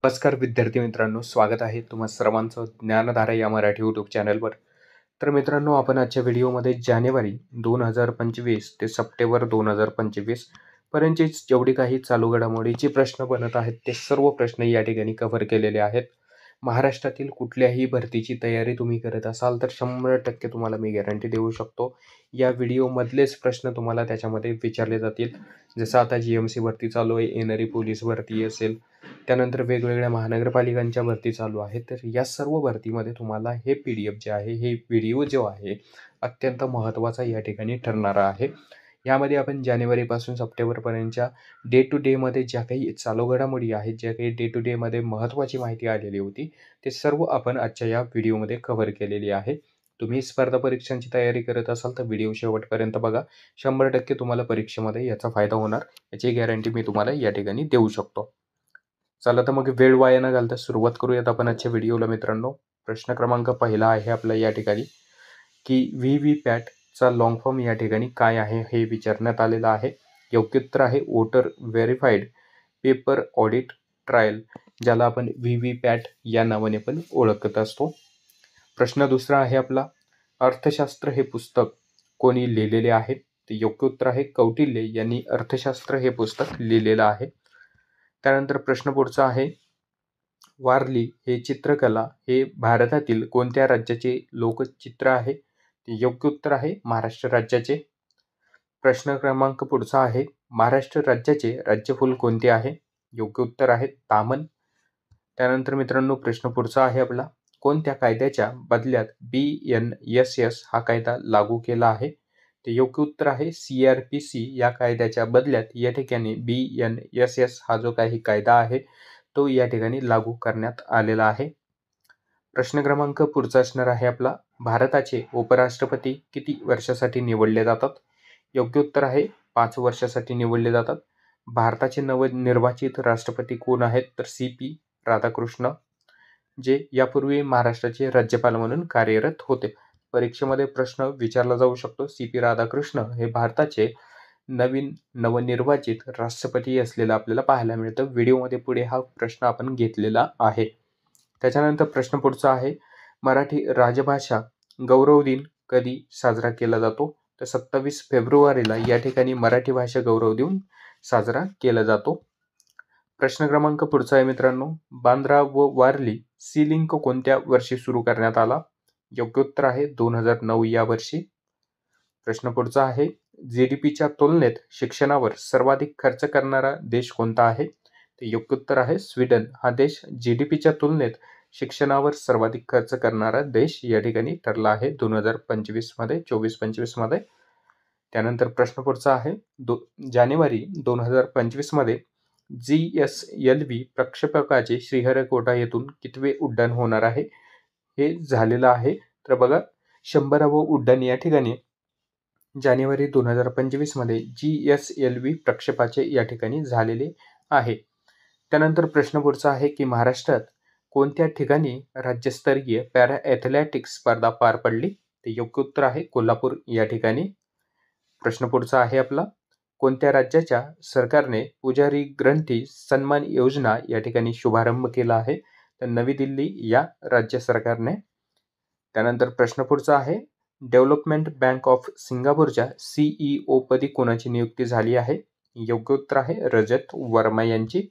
नमस्कार विद्यार्थी मित्रांनो, स्वागत आहे तुम्हा सर्वांचं ज्ञानधारा या मराठी यूट्यूब चॅनलवर. तर मित्रांनो, आपण आजच्या व्हिडिओमध्ये जानेवारी 2025 ते सप्टेंबर 2025 पर्यंतची जेवढी काही चालू घडामोडीचे प्रश्न बनत आहेत, ते सर्व प्रश्न या ठिकाणी कव्हर केलेले आहेत. महाराष्ट्रातील कुठल्याही भरतीची तयारी तुम्ही करत असाल तर 100% तुम्हाला मी गॅरंटी देऊ शकतो. या व्हिडिओमधलेच प्रश्न तुम्हाला त्याच्यामध्ये विचारले जातील. जसं आता GMC भरती चालू आहे, येणारी पोलीस भरती असेल, त्यानंतर वेगवेगळ्या महानगरपालिकांच्या भरती चालू आहेत. तर या सर्व भरतीमध्ये तुम्हाला हे PDF जे आहे, हे व्हिडिओ जो आहे, अत्यंत महत्त्वाचा या ठिकाणी ठरणारा आहे. यामध्ये आपण जानेवारीपासून सप्टेंबरपर्यंतच्या डे टू डेमध्ये ज्या काही चालू घडामोडी आहेत, ज्या काही डे टू डेमध्ये महत्त्वाची माहिती आलेली होती, ते सर्व आपण आजच्या या व्हिडिओमध्ये कव्हर केलेली आहे. तुम्ही स्पर्धा परीक्षांची तयारी करत असाल तर व्हिडिओ शेवटपर्यंत बघा. 100% तुम्हाला परीक्षेमध्ये याचा फायदा होणार, याची गॅरंटी मी तुम्हाला या ठिकाणी देऊ शकतो. चला तर मग वेळ वाया न घालता सुरुवात करूयात आपण आजच्या व्हिडिओला मित्रांनो. प्रश्न क्रमांक पहिला आहे आपला या ठिकाणी की VVPATचा लॉंग फॉर्म या ठिकाणी काय आहे हे विचारण्यात आलेलं आहे. योग्य उत्तर आहे voter verified paper audit trial, ज्याला आपण VVPAT या नावाने पण ओळखत असतो. प्रश्न दुसरा आहे आपला, अर्थशास्त्र हे पुस्तक कोणी लिहिलेले आहे? ते योग्य उत्तर आहे कौटिल्य यांनी अर्थशास्त्र हे पुस्तक लिहिलेलं आहे. त्यानंतर प्रश्न पुढचा आहे, वारली हे चित्रकला हे भारतातील कोणत्या राज्याचे लोकचित्र आहे? ते योग्य उत्तर आहे महाराष्ट्र राज्याचे. प्रश्न क्रमांक पुढचा आहे, महाराष्ट्र राज्याचे राज्यफूल कोणते आहे? योग्य उत्तर आहे तामन. त्यानंतर मित्रांनो प्रश्न पुढचा आहे आपला, कोणत्या कायद्याच्या बदल्यात BNSS हा कायदा लागू केला आहे? ते योग्य उत्तर आहे CRPC या कायद्याच्या बदल्यात या ठिकाणी BNSS हा जो काही कायदा आहे तो या ठिकाणी लागू करण्यात आलेला आहे. प्रश्न क्रमांक पुढचा असणार आहे आपला, भारताचे उपराष्ट्रपती किती वर्षासाठी निवडले जातात? योग्य उत्तर आहे 5 वर्षासाठी निवडले जातात. भारताचे नवनिर्वाचित राष्ट्रपती कोण आहेत? तर CP राधाकृष्ण, जे यापूर्वी महाराष्ट्राचे राज्यपाल म्हणून कार्यरत होते. परीक्षेमध्ये प्रश्न विचारला जाऊ शकतो. CP राधाकृष्ण हे भारताचे नवनिर्वाचित राष्ट्रपती असलेलं आपल्याला पाहायला मिळतं. व्हिडिओमध्ये पुढे हा प्रश्न आपण घेतलेला आहे. त्याच्यानंतर प्रश्न पुढचा आहे, मराठी राजभाषा गौरव दिन कधी साजरा केला जातो? तर 27 फेब्रुवारीला या ठिकाणी मराठी भाषा गौरव दिन साजरा केला जातो. प्रश्न क्रमांक पुढचा आहे मित्रांनो, बांद्रा व वारली सी लिंक कोणत्या वर्षी सुरू करण्यात आला? योग्य उत्तर आहे 2009 या वर्षी. प्रश्न पुढचा आहे, GDPच्या तुलनेत शिक्षणावर सर्वाधिक खर्च करणारा देश कोणता आहे? ते योग्य उत्तर आहे स्वीडन. हा देश GDPच्या तुलनेत शिक्षणावर सर्वाधिक खर्च करणारा देश या ठिकाणी ठरला आहे 2025 मध्ये 24-25 मध्ये. त्यानंतर प्रश्न पुढचा आहे, जानेवारी 2025 मध्ये GSLV प्रक्षेपकाचे श्रीहरिकोटा येथून कितवे उड्डाण होणार आहे? हे झालेलं आहे. तर बघा, 100वे उड्डाण या ठिकाणी जानेवारी 2025 मध्ये GSLV प्रक्षेपाचे या ठिकाणी झालेले आहे. त्यानंतर प्रश्न पुढचा आहे की महाराष्ट्रात कोणत्या ठिकाणी राज्यस्तरीय पॅरा ॲथलेटिक्स स्पर्धा पार पडली? ते योग्य उत्तर आहे कोल्हापूर या ठिकाणी. प्रश्न पुढचा आहे आपला, कोणत्या राज्याच्या सरकारने पुजारी ग्रंथी सन्मान योजना या ठिकाणी शुभारंभ केला आहे? तर नवी दिल्ली या राज्य सरकारने. त्यानंतर प्रश्न पुढचा आहे, डेव्हलपमेंट बँक ऑफ सिंगापूरच्या CEO पदी कोणाची नियुक्ती झाली आहे? योग्य उत्तर आहे रजत वर्मा यांची.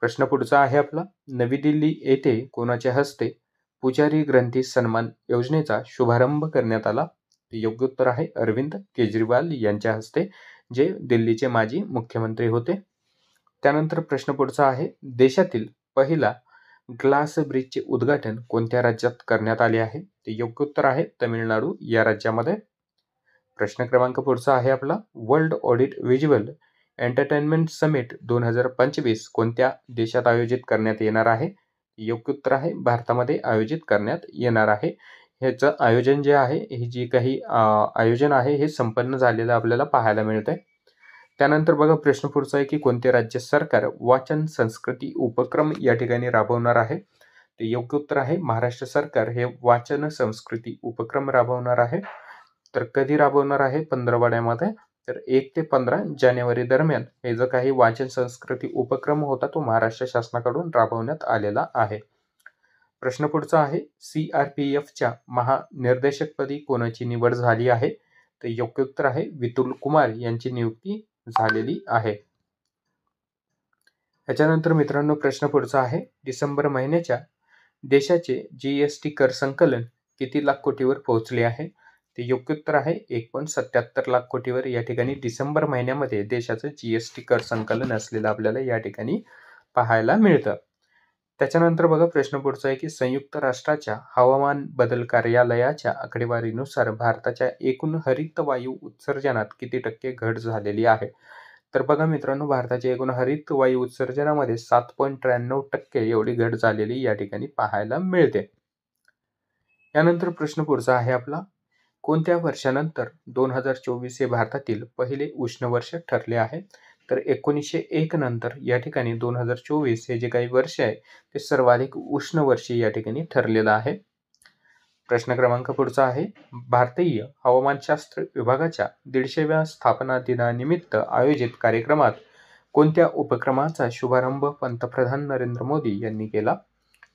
प्रश्न पुढचा आहे आपला, नवी दिल्ली येथे कोणाच्या हस्ते पुजारी ग्रंथी सन्मान योजनेचा शुभारंभ करण्यात आला? योग्य उत्तर आहे अरविंद केजरीवाल यांच्या हस्ते, जे दिल्लीचे माजी मुख्यमंत्री होते. त्यानंतर प्रश्न पुढचा आहे, देशातील पहिला ग्लास ब्रिजचे उद्घाटन कोणत्या राज्यात करण्यात आले आहे? ते योग्य उत्तर आहे तमिळनाडू या राज्यामध्ये. प्रश्न क्रमांक पुढचा आहे आपला, world audit visual entertainment summit 2025 कोणत्या देशात आयोजित करण्यात येणार आहे? योग्य उत्तर आहे भारतामध्ये आयोजित करण्यात येणार आहे. ह्याचं आयोजन जे आहे, हे जे काही आयोजन आहे हे संपन्न झालेलं आपल्याला पाहायला मिळतंय. त्यानंतर बघा प्रश्न पुढचा आहे की कोणते राज्य सरकार वाचन संस्कृती उपक्रम या ठिकाणी राबवणार आहे? ते योग्य उत्तर आहे महाराष्ट्र सरकार हे वाचन संस्कृती उपक्रम राबवणार आहे. तर कधी राबवणार आहे? पंधरवड्यामध्ये. तर 1 ते 15 जानेवारी दरम्यान हे जो काही वाचन संस्कृती उपक्रम होता तो महाराष्ट्र शासनाकडून राबवण्यात आलेला आहे. प्रश्न पुढचा आहे, CRPFच्या महानिर्देशकपदी कोणाची निवड झाली आहे? तर योग्य उत्तर आहे विपुल कुमार यांची नियुक्ती झालेली आहे. याच्यानंतर मित्रांनो प्रश्न पुढचा आहे, डिसेंबर महिन्याच्या देशाचे GST कर संकलन किती लाख कोटीवर पोहोचले आहे? ते योग्य उत्तर आहे 1.77 लाख कोटीवर या ठिकाणी डिसेंबर महिन्यामध्ये देशाचं GST कर संकलन असलेलं आपल्याला या ठिकाणी पाहायला मिळतं. त्याच्यानंतर बघा प्रश्न पुढचा आहे की संयुक्त राष्ट्राच्या हवामान बदल कार्यालयाच्या आकडेवारीनुसार भारताच्या एकूण हरित वायू उत्सर्जनात किती टक्के घट झालेली आहे? तर बघा मित्रांनो भारताच्या एकूण हरित वायू उत्सर्जनामध्ये 7.93% एवढी घट झालेली या ठिकाणी पाहायला मिळते. यानंतर प्रश्न पुढचा आहे आपला, कोणत्या वर्षानंतर 2024 हे भारतातील पहिले उष्ण वर्ष ठरले आहे? तर 1901 नंतर या ठिकाणी 2024 हे जे काही वर्ष आहे ते सर्वाधिक उष्ण वर्ष या ठिकाणी ठरलेलं आहे. प्रश्न क्रमांक पुढचा आहे, भारतीय हवामानशास्त्र विभागाच्या 150व्या स्थापना दिनानिमित्त आयोजित कार्यक्रमात कोणत्या उपक्रमाचा शुभारंभ पंतप्रधान नरेंद्र मोदी यांनी केला?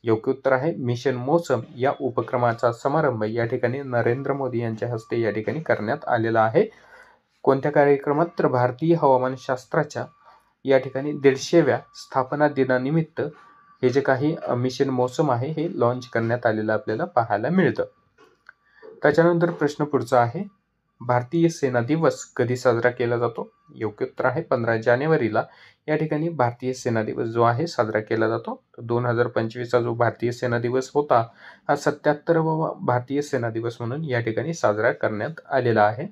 योग्य उत्तर आहे मिशन मौसम या उपक्रमाचा समारंभ या ठिकाणी नरेंद्र मोदी यांच्या हस्ते या ठिकाणी करण्यात आलेला आहे. कोणत्या कार्यक्रमात? तर भारतीय हवामानशास्त्राच्या या ठिकाणी 150व्या स्थापना दिनानिमित्त हे जे काही मिशन मौसम आहे हे लॉन्च करण्यात आलेलं आपल्याला पाहायला मिळतं. त्याच्यानंतर प्रश्न पुढचा आहे, भारतीय सेना दिवस कधी साजरा केला जातो? योग्य उत्तर आहे 15 जानेवारीला या ठिकाणी भारतीय सेना दिवस जो आहे साजरा केला जातो. 2025चा जो भारतीय सेना दिवस होता हा 77वा भारतीय सेना दिवस म्हणून या ठिकाणी साजरा करण्यात आलेला आहे.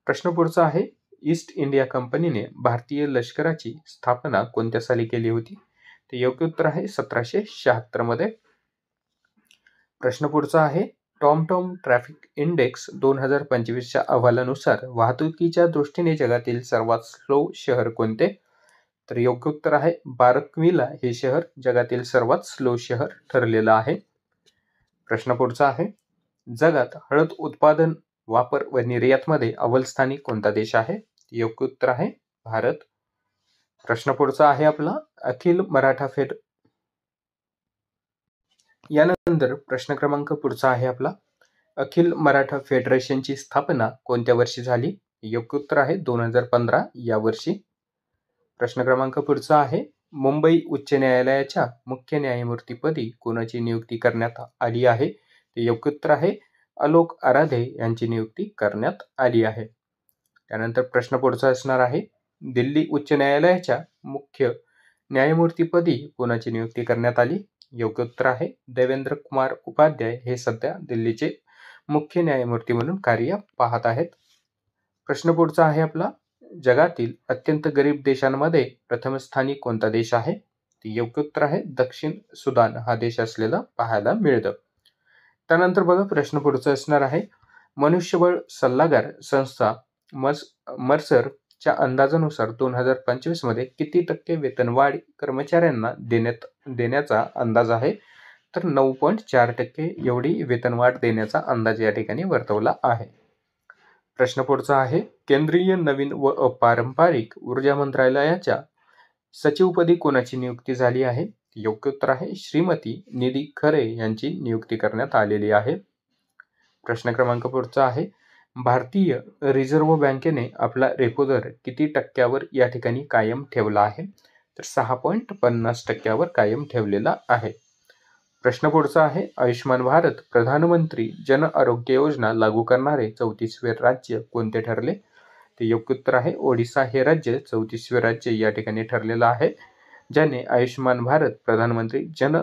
प्रश्न पुढचा आहे, ईस्ट इंडिया कंपनीने भारतीय लष्कराची स्थापना कोणत्या साली केली होती? ते योग्य उत्तर आहे 1776 मध्ये. प्रश्न पुढचा आहे, टॉमटॉम ट्रॅफिक इंडेक्स 2025च्या अहवालानुसार वाहतुकीच्या दृष्टीने जगातील सर्वात स्लो शहर कोणते? तर योग्य उत्तर आहे बारामुल्ला हे शहर जगातील सर्वात स्लो शहर ठरलेलं आहे. प्रश्न पुढचा आहे, जगात हळद उत्पादन, वापर व निर्यातमध्ये अव्वल स्थानी कोणता देश आहे? योग्य उत्तर आहे भारत. प्रश्न पुढचा आहे आपला, अखिल मराठा यानंतर प्रश्न क्रमांक पुढचा आहे आपला, अखिल मराठा फेडरेशनची स्थापना कोणत्या वर्षी झाली? योग्य उत्तर आहे 2015 या वर्षी. प्रश्न क्रमांक पुढचा आहे, मुंबई उच्च न्यायालयाच्या मुख्य न्यायमूर्तीपदी कोणाची नियुक्ती करण्यात आली आहे? ते योग्य उत्तर आहे आलोक आराधे यांची नियुक्ती करण्यात आली आहे. त्यानंतर प्रश्न पुढचा असणार आहे, दिल्ली उच्च न्यायालयाच्या मुख्य न्यायमूर्तीपदी कोणाची नियुक्ती करण्यात आली? योग्य उत्तर आहे देवेंद्र कुमार उपाध्याय हे सध्या दिल्लीचे मुख्य न्यायमूर्ती म्हणून कार्य पाहत आहेत. प्रश्न पुढचा आहे आपला, जगातील अत्यंत गरीब देशांमध्ये प्रथम स्थानी कोणता देश आहे? योग्य उत्तर आहे दक्षिण सुदान हा देश असलेला पाहायला मिळतं. त्यानंतर बघा प्रश्न पुढचा असणार आहे, मनुष्यबळ सल्लागार संस्था मर्सरच्या अंदाजानुसार 2025 मध्ये किती टक्के वेतनवाढ कर्मचाऱ्यांना देण्याचा अंदाज आहे? तर 9.4% एवढी वेतनवाढ देण्याचा अंदाज या ठिकाणी वर्तवला आहे. प्रश्न पुढचा आहे, केंद्रीय नवीन व अपारंपरिक ऊर्जा मंत्रालयाच्या सचिवपदी कोणाची नियुक्ती झाली आहे? योग्य उत्तर आहे श्रीमती निधी खरे यांची नियुक्ती करण्यात आलेली आहे. प्रश्न क्रमांक पुढचा आहे, भारतीय रिझर्व्ह बँकेने आपला रेपो दर किती टक्क्यावर या ठिकाणी कायम ठेवला आहे? तर 6.50% कायम ठेवलेला आहे. प्रश्न पुढचा आहे, आयुष्यमान भारत प्रधानमंत्री जन आरोग्य योजना लागू करणारे 34वे राज्य कोणते ठरले? ते योग्य उत्तर आहे ओडिसा हे राज्य 34वे राज्य या ठिकाणी ठरलेलं आहे, ज्याने आयुष्यमान भारत प्रधानमंत्री जन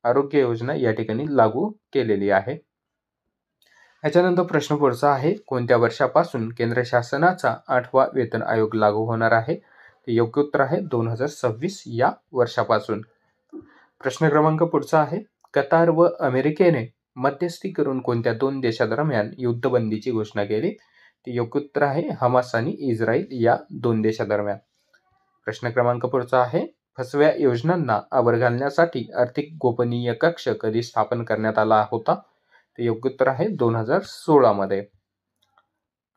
आरोग्य योजना या ठिकाणी लागू केलेली आहे. याच्यानंतर प्रश्न पुढचा आहे, कोणत्या वर्षापासून केंद्र शासनाचा 8वा वेतन आयोग लागू होणार आहे? ते योग्य उत्तर आहे 2026 या वर्षापासून. प्रश्न क्रमांक पुढचा आहे, कतार व अमेरिकेने मध्यस्थी करून कोणत्या 2 देशादरम्यान युद्धबंदीची घोषणा केली? ते योग्य उत्तर आहे हमास आणि इस्रायल या 2 देशादरम्यान. प्रश्न क्रमांक पुढचा आहे, फसव्या योजनांना आवर घालण्यासाठी आर्थिक गोपनीय कक्ष कधी स्थापन करण्यात आला होता? ते योग्य उत्तर आहे 2016 मध्ये.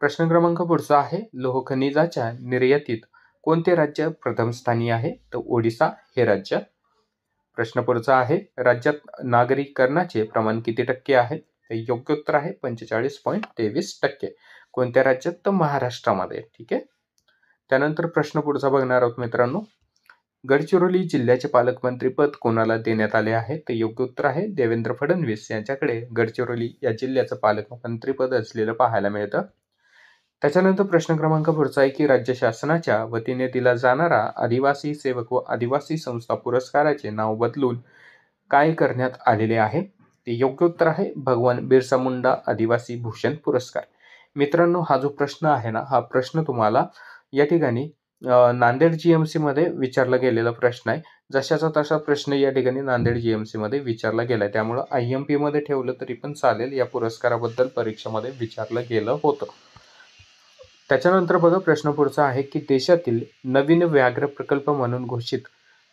प्रश्न क्रमांक पुढचा आहे, लोह खनिजाच्या निर्यातीत कोणते राज्य प्रथम स्थानी आहे? तर ओडिसा हे राज्य. प्रश्न पुढचा आहे, राज्यात नागरीकरणाचे प्रमाण किती टक्के आहे? तर योग्य उत्तर आहे 45.23%. कोणत्या राज्यात? तर महाराष्ट्रामध्ये. ठीक आहे. त्यानंतर प्रश्न पुढचा बघणार आहोत मित्रांनो, गडचिरोली जिल्ह्याचे पालकमंत्री पद कोणाला देण्यात आले आहे? तर योग्य उत्तर आहे देवेंद्र फडणवीस यांच्याकडे गडचिरोली या जिल्ह्याचं पालकमंत्री पद असलेलं पाहायला मिळतं. त्याच्यानंतर प्रश्न क्रमांक पुढचा आहे की राज्य शासनाच्या वतीने दिला जाणारा आदिवासी सेवक व आदिवासी संस्था पुरस्काराचे नाव बदलून काय करण्यात आलेले आहे? ते योग्य उत्तर आहे भगवान बिरसा मुंडा आदिवासी भूषण पुरस्कार. मित्रांनो, हा जो प्रश्न आहे ना, हा प्रश्न तुम्हाला या ठिकाणी नांदेड जीएमसी मध्ये विचारला गेलेला प्रश्न आहे. जशाचा तसा प्रश्न या ठिकाणी नांदेड जीएमसी मध्ये विचारला गेलाय, त्यामुळे IMP मध्ये ठेवलं तरी पण चालेल. या पुरस्काराबद्दल परीक्षेमध्ये विचारलं गेलं होतं. त्याच्यानंतर बघा प्रश्न पुढचा आहे की देशातील नवीन व्याघ्र प्रकल्प म्हणून घोषित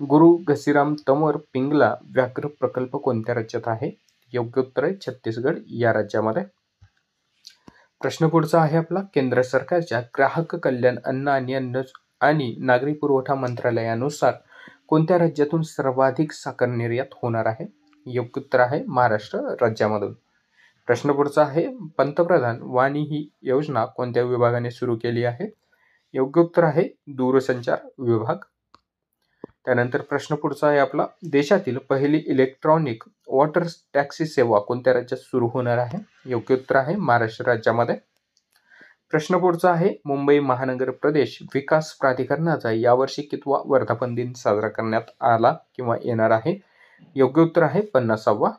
गुरु घसीराम तंवर पिंगला व्याघ्र प्रकल्प कोणत्या राज्यात आहे? योग्य उत्तर आहे छत्तीसगड या राज्यामध्ये. प्रश्न पुढचा आहे आपला, केंद्र सरकारच्या ग्राहक कल्याण अन्न आणि नागरी पुरवठा मंत्रालयानुसार कोणत्या राज्यातून सर्वाधिक साखर निर्यात होणार आहे? योग्य उत्तर आहे महाराष्ट्र राज्यामधून. प्रश्न पुढचा आहे, पंतप्रधान वाणी ही योजना कोणत्या विभागाने सुरू केली आहे? योग्य उत्तर आहे दूरसंचार विभाग. त्यानंतर प्रश्न पुढचा आहे आपला, देशातील पहिली इलेक्ट्रॉनिक वॉटर टॅक्सी सेवा कोणत्या राज्यात सुरू होणार आहे? योग्य उत्तर आहे महाराष्ट्र राज्यामध्ये. प्रश्न पुढचा आहे, मुंबई महानगर प्रदेश विकास प्राधिकरणाचा यावर्षी कितवा वर्धापन दिन साजरा करण्यात आला किंवा येणार आहे? योग्य उत्तर आहे 50वा.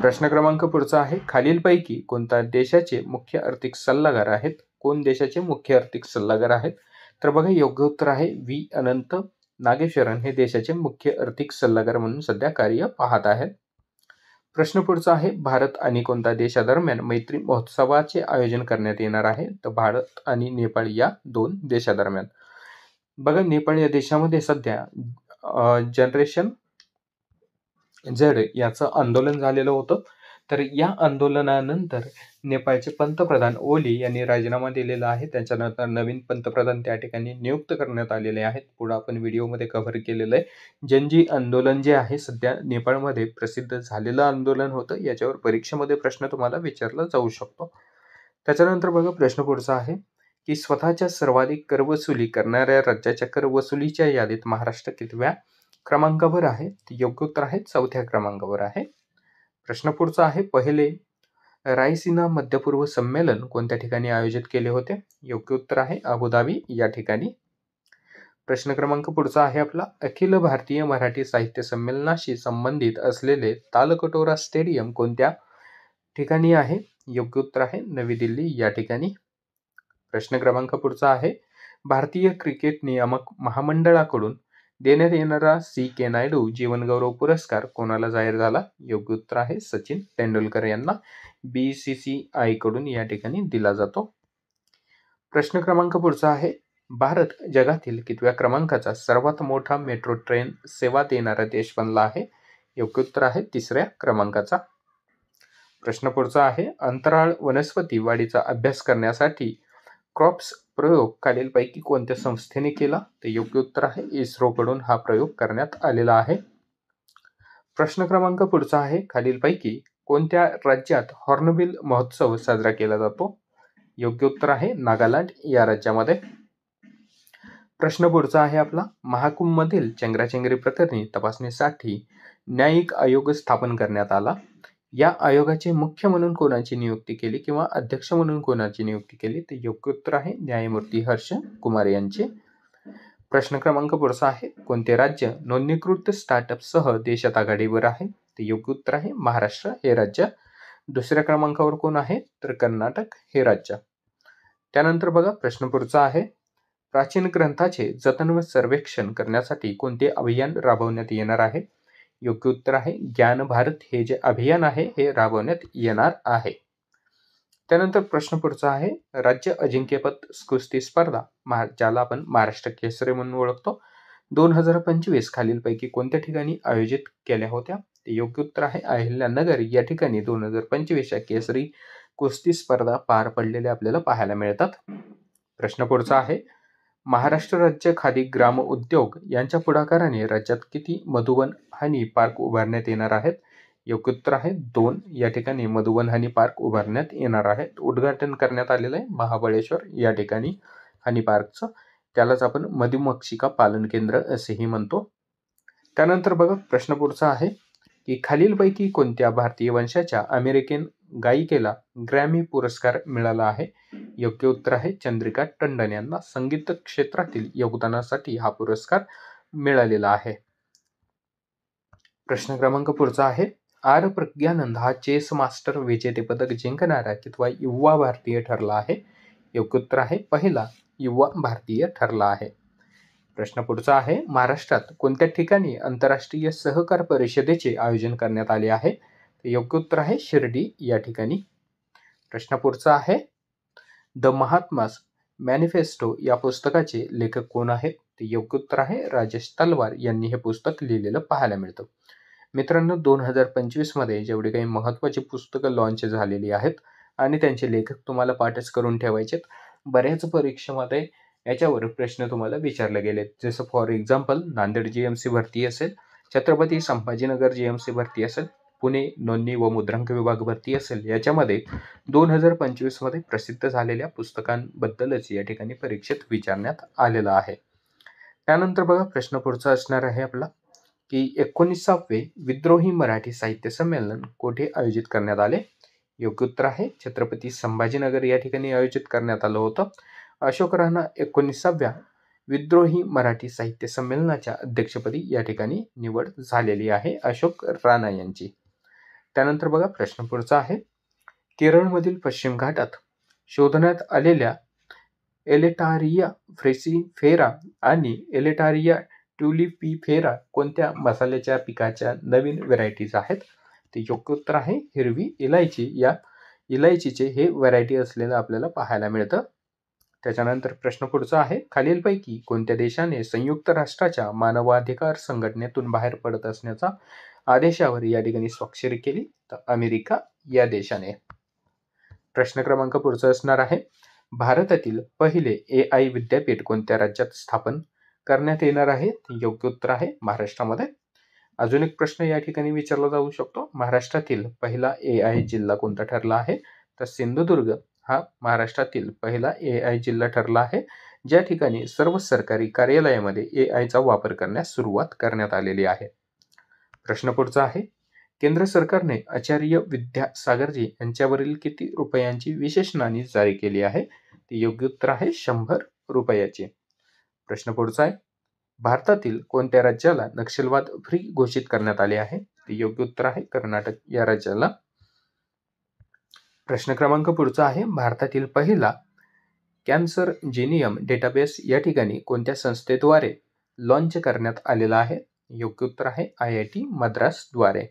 प्रश्न क्रमांक पुढचा आहे, खालीलपैकी कोणत्या देशाचे मुख्य आर्थिक सल्लागार आहेत? कोण देशाचे मुख्य आर्थिक सल्लागार आहेत? तर बघा योग्य उत्तर आहे V अनंत नागेश्वरन हे देशाचे मुख्य आर्थिक सल्लागार म्हणून सध्या कार्य पाहत आहेत. प्रश्न पुढचा आहे, भारत आणि कोणत्या देशादरम्यान मैत्री महोत्सवाचे आयोजन करण्यात येणार आहे? तर भारत आणि नेपाळ या 2 देशादरम्यान. बघा नेपाळ या देशामध्ये सध्या जनरेशन झेड याचं आंदोलन झालेलं होतं. तर या आंदोलनानंतर नेपाळचे पंतप्रधान ओली यांनी राजीनामा दिलेला आहे. त्याच्यानंतर नवीन पंतप्रधान त्या ठिकाणी नियुक्त करण्यात आलेले आहेत. पुढे आपण व्हिडिओमध्ये कव्हर केलेलं आहे. जनजी आंदोलन जे आहे सध्या नेपाळमध्ये प्रसिद्ध झालेलं आंदोलन होतं. याच्यावर परीक्षेमध्ये प्रश्न तुम्हाला विचारला जाऊ शकतो. त्याच्यानंतर बघा प्रश्न पुढचा आहे की स्वतःच्या सर्वाधिक करवसुली करणाऱ्या राज्याच्या करवसुलीच्या यादीत महाराष्ट्र कितव्या क्रमांकावर आहे? योग्य उत्तर आहे 4थ्या क्रमांकावर आहे. प्रश्न पुढचा आहे, पहिले रायसिना मध्यपूर्व संमेलन कोणत्या ठिकाणी आयोजित केले होते? योग्य उत्तर आहे अबुधाबी या ठिकाणी. प्रश्न क्रमांक पुढचा आहे आपला, अखिल भारतीय मराठी साहित्य संमेलनाशी संबंधित असलेले तालकटोरा स्टेडियम कोणत्या ठिकाणी आहे? योग्य उत्तर आहे नवी दिल्ली या ठिकाणी. प्रश्न क्रमांक पुढचा आहे, भारतीय क्रिकेट नियामक महामंडळाकडून देण्यात येणारा CK नायडू जीवनगौरव पुरस्कार कोणाला जाहीर झाला? योग्य उत्तर आहे सचिन तेंडुलकर यांना BCCI कडून या ठिकाणी दिला जातो. प्रश्न क्रमांक पुढचा आहे, भारत जगातील कितव्या क्रमांकाचा सर्वात मोठा मेट्रो ट्रेन सेवा देणारा देश बनला आहे? योग्य उत्तर आहे 3ऱ्या क्रमांकाचा. प्रश्न पुढचा आहे, अंतराळ वनस्पती वाढीचा अभ्यास करण्यासाठी क्रॉप्स प्रयोग खालीलपैकी कोणत्या संस्थेने केला? तर योग्य उत्तर आहे इस्रो कडून हा प्रयोग करण्यात आलेला आहे. प्रश्न क्रमांक पुढचा आहे, खालीलपैकी कोणत्या राज्यात हॉर्नबिल महोत्सव साजरा केला जातो? योग्य उत्तर आहे नागालँड या राज्यामध्ये. प्रश्न पुढचा आहे आपला, महाकुंभ मधील चेंगराचेंगरी प्रकरणी तपासणीसाठी न्यायिक आयोग स्थापन करण्यात आला. या आयोगाचे मुख्य म्हणून कोणाची नियुक्ती केली किंवा अध्यक्ष म्हणून कोणाची नियुक्ती केली? तर योग्य उत्तर आहे न्यायमूर्ती हर्ष कुमार यांचे. प्रश्न क्रमांक पुढचा आहे, कोणते राज्य नोंदणीकृत स्टार्टअप सह देशात आघाडीवर आहे? तर योग्य उत्तर आहे महाराष्ट्र हे राज्य. 2ऱ्या क्रमांकावर कोण आहे? तर कर्नाटक हे राज्य. त्यानंतर बघा प्रश्न पुढचा आहे, प्राचीन ग्रंथाचे जतन व सर्वेक्षण करण्यासाठी कोणते अभियान राबवण्यात येणार आहे? योग्य उत्तर आहे ज्ञान भारत हे जे अभियान आहे हे राबवण्यात येणार आहे. त्यानंतर प्रश्न पुढचा आहे, राज्य अजिंक्यपद कुस्ती स्पर्धा ज्याला आपण महाराष्ट्र केसरी म्हणून ओळखतो 2025 खालीलपैकी कोणत्या ठिकाणी आयोजित केल्या होत्या? योग्य उत्तर आहे अहिल्यानगर या ठिकाणी 2025 केसरी कुस्ती स्पर्धा पार पडलेल्या आपल्याला पाहायला मिळतात. प्रश्न पुढचा आहे, महाराष्ट्र राज्य खादी ग्राम उद्योग यांच्या पुढाकाराने राज्यात किती मधुवन हनी पार्क उभारण्यात येणार आहेत? योग्य उत्तर आहे 2. या ठिकाणी मधुवन हनी पार्क उभारण्यात येणार आहेत. उद्घाटन करण्यात आलेलं आहे महाबळेश्वर या ठिकाणी हनी पार्कचं. त्यालाच आपण मधुमक्षिका पालन केंद्र असेही म्हणतो. त्यानंतर बघा प्रश्न पुढचा आहे की खालीलपैकी कोणत्या भारतीय वंशाच्या अमेरिकन गायिकेला ग्रॅमी पुरस्कार मिळाला आहे? योग्य उत्तर आहे चंद्रिका टंडन यांना संगीत क्षेत्रातील योगदानासाठी हा पुरस्कार मिळालेला आहे. प्रश्न क्रमांक पुढचा आहे, आर प्रज्ञानंद हा चेस मास्टर विजेतेपदक जिंकणारा कितवा युवा भारतीय ठरला आहे? योग्य उत्तर आहे पहिला युवा भारतीय ठरला आहे. प्रश्न पुढचा आहे, महाराष्ट्रात कोणत्या ठिकाणी आंतरराष्ट्रीय सहकार परिषदेचे आयोजन करण्यात आले आहे? योग्य उत्तर आहे शिर्डी या ठिकाणी. प्रश्न पुढचा आहे, द महात्मास मॅनिफेस्टो या पुस्तकाचे लेखक कोण आहेत? योग्य उत्तर आहे राजेश तलवार यांनी हे पुस्तक लिहिलेलं पाहायला मिळतं. मित्रांनो 2025 मध्ये जेवढी काही महत्त्वाची पुस्तकं लॉन्च झालेली आहेत आणि त्यांचे लेखक तुम्हाला पाठच करून ठेवायचे. बऱ्याच परीक्षेमध्ये याच्यावर प्रश्न तुम्हाला विचारले गेलेत. जसं फॉर एक्झाम्पल नांदेड GMC भरती असेल, छत्रपती संभाजीनगर GMC भरती असेल, पुणे नोंदणी व मुद्रांक विभाग भरती असेल, याच्यामध्ये 2025 मध्ये प्रसिद्ध झालेल्या पुस्तकांबद्दलच या ठिकाणी परीक्षेत विचारण्यात आलेलं आहे. त्यानंतर बघा प्रश्न पुढचा असणार आहे आपला की 19वे विद्रोही मराठी साहित्य संमेलन कोठे आयोजित करण्यात आले? योग्य उत्तर आहे छत्रपती संभाजीनगर या ठिकाणी आयोजित करण्यात आलं होतं. अशोक राणा 19व्या विद्रोही मराठी साहित्य संमेलनाच्या अध्यक्षपदी या ठिकाणी निवड झालेली आहे अशोक राणा यांची. त्यानंतर बघा प्रश्न पुढचा आहे, केरळमधील पश्चिम घाटात शोधण्यात आलेल्या एलेटारिया फ्रेसिफेरा आणि एलेटारिया ट्युलिपिफेरा कोणत्या मसाल्याच्या पिकाच्या नवीन व्हरायटीज आहेत? ते योग्य उत्तर आहे हिरवी इलायची. या इलायचीचे हे व्हरायटी असलेलं आपल्याला पाहायला मिळतं. त्याच्यानंतर प्रश्न पुढचा आहे, खालीलपैकी कोणत्या देशाने संयुक्त राष्ट्राच्या मानवाधिकार संघटनेतून बाहेर पडत असण्याचा आदेशावर या ठिकाणी स्वाक्षरी केली? तर अमेरिका या देशाने. प्रश्न क्रमांक पुढचा असणार आहे, भारतातील पहिले AI विद्यापीठ कोणत्या राज्यात स्थापन करण्यात येणार आहे? योग्य उत्तर आहे महाराष्ट्रामध्ये. अजून एक प्रश्न या ठिकाणी विचारला जाऊ शकतो, महाराष्ट्रातील पहिला AI जिल्हा कोणता ठरला आहे? तर सिंधुदुर्ग हा महाराष्ट्रातील पहिला AI जिल्हा ठरला आहे, ज्या ठिकाणी सर्व सरकारी कार्यालयामध्ये AI चा वापर करण्यास सुरुवात करण्यात आलेली आहे. प्रश्न पुढचा आहे, केंद्र सरकारने आचार्य विद्यासागरजी यांच्यावरील किती रुपयांची विशेष नाणी जारी केली आहे? ते योग्य उत्तर आहे 100 रुपयाची. प्रश्न पुढचा आहे, भारतातील कोणत्या राज्याला नक्षलवाद फ्री घोषित करण्यात आले आहे? ते योग्य उत्तर आहे कर्नाटक या राज्याला. प्रश्न क्रमांक पुढचा आहे, भारतातील पहिला कॅन्सर जेनियम डेटाबेस या ठिकाणी कोणत्या संस्थेद्वारे लॉन्च करण्यात आलेला आहे? योग्य उत्तर आहे IIT मद्रास द्वारे.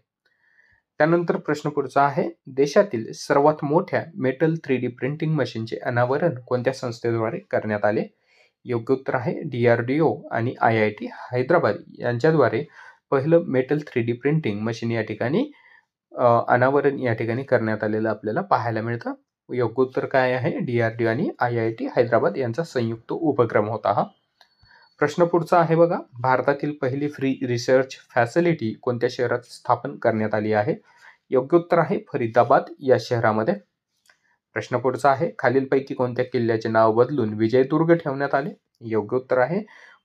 त्यानंतर प्रश्न पुढचा आहे, देशातील सर्वात मोठ्या मेटल 3D प्रिंटिंग मशीनचे अनावरण कोणत्या संस्थेद्वारे करण्यात आले? योग्य उत्तर आहे DRDO आणि IIT हैदराबाद यांच्याद्वारे पहिलं मेटल 3D प्रिंटिंग मशीन या ठिकाणी अनावरण या ठिकाणी करण्यात आलेलं आपल्याला पाहायला मिळतं. योग्य उत्तर काय आहे? DRDO आणि IIT हैदराबाद यांचा संयुक्त उपक्रम होता हा. प्रश्न पुढचा आहे बघा, भारतातील पहिली फ्री रिसर्च फॅसिलिटी कोणत्या शहरात स्थापन करण्यात आली आहे? योग्य उत्तर आहे फरीदाबाद या शहरामध्ये. प्रश्न पुढचा आहे, खालीलपैकी कोणत्या किल्ल्याचे नाव बदलून विजयदुर्ग ठेवण्यात आले? योग्य उत्तर आहे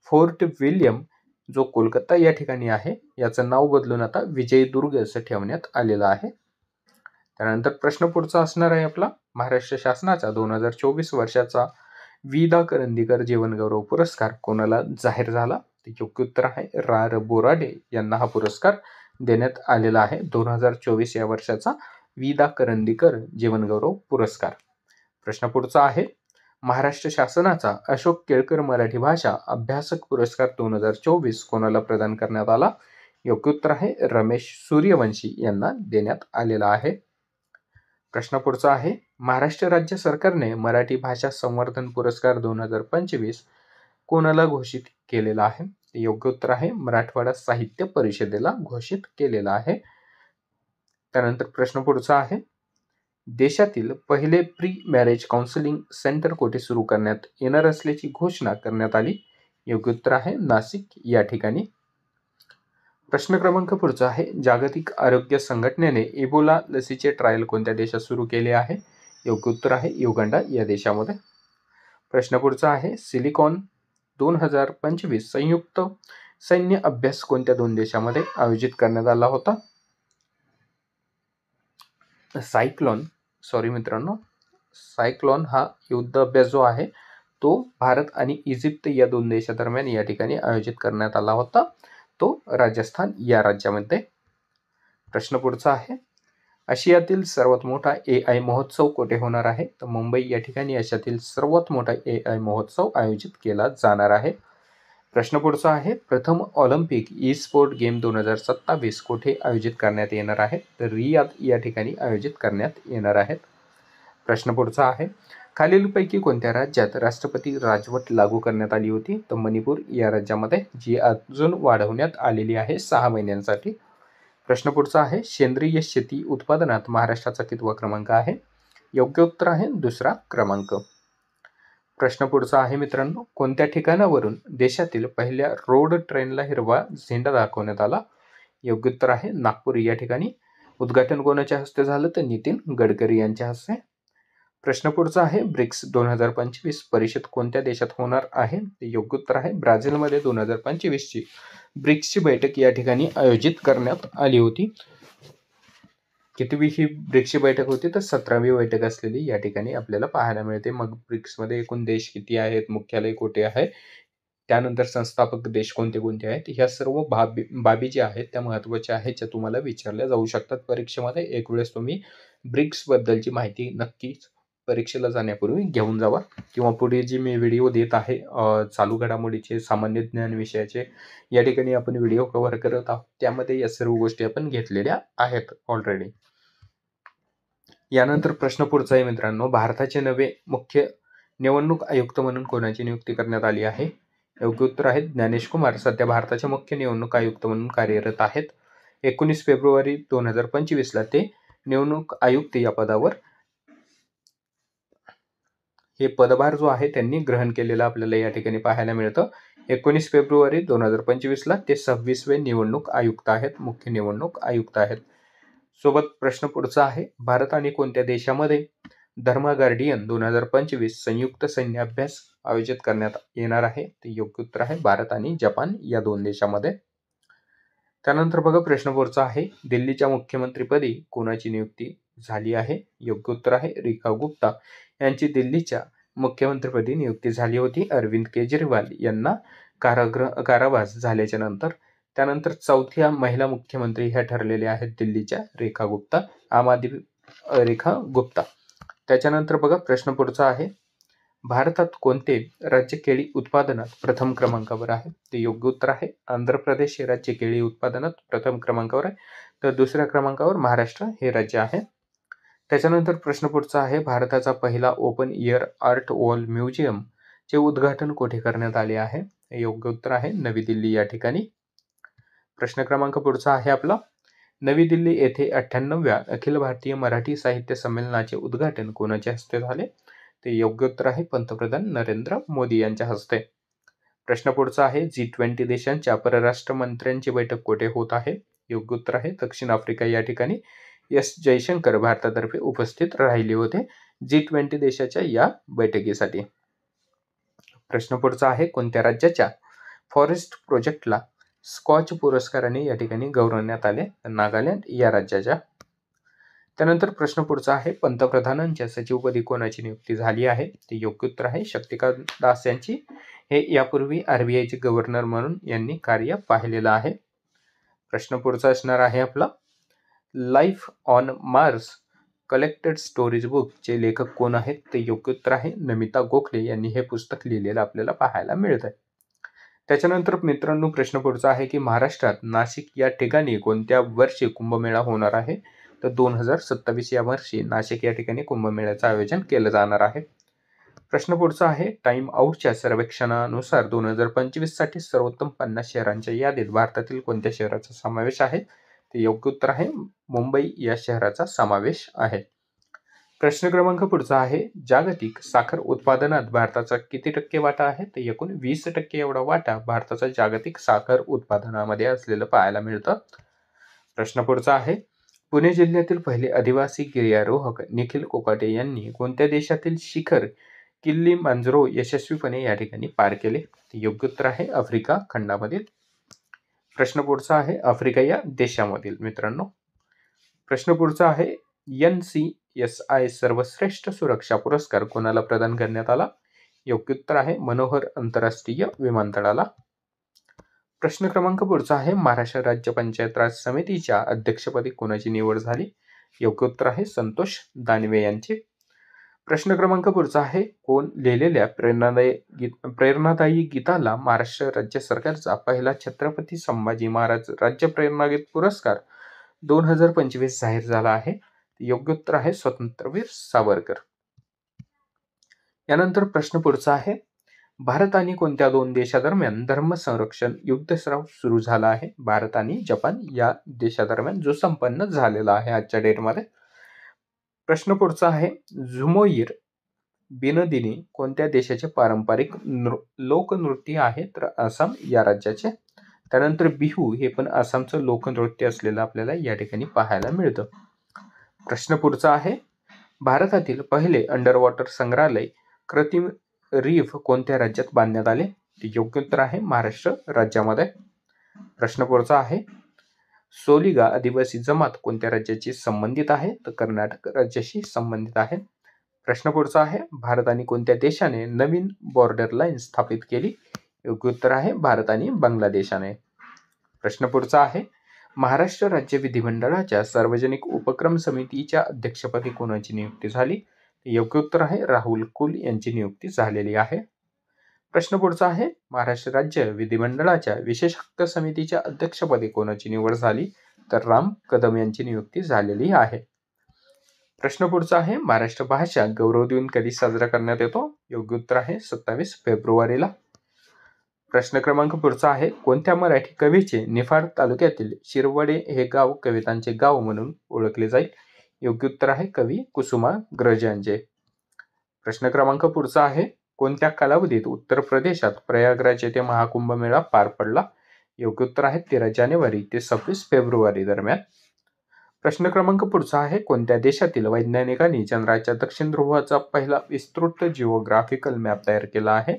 फोर्ट विल्यम, जो कोलकाता या ठिकाणी आहे, याचं नाव बदलून आता विजयदुर्ग असं ठेवण्यात आलेलं आहे. त्यानंतर प्रश्न पुढचा असणार आहे आपला, महाराष्ट्र शासनाचा 2024 वर्षाचा वि.दा. करंदीकर जीवनगौरव पुरस्कार कोणाला जाहीर झाला? ते योग्य उत्तर आहे रा.र. बोराडे यांना हा पुरस्कार देण्यात आलेला आहे. 2024 या वर्षाचा वि.दा. करंदीकर जीवनगौरव पुरस्कार. प्रश्न पुढचा आहे, महाराष्ट्र शासनाचा अशोक केळकर मराठी भाषा अभ्यासक पुरस्कार 2024 कोणाला प्रदान करण्यात आला? योग्य उत्तर आहे रमेश सूर्यवंशी यांना देण्यात आलेला आहे. प्रश्न पुढचा आहे, महाराष्ट्र राज्य सरकारने मराठी भाषा संवर्धन पुरस्कार 2025 कोणाला घोषित केलेला आहे? योग्य उत्तर आहे मराठवाडा साहित्य परिषदेला घोषित केलेला आहे. त्यानंतर प्रश्न पुढचा आहे, देशातील पहिले प्री मॅरेज काउन्सिलिंग सेंटर कोठे सुरू करण्यात येणार असल्याची घोषणा करण्यात आली? योग्य उत्तर आहे नाशिक या ठिकाणी. प्रश्न क्रमांक पुढचा आहे, जागतिक आरोग्य संघटनेने इबोला लसीचे ट्रायल कोणत्या देशात सुरू केले आहे? योग्य उत्तर आहे युगांडा या देशामध्ये. प्रश्न पुढचा आहे, सिलिकॉन 2025 संयुक्त सैन्य अभ्यास कोणत्या दोन देशामध्ये आयोजित करण्यात आला होता? सायक्लॉन हा युद्ध अभ्यास जो आहे तो भारत आणि इजिप्त या दोन देशादरम्यान या ठिकाणी आयोजित करण्यात आला होता, तो राजस्थान या राज्यामध्ये. प्रश्न पुढचा आहे, आशियातील सर्वात मोठा AI महोत्सव कोठे होणार आहे? तर मुंबई या ठिकाणी आशियातील सर्वात मोठा AI महोत्सव आयोजित केला जाणार आहे. प्रश्न पुढचा आहे, प्रथम ऑलिम्पिक ई स्पोर्ट गेम 2027 कोठे आयोजित करण्यात येणार आहे? तर रियाद या ठिकाणी आयोजित करण्यात येणार आहेत. प्रश्न पुढचा आहे, खालीलपैकी कोणत्या राज्यात राष्ट्रपती राजवट लागू करण्यात आली होती? तर मणिपूर या राज्यामध्ये, जी अजून वाढवण्यात आलेली आहे 6 महिन्यांसाठी. प्रश्न पुढचा आहे, सेंद्रिय शेती उत्पादनात महाराष्ट्राचा कितवा क्रमांक आहे? योग्य उत्तर आहे दुसरा क्रमांक. प्रश्न पुढचा आहे मित्रांनो, कोणत्या ठिकाणावरून देशातील पहिल्या रोड ट्रेनला हिरवा झेंडा दाखवण्यात आला? योग्य उत्तर आहे नागपूर या ठिकाणी. उद्घाटन कोणाच्या हस्ते झालं? तर नितीन गडकरी यांच्या हस्ते. प्रश्न पुढचा आहे, ब्रिक्स 2025 परिषद कोणत्या देशात होणार आहे? योग्य उत्तर आहे ब्राझीलमध्ये 2025ची ब्रिक्सची बैठक या ठिकाणी आयोजित करण्यात आली होती. कितवी ही ब्रिक्सची बैठक होती? तर 17वी बैठक असलेली या ठिकाणी आपल्याला पाहायला मिळते. मग ब्रिक्समध्ये एकूण देश किती आहेत, मुख्यालय कुठे आहे, त्यानंतर संस्थापक देश कोणते कोणते आहेत, ह्या सर्व बाबी ज्या आहेत त्या महत्त्वाच्या आहेत, ज्या तुम्हाला विचारल्या जाऊ शकतात परीक्षेमध्ये. एक वेळेस तुम्ही ब्रिक्स बद्दलची माहिती नक्कीच परीक्षेला जाण्यापूर्वी घेऊन जावा, किंवा पुढे जी मी व्हिडिओ देत आहे चालू घडामोडीचे सामान्य ज्ञान विषयाचे या ठिकाणी आपण व्हिडिओ कव्हर करत आहोत, त्यामध्ये या सर्व गोष्टी आपण घेतलेल्या आहेत ऑलरेडी. यानंतर प्रश्न पुढचा आहे मित्रांनो, भारताचे नवे मुख्य निवडणूक आयुक्त म्हणून कोणाची नियुक्ती करण्यात आली आहे? योग्य उत्तर आहे ज्ञानेश कुमार सध्या भारताचे मुख्य निवडणूक आयुक्त म्हणून कार्यरत आहेत. 19 फेब्रुवारी 2025ला ते निवडणूक आयुक्त या पदावर हे पदभार जो आहे त्यांनी ग्रहण केलेला आपल्याला या ठिकाणी पाहायला मिळतं. 19 फेब्रुवारी 2025ला ते 26वे निवडणूक आयुक्त आहेत, मुख्य निवडणूक आयुक्त आहेत. सोबत प्रश्न पुढचा आहे, भारत आणि कोणत्या देशामध्ये धर्मा गार्डियन 2025 संयुक्त सैन्य अभ्यास आयोजित करण्यात येणार आहे? ते योग्य उत्तर आहे भारत आणि जपान या दोन देशामध्ये. त्यानंतर बघा प्रश्न पुढचा आहे, दिल्लीच्या मुख्यमंत्रीपदी कोणाची नियुक्ती झाली आहे? योग्य उत्तर आहे रेखा गुप्ता यांची दिल्लीच्या मुख्यमंत्रीपदी नियुक्ती झाली होती. अरविंद केजरीवाल यांना कारावास झाल्याच्या नंतर त्यानंतर चौथ्या महिला मुख्यमंत्री ह्या ठरलेल्या आहेत दिल्लीच्या रेखा गुप्ता. त्याच्यानंतर बघा प्रश्न पुढचा आहे, भारतात कोणते राज्य केळी उत्पादनात प्रथम क्रमांकावर आहे? ते योग्य उत्तर आहे आंध्र प्रदेश हे राज्य केळी उत्पादनात प्रथम क्रमांकावर आहे, तर दुसऱ्या क्रमांकावर महाराष्ट्र हे राज्य आहे. त्याच्यानंतर प्रश्न पुढचा आहे, भारताचा पहिला open air art wall museum चे उद्घाटन कोठे करण्यात आले आहे? योग्य उत्तर आहे नवी दिल्ली या ठिकाणी. प्रश्न क्रमांक पुढचा आहे आपला, नवी दिल्ली येथे 98व्या अखिल भारतीय मराठी साहित्य संमेलनाचे उद्घाटन कोणाच्या हस्ते झाले? ते योग्य उत्तर आहे पंतप्रधान नरेंद्र मोदी यांच्या हस्ते. प्रश्न पुढचा आहे, G20 देशांच्या परराष्ट्र मंत्र्यांची बैठक कोठे होत आहे? योग्य उत्तर आहे दक्षिण आफ्रिका या ठिकाणी. एस जयशंकर भारतातर्फे उपस्थित राहिले होते G20 देशाच्या या बैठकीसाठी. प्रश्न पुढचा आहे, कोणत्या राज्याच्या फॉरेस्ट प्रोजेक्टला स्कॉच पुरस्काराने या ठिकाणी गौरवण्यात आले? नागालँड या राज्याच्या. त्यानंतर प्रश्न पुढचा आहे, पंतप्रधानांच्या सचिवपदी कोणाची नियुक्ती झाली आहे? ते योग्य उत्तर आहे शक्तिकांत दास यांची. हे यापूर्वी RBIचे गव्हर्नर म्हणून यांनी कार्य पाहिलेलं आहे. प्रश्न पुढचा असणार आहे आपला, life on Mars collected stories book चे लेखक कोण आहेत? ते योग्य उत्तर आहे नमिता गोखले यांनी हे पुस्तक लिहिलेलं आपल्याला पाहायला मिळत आहे. त्याच्यानंतर मित्रांनो प्रश्न पुढचा आहे की महाराष्ट्रात नाशिक या ठिकाणी कोणत्या वर्षी कुंभमेळा होणार आहे? तर 2027 या वर्षी नाशिक या ठिकाणी कुंभमेळ्याचं आयोजन केलं जाणार आहे. प्रश्न पुढचा आहे, टाइम आउटच्या सर्वेक्षणानुसार 2025 साठी सर्वोत्तम 50 शहरांच्या यादीत भारतातील कोणत्या शहराचा समावेश आहे? ते योग्य उत्तर आहे मुंबई या शहराचा समावेश आहे. प्रश्न क्रमांक पुढचा आहे, जागतिक साखर उत्पादनात भारताचा किती टक्के वाटा आहे? तर एकूण 20% एवढा वाटा भारताचा जागतिक साखर उत्पादनामध्ये असलेलं पाहायला मिळतं. प्रश्न पुढचा आहे, पुणे जिल्ह्यातील पहिले आदिवासी गिर्यारोहक निखिल कोकाटे यांनी कोणत्या देशातील शिखर किल्लीमांजारो यशस्वीपणे या ठिकाणी पार केले? योग्य उत्तर आहे आफ्रिका खंडामधील. प्रश्न पुढचा आहे, आफ्रिका या देशामधील मित्रांनो. प्रश्न पुढचा आहे, NCSI सर्वश्रेष्ठ सुरक्षा पुरस्कार कोणाला प्रदान करण्यात आला? योग्य उत्तर आहे मनोहर आंतरराष्ट्रीय विमानतळाला. प्रश्न क्रमांक पुढचा आहे, महाराष्ट्र राज्य पंचायत राज समितीच्या अध्यक्षपदी कोणाची निवड झाली? योग्य उत्तर आहे संतोष दानवे यांची. प्रश्न क्रमांक पुढचा आहे, कोण लिहिलेल्या प्रेरणादायी गीताला महाराष्ट्र राज्य सरकारचा पहिला छत्रपती संभाजी महाराज राज्य प्रेरणागीत पुरस्कार 2025 जाहीर झाला आहे? योग्य उत्तर आहे स्वतंत्रवीर सावरकर. यानंतर प्रश्न पुढचा आहे, भारत आणि कोणत्या दोन देशादरम्यान धर्म संरक्षण युद्धसराव सुरू झाला आहे? भारत आणि जपान या देशादरम्यान जो संपन्न झालेला आहे आजच्या डेटमध्ये. प्रश्न पुढचा आहे, झुमोईर बिनदिनी कोणत्या देशाचे पारंपरिक लोकनृत्य आहे? तर आसाम या राज्याचे. त्यानंतर बिहू हे पण आसामचं लोकनृत्य असलेलं आपल्याला या ठिकाणी पाहायला मिळतं. प्रश्न पुढचा आहे, भारतातील पहिले अंडर वॉटर संग्रहालय कृत्रिम रीफ कोणत्या राज्यात बांधण्यात आले? योग्य उत्तर आहे महाराष्ट्र राज्यामध्ये. प्रश्न पुढचा आहे, सोलिगा आदिवासी जमात कोणत्या राज्याशी संबंधित आहे? तर कर्नाटक राज्याशी संबंधित आहे. प्रश्न पुढचा आहे, भारत आणि कोणत्या देशाने नवीन बॉर्डर लाईन स्थापित केली? योग्य उत्तर आहे भारत आणि बांगलादेशाने. प्रश्न पुढचा आहे, महाराष्ट्र राज्य विधिमंडळाच्या सार्वजनिक उपक्रम समितीच्या अध्यक्षपदी कोणाची नियुक्ती झाली? योग्य उत्तर आहे राहुल कुल यांची नियुक्ती झालेली आहे. प्रश्न पुढचा आहे, महाराष्ट्र राज्य विधिमंडळाच्या विशेष हक्क समितीच्या अध्यक्षपदी कोणाची निवड झाली? तर राम कदम यांची नियुक्ती झालेली आहे. प्रश्न पुढचा आहे, महाराष्ट्र भाषा गौरव दिन कधी साजरा करण्यात येतो? योग्य उत्तर आहे 27 फेब्रुवारीला. प्रश्न क्रमांक पुढचा आहे, कोणत्या मराठी कवीचे निफाड तालुक्यातील शिरवडे हे गाव कवितांचे गाव म्हणून ओळखले जाईल? योग्य उत्तर आहे कवी कुसुमाग्रज यांचे. प्रश्न क्रमांक पुढचा आहे, कोणत्या कालावधीत उत्तर प्रदेशात प्रयागराज येथे महाकुंभ मेळा पार पडला? योग्य उत्तर आहे 13 जानेवारी ते 26 फेब्रुवारी दरम्यान. प्रश्न क्रमांक पुढचा आहे, कोणत्या देशातील वैज्ञानिकांनी चंद्राच्या दक्षिण ध्रुवाचा पहिला विस्तृत जिओग्राफिकल मॅप तयार केला आहे?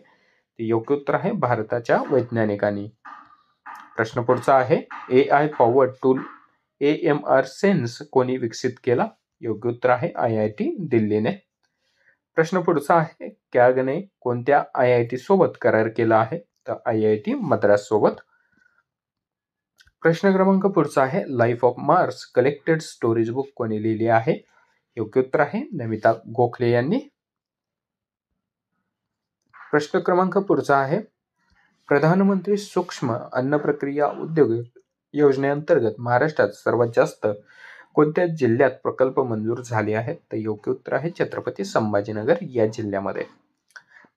ते योग्य उत्तर आहे भारताच्या वैज्ञानिकांनी. प्रश्न पुढचा आहे, AI powered tool AMR sense कोणी विकसित केला? योग्य उत्तर आहे IIT दिल्लीने. प्रश्न पुढचा आहे, कॅगने कोणत्या IIT सोबत करार केला आहे? तर IIT मद्रास सोबत. प्रश्न क्रमांक पुढचा आहे, life of Mars collected storage book कोणी लिहिली आहे? योग्य उत्तर आहे नमिता गोखले यांनी. प्रश्न क्रमांक पुढचा आहे, प्रधानमंत्री सूक्ष्म अन्न प्रक्रिया उद्योग योजनेअंतर्गत महाराष्ट्रात सर्वात जास्त कोणत्या जिल्ह्यात प्रकल्प मंजूर झाले आहेत? तर योग्य उत्तर आहे छत्रपती संभाजीनगर या जिल्ह्यामध्ये.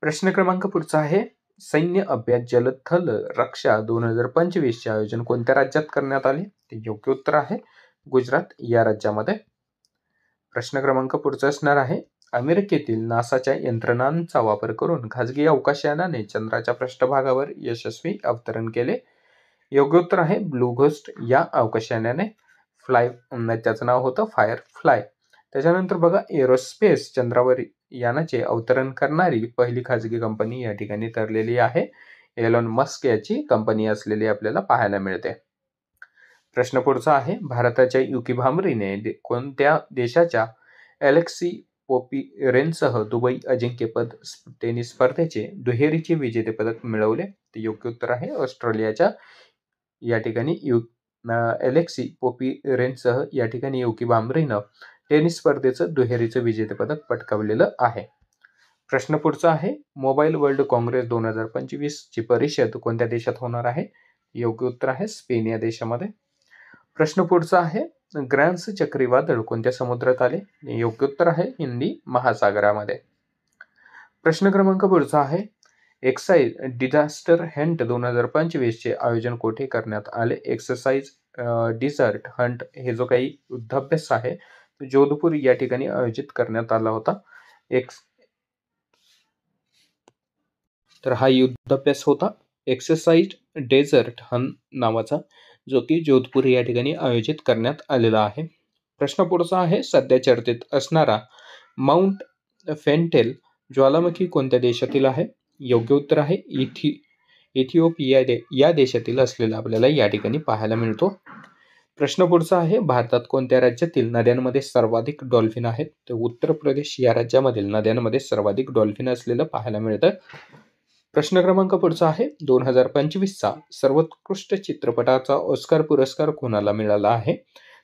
प्रश्न क्रमांक पुढचा आहे, सैन्य अभ्यास जल थल रक्षा 2025 चे आयोजन कोणत्या राज्यात करण्यात आले? ते योग्य उत्तर आहे गुजरात या राज्यामध्ये. प्रश्न क्रमांक पुढचा असणार आहे, अमेरिकेतील नासाच्या यंत्रणांचा वापर करून खाजगी अवकाशयानाने चंद्राच्या पृष्ठभागावर यशस्वी अवतरण केले? योग्य उत्तर आहे ब्लू घोस्ट या अवकाशयानाने. त्याचं नाव होतं फायर फ्लाय. त्याच्यानंतर बघा, एरोस्पेस चंद्रावर यानाचे अवतरण करणारी पहिली खाजगी कंपनी या ठिकाणी ठरलेली आहे. एलॉन मस्क याची कंपनी असलेली आपल्याला पाहायला मिळते. प्रश्न पुढचा आहे, भारताच्या युकी भांबरीने कोणत्या देशाच्या अलेक्सी पोपिरेनसह दुबई अजिंक्यपद टेनिस स्पर्धेचे दुहेरीचे विजेतेपदक मिळवले? ते योग्य उत्तर आहे ऑस्ट्रेलियाच्या या ठिकाणी अलेक्सी पोपिरेनसह या ठिकाणी युकी भांबरीनं टेनिस स्पर्धेचं दुहेरीचं विजेतेपदक पटकावलेलं आहे. प्रश्न पुढचा आहे, मोबाईल वर्ल्ड काँग्रेस 2025 ची परिषद कोणत्या देशात होणार आहे? योग्य उत्तर आहे स्पेन या देशामध्ये. प्रश्न पुढचा आहे, ग्रँड्स चक्रीवादळ कोणत्या समुद्रात आले? योग्य उत्तर आहे हिंदी महासागरामध्ये. प्रश्न क्रमांक पुढचा आहे, एक्साइज डिझास्टर हंट 2025 चे आयोजन कोठे करण्यात आले? एक्सरसाइज डिझर्ट हंट हे जो काही युद्धाभ्यास आहे जोधपूर या ठिकाणी आयोजित करण्यात आला होता. तर हा युद्धाभ्यास होता एक्सरसाइज डेझर्ट हंट नावाचा, जो की जोधपूर या ठिकाणी आयोजित करण्यात आलेला आहे. प्रश्न पुढचा आहे, सध्या चर्चेत असणारा माउंट फेंटेल ज्वालामुखी कोणत्या देशातील आहे? योग्य उत्तर आहे इथिओपिया या देशातील असलेला आपल्याला या ठिकाणी पाहायला मिळतो. प्रश्न पुढचा आहे, भारतात कोणत्या राज्यातील नद्यांमध्ये सर्वाधिक डॉल्फिन आहेत? तर उत्तर प्रदेश या राज्यामधील नद्यांमध्ये सर्वाधिक डॉल्फिन असलेलं पाहायला मिळतं. प्रश्न क्रमांक पुढचा आहे, 2025चा सर्वोत्कृष्ट चित्रपटाचा ऑस्कर पुरस्कार कोणाला मिळाला आहे?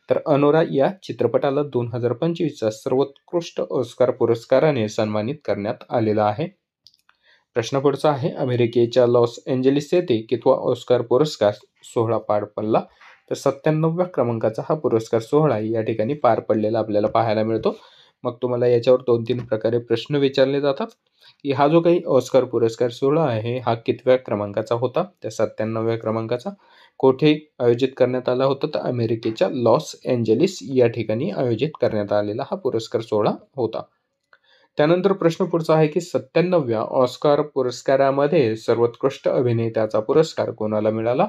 तर अनोरा या चित्रपटाला 2025चा सर्वोत्कृष्ट ऑस्कर पुरस्काराने सन्मानित करण्यात आलेला आहे. प्रश्न पुढचा आहे, अमेरिकेच्या लॉस एंजेलिस येथे कितवा ऑस्कर पुरस्कार सोहळा पार पडला? तर 97व्या क्रमांकाचा हा पुरस्कार सोहळा या ठिकाणी पार पडलेला आपल्याला पाहायला मिळतो. मग तुम्हाला याच्यावर 2-3 प्रकारे प्रश्न विचारले जातात की हा जो काही ऑस्कर पुरस्कार सोहळा आहे हा कितव्या क्रमांकाचा होता? तर 97व्या क्रमांकाचा. कोठे आयोजित करण्यात आला होता? तर अमेरिकेच्या लॉस एंजेलिस या ठिकाणी आयोजित करण्यात आलेला हा पुरस्कार सोहळा होता. त्यानंतर प्रश्न पुढचा आहे की 97व्या ऑस्कर पुरस्कारामध्ये सर्वोत्कृष्ट अभिनेत्याचा पुरस्कार कोणाला मिळाला?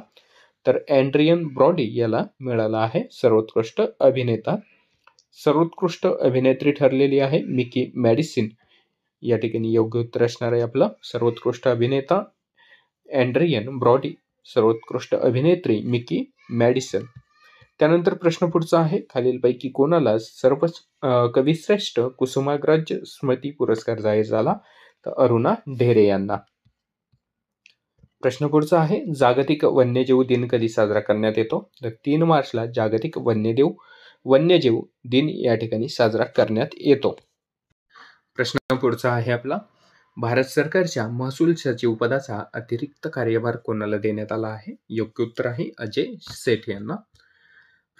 तर एड्रियन ब्रॉडी याला मिळाला आहे सर्वोत्कृष्ट अभिनेता. सर्वोत्कृष्ट अभिनेत्री ठरलेली आहे मिकी मॅडिसन. या ठिकाणी योग्य उत्तर असणार आहे आपलं सर्वोत्कृष्ट अभिनेता एड्रियन ब्रॉडी, सर्वोत्कृष्ट अभिनेत्री मिकी मॅडिसन. त्यानंतर प्रश्न पुढचा आहे, खालीलपैकी कोणाला कविश्रेष्ठ कुसुमाग्रज स्मृती पुरस्कार जाहीर झाला? तर अरुणा ढेरे यांना. प्रश्न पुढचा आहे, जागतिक वन्यजीव दिन कधी साजरा करण्यात येतो? तर 3 मार्चला जागतिक वन्यजीव दिन या ठिकाणी साजरा करण्यात येतो. प्रश्न पुढचा आहे आपला, भारत सरकारच्या महसूल सचिव पदाचा अतिरिक्त कार्यभार कोणाला देण्यात आला आहे? योग्य उत्तर आहे अजय सेठ यांना.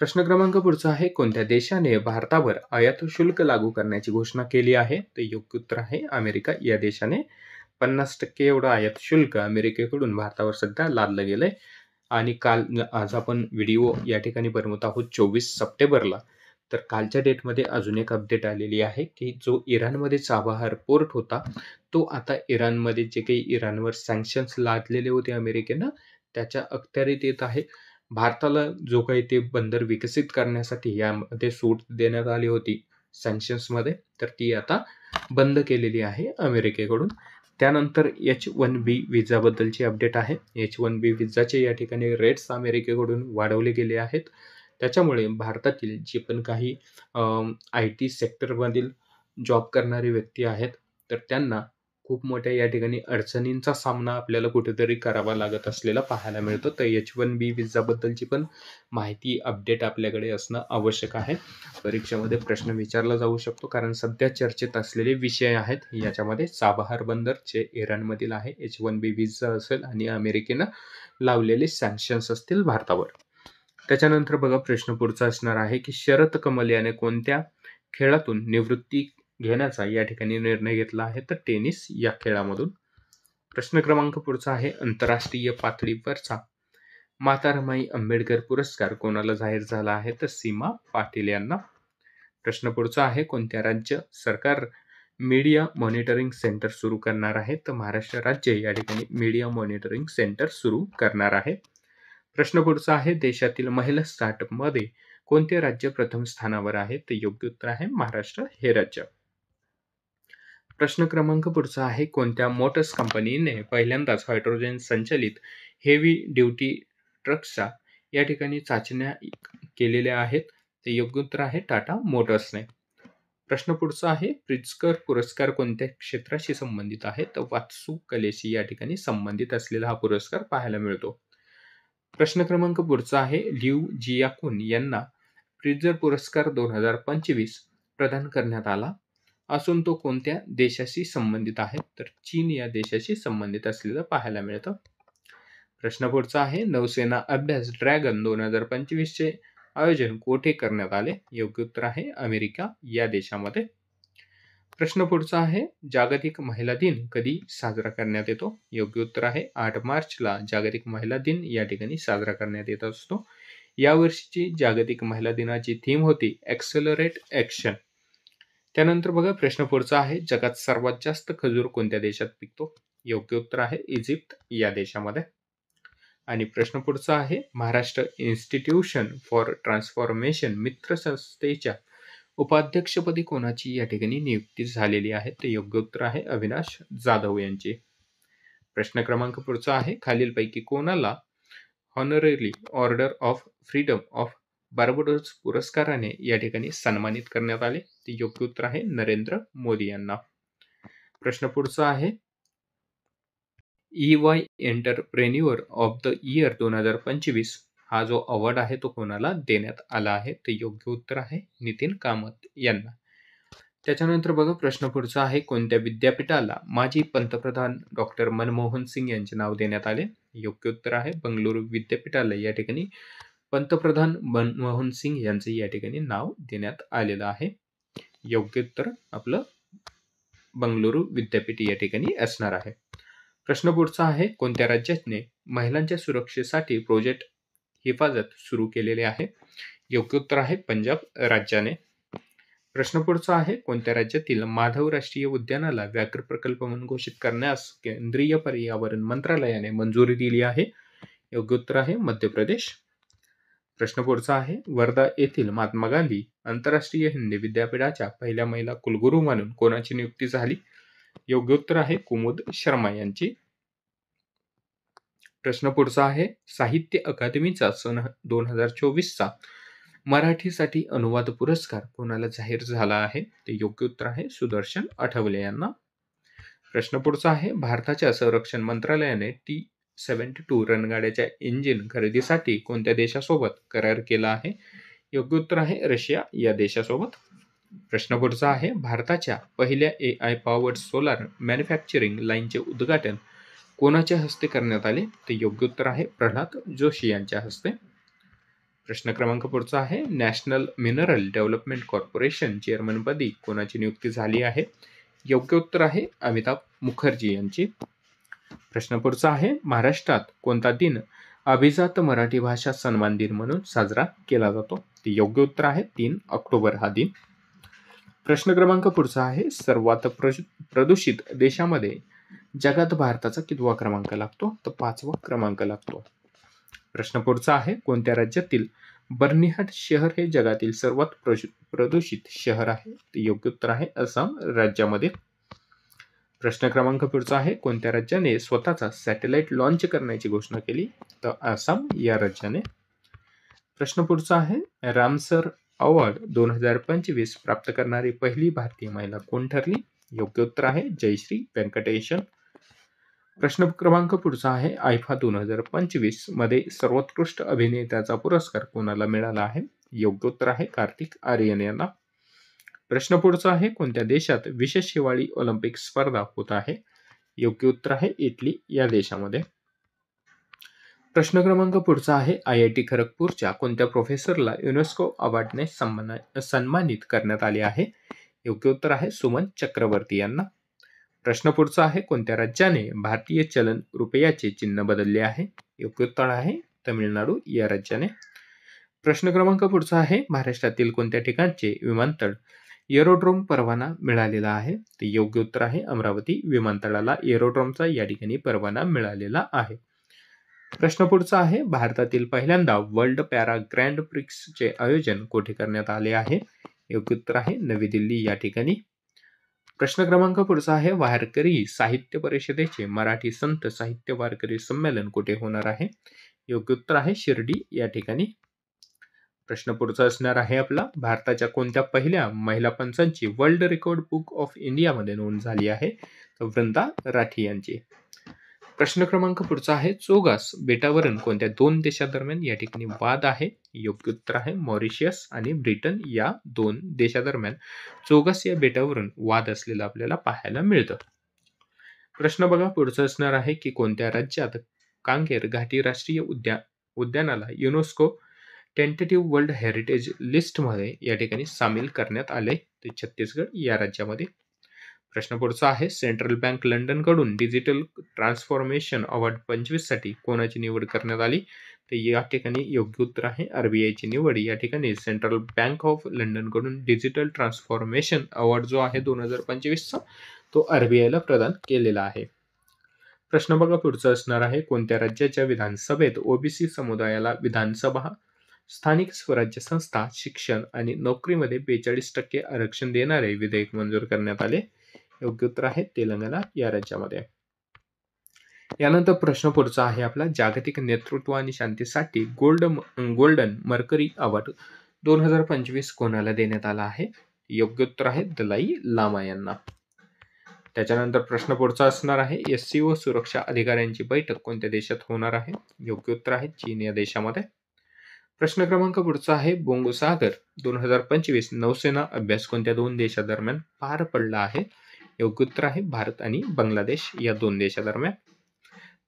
प्रश्न क्रमांक पुढचा आहे, कोणत्या देशाने भारतावर आयात शुल्क लागू करण्याची घोषणा केली आहे? तर योग्य उत्तर आहे अमेरिका या देशाने 50% एवढं आयात शुल्क अमेरिकेकडून भारतावर सध्या लादलं गेलंय. आणि आज आपण व्हिडिओ या ठिकाणी बनवत आहोत 24 सप्टेंबरला. तर कालच्या डेटमध्ये अजून एक अपडेट आलेली आहे की जो इराणमध्ये चाबहार पोर्ट होता तो आता इराणमध्ये जे काही इराणवर सँक्शन्स लादलेले होते अमेरिकेनं त्याच्या अखत्यारीत येत आहे. भारताला जो काही ते बंदर विकसित करण्यासाठी यामध्ये सूट देण्यात आली होती सँक्शन्समध्ये, तर ती आता बंद केलेली आहे अमेरिकेकडून. त्यानंतर H-1B विजाबद्दलची अपडेट आहे. H-1B विजाचे या ठिकाणी रेट्स अमेरिकेकडून वाढवले गेले आहेत. त्याच्यामुळे भारतातील जे पण काही IT सेक्टरमधील जॉब करणारे व्यक्ती आहेत तर त्यांना खूप मोठ्या या ठिकाणी अडचणींचा सामना आपल्याला कुठेतरी करावा लागत असलेला पाहायला मिळतो. तर H-1B विजाबद्दलची पण माहिती अपडेट आपल्याकडे असणं आवश्यक आहे. परीक्षेमध्ये प्रश्न विचारला जाऊ शकतो कारण सध्या चर्चेत असलेले विषय आहेत. याच्यामध्ये चाबहार बंदर जे इराणमधील आहे, H-1B विजा असेल आणि अमेरिकेनं लावलेले सँक्शन्स असतील भारतावर. त्याच्यानंतर बघा प्रश्न पुढचा असणार आहे की शरद कमल याने कोणत्या खेळातून निवृत्ती घेण्याचा या ठिकाणी निर्णय घेतला आहे? तर टेनिस या खेळामधून. प्रश्न क्रमांक पुढचा आहे, आंतरराष्ट्रीय पातळीवरचा माता रमाई आंबेडकर पुरस्कार कोणाला जाहीर झाला आहे? तर सीमा पाटील यांना. प्रश्न पुढचा आहे, कोणत्या राज्य सरकार मीडिया मॉनिटरिंग सेंटर सुरू करणार आहे? तर महाराष्ट्र राज्य या ठिकाणी मीडिया मॉनिटरिंग सेंटर सुरू करणार आहे. प्रश्न पुढचा आहे, देशातील महिला स्टार्टअप मध्ये कोणते राज्य प्रथम स्थानावर आहे? तर योग्य उत्तर आहे महाराष्ट्र हे राज्य. प्रश्न क्रमांक पुढचा आहे, कोणत्या मोटर्स कंपनीने पहिल्यांदाच हायड्रोजन संचलित हेवी ड्युटी ट्रक्सच्या या ठिकाणी चाचण्या केलेल्या आहेत? ते योग्य उत्तर आहे टाटा मोटर्सने. प्रश्न पुढचा आहे, प्रित्झकर पुरस्कार कोणत्या क्षेत्राशी संबंधित आहे? तर वास्तुकलेशी या ठिकाणी संबंधित असलेला हा पुरस्कार पाहायला मिळतो. प्रश्न क्रमांक पुढचा आहे, लिऊ जियाकुन यांना प्रित्झकर पुरस्कार 2025 प्रदान करण्यात आला असून तो कोणत्या देशाशी संबंधित आहे? तर चीन या देशाशी संबंधित असलेलं पाहायला मिळतं. प्रश्न पुढचा आहे, नौसेना अभ्यास ड्रॅगन 2025 चे आयोजन कोठे करण्यात आले? योग्य उत्तर आहे अमेरिका या देशामध्ये. प्रश्न पुढचा आहे, जागतिक महिला दिन कधी साजरा करण्यात येतो? योग्य उत्तर आहे 8 मार्चला जागतिक महिला दिन या ठिकाणी साजरा करण्यात येत असतो. यावर्षीची जागतिक महिला दिनाची थीम होती ॲक्सेलरेट ॲक्शन. त्यानंतर बघा प्रश्न पुढचा आहे, जगात सर्वात जास्त खजूर कोणत्या देशात पिकतो? योग्य उत्तर आहे इजिप्त या देशामध्ये. आणि प्रश्न पुढचा आहे, महाराष्ट्र इन्स्टिट्यूशन फॉर ट्रान्सफॉर्मेशन मित्र संस्थेच्या उपाध्यक्षपदी कोणाची या ठिकाणी नियुक्ती झालेली आहे? ते योग्य उत्तर आहे अविनाश जाधव यांची. प्रश्न क्रमांक पुढचा आहे, खालीलपैकी कोणाला honorary order of freedom of Barbados पुरस्काराने या ठिकाणी सन्मानित करण्यात आले? ते योग्य उत्तर आहे नरेंद्र मोदी यांना. प्रश्न पुढचा आहे, EY entrepreneur of the year 2025 हा जो अवॉर्ड आहे तो कोणाला देण्यात आला आहे? ते योग्य उत्तर आहे नितीन कामत यांना. त्याच्यानंतर बघा प्रश्न पुढचा आहे, कोणत्या विद्यापीठाला माजी पंतप्रधान डॉक्टर मनमोहन सिंग यांचे नाव देण्यात आले? योग्य उत्तर आहे बंगळुरू विद्यापीठाला या ठिकाणी पंतप्रधान मनमोहन सिंग यांचे या ठिकाणी नाव देण्यात आलेलं आहे. योग्य उत्तर आपलं बंगळुरू विद्यापीठ या ठिकाणी असणार आहे. प्रश्न पुढचा आहे, कोणत्या राज्याने महिलांच्या सुरक्षेसाठी प्रोजेक्ट हिफाजत सुरू केलेले आहे? योग्य उत्तर आहे पंजाब राज्याने. प्रश्न पुढचा आहे, कोणत्या राज्यातील माधव राष्ट्रीय उद्यानाला व्याघ्र प्रकल्प म्हणून घोषित करण्यास केंद्रीय पर्यावरण मंत्रालयाने मंजुरी दिली आहे? योग्य उत्तर आहे मध्य प्रदेश. प्रश्न पुढचा आहे, वर्धा येथील महात्मा गांधी आंतरराष्ट्रीय हिंदी विद्यापीठाच्या पहिल्या महिला कुलगुरू म्हणून कोणाची नियुक्ती झाली? योग्य उत्तर आहे कुमुद शर्मा यांची. प्रश्न पुढचा आहे, साहित्य अकादमीचा सन 2024चा मराठीसाठी अनुवाद पुरस्कार कोणाला जाहीर झाला आहे? ते योग्य उत्तर आहे सुदर्शन आठवले यांना. प्रश्न पुढचा आहे, भारताच्या संरक्षण मंत्रालयाने T-72 रणगाड्याच्या इंजिन खरेदीसाठी कोणत्या देशासोबत करार केला आहे? योग्य उत्तर आहे रशिया या देशासोबत. प्रश्न पुढचा आहे, भारताच्या पहिल्या AI पॉवर्ड सोलार मॅन्युफॅक्चरिंग लाईनचे उद्घाटन कोणाच्या हस्ते करण्यात आले? ते योग्य उत्तर आहे प्रल्हाद जोशी यांच्या हस्ते. प्रश्न क्रमांक पुढचा आहे, नॅशनल मिनरल डेव्हलपमेंट कॉर्पोरेशन चेअरमनपदी कोणाची नियुक्ती झाली आहे? योग्य उत्तर आहे अमिताभ मुखर्जी यांची. प्रश्न पुढचा आहे, महाराष्ट्रात कोणता दिन अभिजात मराठी भाषा सन्मान दिन म्हणून साजरा केला जातो? ते योग्य उत्तर आहे 3 ऑक्टोबर हा दिन. प्रश्न क्रमांक पुढचा आहे, सर्वात प्रदूषित देशामध्ये जगात भारताचा कितवा क्रमांक लागतो? तर 5वा क्रमांक लागतो. प्रश्न पुढचा आहे, कोणत्या राज्यातील बर्निहाट शहर हे जगातील सर्वात प्रदूषित शहर आहे? ते योग्य उत्तर आहे आसाम राज्यामध्ये. प्रश्न क्रमांक पुढचा आहे, कोणत्या राज्याने स्वतःचा सॅटेलाइट लॉन्च करण्याची घोषणा केली? तर आसाम या राज्याने. प्रश्न पुढचा आहे, रामसर अवॉर्ड 2025 प्राप्त करणारी पहिली भारतीय महिला कोण ठरली? योग्य उत्तर आहे जयश्री व्यंकटेशन. प्रश्न क्रमांक पुढचा आहे, आयफा 2025 मध्ये सर्वोत्कृष्ट अभिनेत्याचा पुरस्कार कोणाला मिळाला आहे? योग्य उत्तर आहे कार्तिक आर्यन यांना. प्रश्न पुढचा आहे, कोणत्या देशात विशेष हिवाळी ऑलिम्पिक स्पर्धा होत आहे? योग्य उत्तर आहे इटली या देशामध्ये. प्रश्न क्रमांक पुढचा आहे, IIT खरगपूरच्या कोणत्या प्रोफेसरला युनेस्को अवॉर्डने सन्मानित करण्यात आले आहे? योग्य उत्तर आहे सुमन चक्रवर्ती यांना. प्रश्न पुढचा आहे, कोणत्या राज्याने भारतीय चलन रुपयाचे चिन्ह बदलले आहे? योग्य उत्तर आहे तमिळनाडू या राज्याने. प्रश्न क्रमांक पुढचा आहे, महाराष्ट्रातील कोणत्या ठिकाणचे विमानतळ एरोड्रोम परवाना मिळालेला आहे? ते योग्य उत्तर आहे अमरावती विमानतळाला एरोड्रोमचा या ठिकाणी परवाना मिळालेला आहे. प्रश्न पुढचा आहे, भारतातील पहिल्यांदा वर्ल्ड पॅरा ग्रँड प्रिक्सचे आयोजन कोठे करण्यात आले आहे? योग्य उत्तर आहे नवी दिल्ली या ठिकाणी. प्रश्न क्रमांक पुढचा आहे, वारकरी साहित्य परिषदेचे मराठी संत साहित्य वारकरी संमेलन कुठे होणार आहे? योग्य उत्तर आहे शिर्डी या ठिकाणी. प्रश्न पुढचा असणार आहे आपला, भारताच्या कोणत्या पहिल्या महिला पंचांची वर्ल्ड रेकॉर्ड बुक ऑफ इंडियामध्ये नोंद झाली आहे? तर वृंदा राठी यांची. प्रश्न क्रमांक पुढचा आहे, चोगास बेटावरून कोणत्या 2 देशांदरम्यान या ठिकाणी वाद आहे? योग्य उत्तर आहे मॉरिशियस आणि ब्रिटन या 2 देशांदरम्यान चोगास या बेटावरून वाद असलेला आपल्याला पाहायला मिळतं. प्रश्न बघा पुढचा असणार आहे, की कोणत्या राज्यात कांगेर घाटी राष्ट्रीय उद्यानाला युनेस्को टेंटेटिव्ह वर्ल्ड हेरिटेज लिस्टमध्ये या ठिकाणी सामील करण्यात आले? ते छत्तीसगड या राज्यामध्ये. प्रश्न पुढचा आहे, सेंट्रल बँक लंडनकडून डिजिटल ट्रान्सफॉर्मेशन अवॉर्ड 25 साठी कोणाची निवड करण्यात आली? तर या ठिकाणी योग्य उत्तर आहे आरबीआयची निवड या ठिकाणी सेंट्रल बँक ऑफ लंडन कडून डिजिटल ट्रान्सफॉर्मेशन अवॉर्ड जो आहे 2025चा तो आरबीआयला प्रदान केलेला आहे. प्रश्न बघा पुढचा असणार आहे, कोणत्या राज्याच्या विधानसभेत ओबीसी समुदायाला विधानसभा, स्थानिक स्वराज्य संस्था, शिक्षण आणि नोकरीमध्ये 42% आरक्षण देणारे विधेयक मंजूर करण्यात आले? योग्य उत्तर आहे तेलंगणा या राज्यामध्ये. यानंतर प्रश्न पुढचा आहे आपला, जागतिक नेतृत्व आणि शांतीसाठी गोल्डन मर्करी अवॉर्ड 2025 कोणाला देण्यात आला आहे? योग्य उत्तर आहे दलाई लामा यांना. त्याच्यानंतर प्रश्न पुढचा असणार आहे, एससीओ सुरक्षा अधिकाऱ्यांची बैठक कोणत्या देशात होणार आहे? योग्य उत्तर आहे चीन या देशामध्ये. प्रश्न क्रमांक पुढचा आहे, बोंगसागर 2025 नौसेना अभ्यास कोणत्या दोन देशादरम्यान पार पडला आहे? योग्य उत्तर आहे भारत आणि बांगलादेश या दोन देशादरम्यान.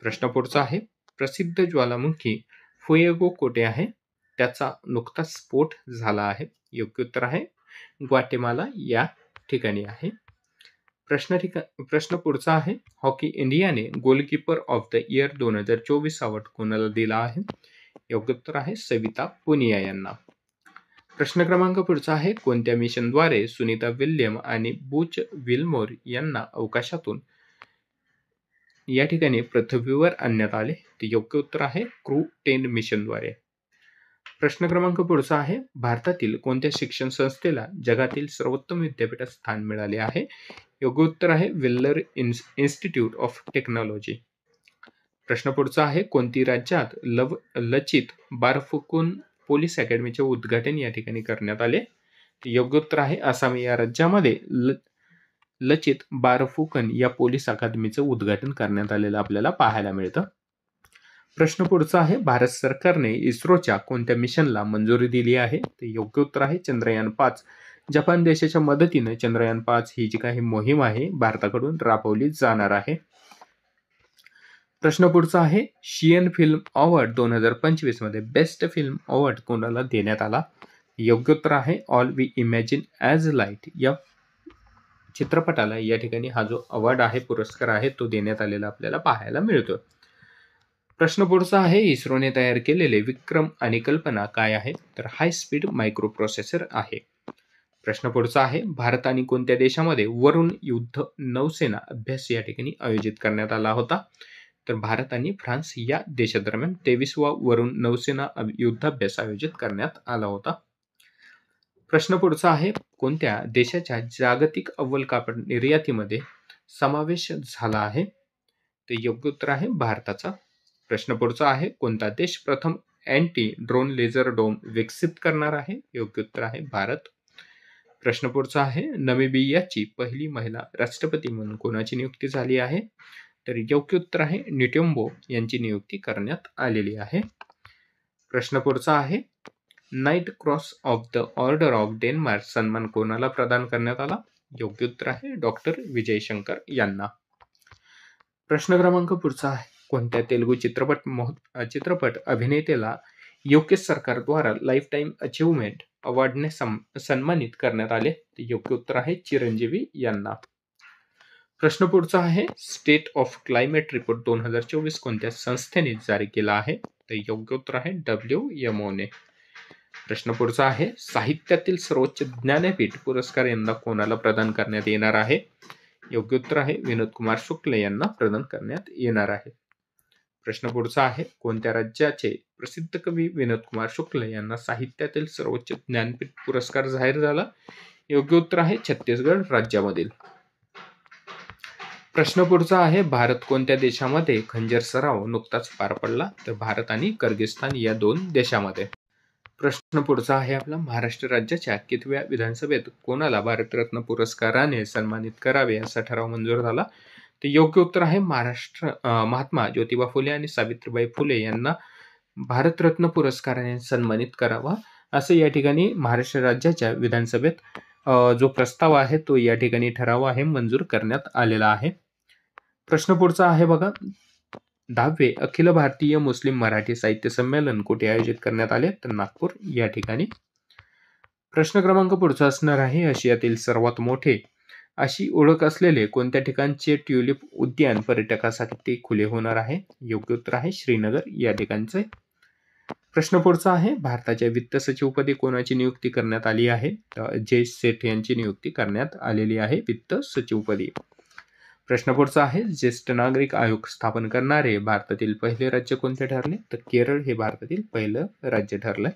प्रश्न पुढचा आहे, प्रसिद्ध ज्वालामुखी फुएगो कोठे आहे? त्याचा नुकताच स्फोट झाला आहे. योग्य उत्तर आहे ग्वाटेमाला या ठिकाणी आहे. प्रश्न पुढचा आहे, हॉकी इंडियाने goalkeeper of the year 2024 award कोणाला दिला आहे? योग्य उत्तर आहे सविता पुनिया यांना. प्रश्न क्रमांक पुढचा आहे, कोणत्या मिशनद्वारे सुनीता विल्यम आणि बुच विल्मोर यांना अवकाशातून या ठिकाणी पृथ्वीवर आणण्यात आले? ते योग्य उत्तर आहे क्रू 10 मिशनद्वारे. प्रश्न क्रमांक पुढचा आहे, भारतातील कोणत्या शिक्षण संस्थेला जगातील सर्वोत्तम विद्यापीठात स्थान मिळाले आहे? योग्य उत्तर आहे वेल्लर इन्स्टिट्यूट ऑफ टेक्नॉलॉजी. प्रश्न पुढचा आहे, कोणती राज्यात लचित बारफुकन पोलीस अकॅडमीचे उद्घाटन या ठिकाणी करण्यात आले? योग्य उत्तर आहे आसाम या राज्यामध्ये लचित बारफुकन या पोलीस अकादमीचं उद्घाटन करण्यात आलेलं आपल्याला पाहायला मिळतं. प्रश्न पुढचा आहे, भारत सरकारने इस्रोच्या कोणत्या मिशनला मंजुरी दिली आहे? तर योग्य उत्तर आहे चंद्रयान 5. जपान देशाच्या मदतीने चंद्रयान 5 ही जी काही मोहीम आहे भारताकडून राबवली जाणार आहे. प्रश्न पुढचा आहे, शियन फिल्म अवॉर्ड 2025 मध्ये बेस्ट फिल्म अवॉर्ड कोणाला देण्यात आला? योग्य उत्तर आहे all we imagine as light या चित्रपटाला या ठिकाणी हा जो अवॉर्ड आहे, पुरस्कार आहे, तो देण्यात आलेला आपल्याला पाहायला मिळतो. प्रश्न पुढचा आहे, इस्रोने तयार केलेले विक्रम आणि कल्पना काय आहेत? तर हाय स्पीड मायक्रो प्रोसेसर आहे. प्रश्न पुढचा आहे, भारत आणि कोणत्या देशामध्ये वरुण युद्ध नौसेना अभ्यास या ठिकाणी आयोजित करण्यात आला होता? तर भारत आणि फ्रान्स या देशादरम्यान 23वा वरुण नौसेना युद्धाभ्यास आयोजित करण्यात आला होता. प्रश्न पुढचा आहे, कोणत्या देशाच्या जागतिक अव्वल कापड निर्यातीमध्ये समावेश झाला आहे? ते योग्य उत्तर आहे भारताचा. प्रश्न पुढचा आहे, कोणता देश प्रथम अँटी ड्रोन लेझर डोम विकसित करणार आहे? योग्य उत्तर आहे भारत. प्रश्न पुढचा आहे, नमिबियाची पहिली महिला राष्ट्रपती म्हणून कोणाची नियुक्ती झाली आहे? तर योग्य उत्तर आहे निटोम्बो यांची नियुक्ती करण्यात आलेली आहे. प्रश्न पुढचा आहे, knight cross of the order of Denmark सन्मान कोणाला प्रदान करण्यात आला? योग्य उत्तर आहे डॉक्टर विजय शंकर यांना. प्रश्न क्रमांक पुढचा आहे, कोणत्या तेलुगू चित्रपट अभिनेतेला यूके सरकारद्वारा लाईफ टाईम अचीवमेंट अवॉर्डने सन्मानित करण्यात आले? योग्य उत्तर आहे चिरंजीवी यांना. प्रश्न पुढचा आहे, स्टेट ऑफ क्लायमेट रिपोर्ट 2024 कोणत्या संस्थेने जारी केला आहे? तर योग्य उत्तर आहे WMO ने. प्रश्न पुढचा आहे, साहित्यातील सर्वोच्च ज्ञानपीठ पुरस्कार यंदा कोणाला प्रदान करण्यात येणार आहे? योग्य उत्तर आहे विनोद कुमार शुक्ल यांना प्रदान करण्यात येणार आहे. प्रश्न पुढचा आहे, कोणत्या राज्याचे प्रसिद्ध कवी विनोद कुमार शुक्ल यांना साहित्यातील सर्वोच्च ज्ञानपीठ पुरस्कार जाहीर झाला? योग्य उत्तर आहे छत्तीसगड राज्यामधील. प्रश्न पुढचा आहे, भारत कोणत्या देशामध्ये खंजर सराव नुकताच पार पडला? तर भारत आणि किर्गिस्तान या दोन देशामध्ये. प्रश्न पुढचा आहे आपला, महाराष्ट्र राज्याच्या कितव्या विधानसभेत कोणाला भारतरत्न पुरस्काराने सन्मानित करावे असा ठराव मंजूर झाला? तर योग्य उत्तर आहे महात्मा ज्योतिबा फुले आणि सावित्रीबाई फुले यांना भारतरत्न पुरस्काराने सन्मानित करावा असं या ठिकाणी महाराष्ट्र राज्याच्या विधानसभेत जो प्रस्ताव आहे तो या ठिकाणी ठराव आहे मंजूर करण्यात आलेला आहे. प्रश्न पुढचा आहे बघा, 10वे अखिल भारतीय मुस्लिम मराठी साहित्य संमेलन कुठे आयोजित करण्यात आले? तर नागपूर या ठिकाणी. प्रश्न क्रमांक पुढचा असणार आहे, आशियातील सर्वात मोठे अशी ओळख असलेले कोणत्या ठिकाणचे ट्युलिप उद्यान पर्यटकासाठी खुले होणार आहे? योग्य उत्तर आहे श्रीनगर या ठिकाणचे. प्रश्न पुढचा आहे, भारताच्या वित्त सचिवपदी कोणाची नियुक्ती करण्यात आली आहे? जय सेठ यांची नियुक्ती करण्यात आलेली आहे वित्त सचिवपदी. प्रश्न पुढचा आहे, ज्येष्ठ नागरिक आयोग स्थापन करणारे भारतातील पहिले राज्य कोणते ठरले? तर केरळ हे भारतातील पहिलं राज्य ठरलंय.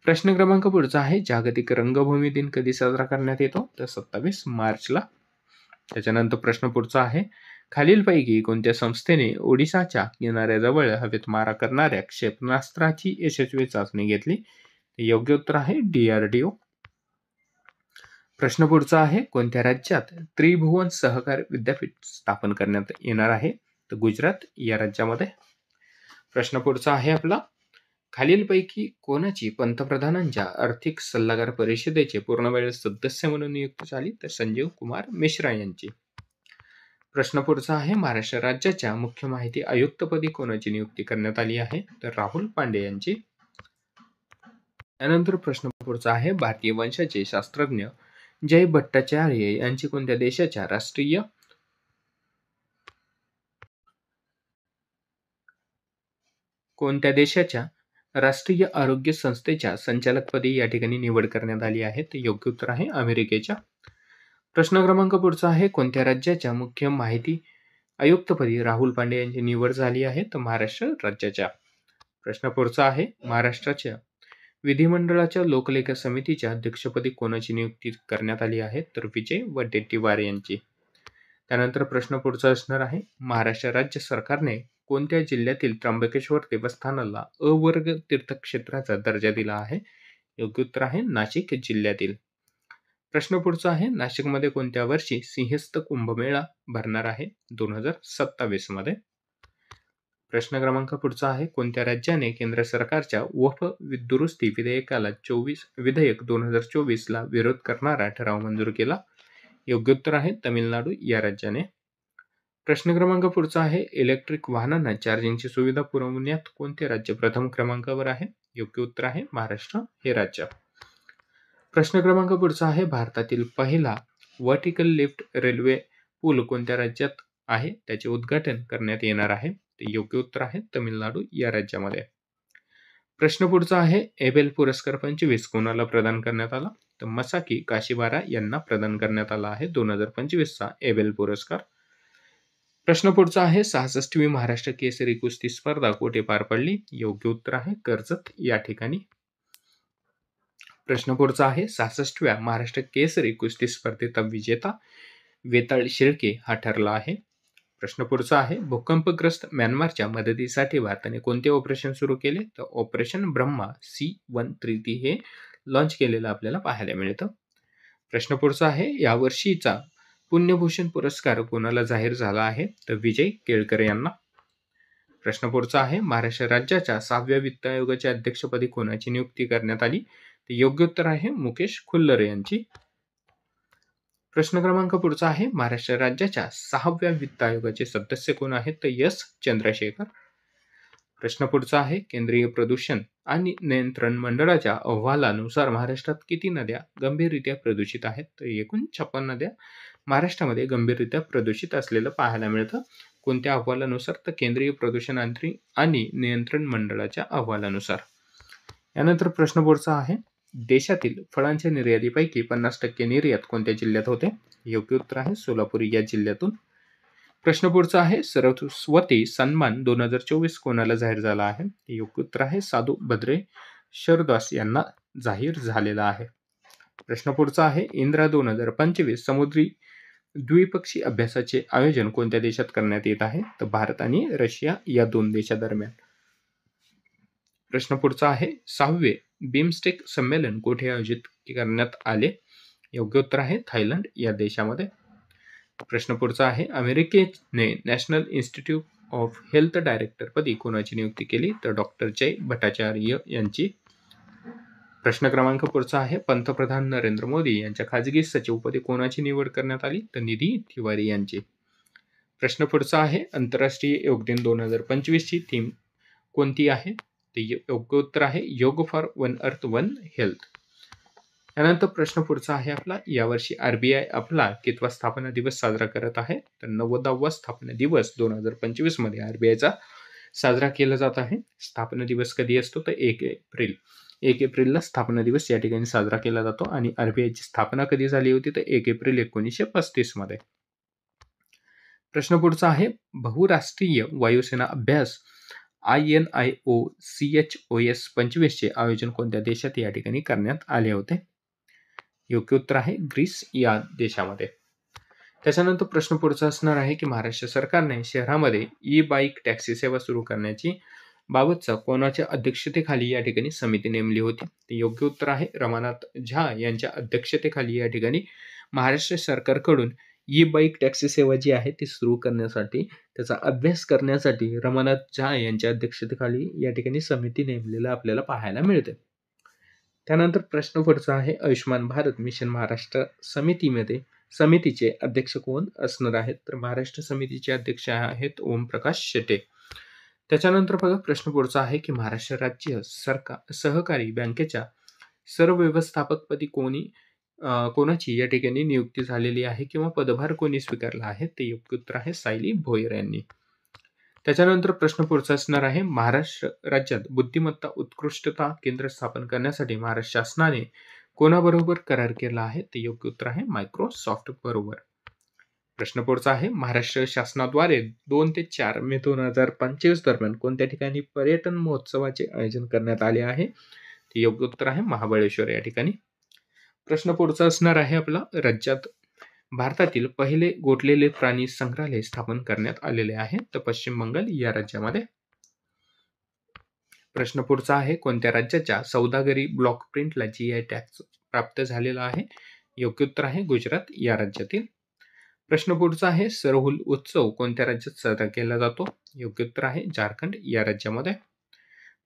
प्रश्न क्रमांक पुढचा आहे, जागतिक रंगभूमी दिन कधी साजरा करण्यात येतो? तर 27 मार्चला. त्याच्यानंतर प्रश्न पुढचा आहे, खालीलपैकी कोणत्या संस्थेने ओडिशाच्या किनाऱ्याजवळ हवेत मारा करणाऱ्या क्षेपणास्त्राची यशस्वी चाचणी घेतली? योग्य उत्तर आहे DRDO. प्रश्न पुढचा आहे, कोणत्या राज्यात त्रिभुवन सहकार विद्यापीठ स्थापन करण्यात येणार आहे? तर गुजरात या राज्यामध्ये. प्रश्न पुढचा आहे आपला, खालीलपैकी कोणाची पंतप्रधानांच्या आर्थिक सल्लागार परिषदेचे पूर्णवेळ सदस्य म्हणून नियुक्ती झाली? तर संजीव कुमार मिश्रा यांची. प्रश्न पुढचा आहे, महाराष्ट्र राज्याच्या मुख्य माहिती आयुक्तपदी कोणाची नियुक्ती करण्यात आली आहे? तर राहुल पांडे यांची. त्यानंतर प्रश्न पुढचा आहे, भारतीय वंशाचे शास्त्रज्ञ जय भट्टाचार्य यांची कोणत्या देशाच्या राष्ट्रीय आरोग्य संस्थेच्या संचालकपदी या ठिकाणी निवड करण्यात आली आहे? तर योग्य उत्तर आहे अमेरिकेच्या. प्रश्न क्रमांक पुढचा आहे, कोणत्या राज्याच्या मुख्य माहिती आयुक्तपदी राहुल पांडे यांची निवड झाली आहे? तर महाराष्ट्र राज्याच्या. प्रश्न पुढचा आहे, महाराष्ट्राच्या विधिमंडळाच्या लोकलेखा समितीच्या अध्यक्षपदी कोणाची नियुक्ती करण्यात आली आहे? तर विजय वडेट्टीवार यांची. त्यानंतर प्रश्न पुढचा असणार आहे, महाराष्ट्र राज्य सरकारने कोणत्या जिल्ह्यातील त्र्यंबकेश्वर देवस्थानाला अ वर्ग तीर्थक्षेत्राचा दर्जा दिला आहे? योग्य उत्तर आहे नाशिक जिल्ह्यातील. प्रश्न पुढचा आहे, नाशिकमध्ये कोणत्या वर्षी सिंहस्थ कुंभमेळा भरणार आहे? 2027 मध्ये. प्रश्न क्रमांक पुढचा आहे, कोणत्या राज्याने केंद्र सरकारच्या वक्फ दुरुस्ती विधेयकाला 2024 ला विरोध करणारा ठराव मंजूर केला? योग्य उत्तर आहे तमिळनाडू या राज्याने. प्रश्न क्रमांक पुढचा आहे, इलेक्ट्रिक वाहनांना चार्जिंगची सुविधा पुरवण्यात कोणते राज्य प्रथम क्रमांकावर आहे? योग्य उत्तर आहे महाराष्ट्र हे राज्य. प्रश्न क्रमांक पुढचा आहे, भारतातील पहिला व्हर्टिकल लिफ्ट रेल्वे पूल कोणत्या राज्यात आहे? त्याचे उद्घाटन करण्यात येणार आहे? योग्य उत्तर आहे तमिळनाडू या राज्यामध्ये. प्रश्न पुढचा आहे, एबेल पुरस्कार 25 कोणाला प्रदान करण्यात आला? तर मसाकी काशिवारा यांना प्रदान करण्यात आला आहे 2025 चा एबेल पुरस्कार. प्रश्न पुढचा आहे, 66वी महाराष्ट्र केसरी कुस्ती स्पर्धा कुठे पार पडली? योग्य उत्तर आहे कर्जत या ठिकाणी. प्रश्न पुढचा आहे, 66व्या महाराष्ट्र केसरी कुस्ती स्पर्धेचा विजेता वेताळ शेळके हा ठरला आहे. प्रश्न पुढचा आहे, भूकंपग्रस्त म्यानमारच्या मदतीसाठी भारताने कोणते ऑपरेशन सुरू केले? तर ऑपरेशन ब्रह्मा C-130 हे लॉन्च केलेलं आपल्याला पाहायला मिळतं. प्रश्न पुढचा आहे, यावर्षीचा पुण्यभूषण पुरस्कार कोणाला जाहीर झाला आहे? तर विजय केळकर यांना. प्रश्न पुढचा आहे, महाराष्ट्र राज्याच्या 6व्या वित्त आयोगाच्या अध्यक्षपदी कोणाची नियुक्ती करण्यात आली? तर योग्य उत्तर आहे मुकेश खुल्लर यांची. प्रश्न क्रमांक पुढचा आहे, महाराष्ट्र राज्याच्या 6व्या वित्त आयोगाचे सदस्य कोण आहेत? तर S चंद्रशेखर. प्रश्न पुढचा आहे, केंद्रीय प्रदूषण आणि नियंत्रण मंडळाच्या अहवालानुसार महाराष्ट्रात किती नद्या गंभीररित्या प्रदूषित आहेत? तर एकूण 56 नद्या महाराष्ट्रामध्ये गंभीररित्या प्रदूषित असलेलं पाहायला मिळतं. कोणत्या अहवालानुसार? तर केंद्रीय प्रदूषण आणि नियंत्रण मंडळाच्या अहवालानुसार. यानंतर प्रश्न पुढचा आहे, देशातील फळांच्या निर्यातीपैकी 50% निर्यात कोणत्या जिल्ह्यात होते? योग्य उत्तर आहे सोलापूर या जिल्ह्यातून. प्रश्न पुढचा आहे, सरस्वती सन्मान 2024 कोणाला जाहीर झाला आहे? योग्य उत्तर आहे साधू भद्रे शरदास यांना जाहीर झालेला आहे. प्रश्न पुढचा आहे, इंदिरा 2025 समुद्री द्विपक्षीय अभ्यासाचे आयोजन कोणत्या देशात करण्यात येत आहे? तर भारत आणि रशिया या दोन देशादरम्यान. प्रश्न पुढचा आहे, 6वे बिमस्टेक संमेलन कुठे आयोजित करण्यात आले? योग्य उत्तर आहे थायलंड या देशामध्ये. प्रश्न पुढचा आहे, अमेरिकेने national institute of health director पदी कोणाची नियुक्ती केली? तर डॉक्टर जय भट्टाचार्य यांची. प्रश्न क्रमांक पुढचा आहे, पंतप्रधान नरेंद्र मोदी यांच्या खाजगी सचिवपदी कोणाची निवड करण्यात आली? तर निधी तिवारी यांची. प्रश्न पुढचा आहे, आंतरराष्ट्रीय योग दिन 2025 ची थीम कोणती आहे? ते योग्य उत्तर आहे योग for one earth one health. यानंतर प्रश्न पुढचा आहे आपला, यावर्षी RBI आपला कितवा स्थापना दिवस साजरा करत आहे? तर 90वा स्थापना दिवस 2025 मध्ये RBIचा साजरा केला जात आहे. स्थापना दिवस कधी असतो तर 1 एप्रिल. 1 एप्रिलला स्थापना दिवस या ठिकाणी साजरा केला जातो आणि आरबीआयची स्थापना कधी झाली होती तर 1 एप्रिल 1935 मध्ये. प्रश्न पुढचा आहे, बहुराष्ट्रीय वायुसेना अभ्यास INIOCHOS 25 चे आयोजन कोणत्या देशात या ठिकाणी करण्यात आले होते? योग्य उत्तर आहे ग्रीस या देशामध्ये. त्याच्यानंतर प्रश्न पुढचा असणार आहे की महाराष्ट्र सरकारने शहरामध्ये ई-बाईक टॅक्सी सेवा सुरू करण्याची बाबतचा कोणाच्या अध्यक्षतेखाली या ठिकाणी समिती नेमली होती? ते योग्य उत्तर आहे रमानाथ झा यांच्या अध्यक्षतेखाली या ठिकाणी महाराष्ट्र सरकारकडून ई-बाईक टॅक्सी सेवा जी आहे ती सुरू करण्यासाठी, त्याचा अभ्यास करण्यासाठी रमानाथ झा यांच्या अध्यक्षतेखाली या ठिकाणी समिती नेमलेला आपल्याला पाहायला मिळते. त्यानंतर प्रश्न पुढचा आहे, आयुष्यमान भारत मिशन महाराष्ट्र समितीचे अध्यक्ष कोण असणार आहेत? तर महाराष्ट्र समितीचे अध्यक्ष आहेत ओमप्रकाश शेटे. त्याच्यानंतर बघा प्रश्न पुढचा आहे की महाराष्ट्र राज्य सहकारी बँकेच्या सरव्यवस्थापकपदी कोणाची या ठिकाणी नियुक्ती झालेली आहे किंवा पदभार कोणी स्वीकारला आहे? ते योग्य उत्तर आहे सायली भोयर यांनी. त्याच्यानंतर प्रश्न पुढचा असणार आहे, महाराष्ट्र राज्यात बुद्धिमत्ता उत्कृष्टता केंद्र स्थापन करण्यासाठी महाराष्ट्र शासनाने कोणाबरोबर करार केला आहे? ते योग्य उत्तर आहे मायक्रोसॉफ्ट बरोबर. प्रश्न पुढचा आहे, महाराष्ट्र शासनाद्वारे 2 ते 4 मे 2025 दरम्यान कोणत्या ठिकाणी पर्यटन महोत्सवाचे आयोजन करण्यात आले आहे? ते योग्य उत्तर आहे महाबळेश्वर या ठिकाणी. प्रश्न पुढचा असणार आहे आपला, राज्यात भारतातील पहिले गोठलेले प्राणी संग्रहालय स्थापन करण्यात आलेले आहे तर पश्चिम बंगाल या राज्यामध्ये. प्रश्न पुढचा आहे, कोणत्या राज्याच्या सौदागरी ब्लॉक प्रिंटला GI टॅग प्राप्त झालेला आहे? योग्य उत्तर आहे गुजरात या राज्यातील. प्रश्न पुढचा आहे, सरहुल उत्सव कोणत्या राज्यात साजरा केला जातो? योग्य उत्तर आहे झारखंड या राज्यामध्ये.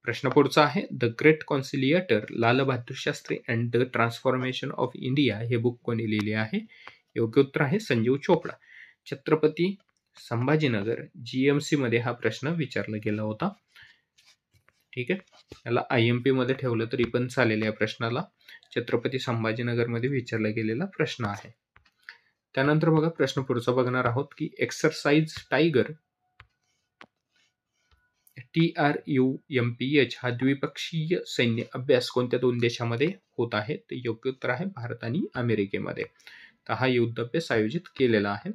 प्रश्न पुढचा आहे, the great conciliator Lal Bahadur Shastri and the transformation of India हे बुक कोणी लिहिले आहे? योग्य उत्तर आहे संजीव चोपडा. छत्रपती संभाजीनगर GMC मध्ये हा प्रश्न विचारला गेला होता. ठीक आहे, याला IMP मध्ये ठेवलं तरी पण चालेल. या प्रश्नाला छत्रपती संभाजीनगर मध्ये विचारला गेलेला प्रश्न आहे. त्यानंतर बघा प्रश्न पुढचा बघणार आहोत की एक्सरसाइज टायगर TRUMPH हा द्विपक्षीय सैन्य अभ्यास कोणत्या 2 देशामध्ये होत आहे? ते योग्य उत्तर आहे भारत आणि अमेरिकेमध्ये. तर हा युद्ध अभ्यास आयोजित केलेला आहे.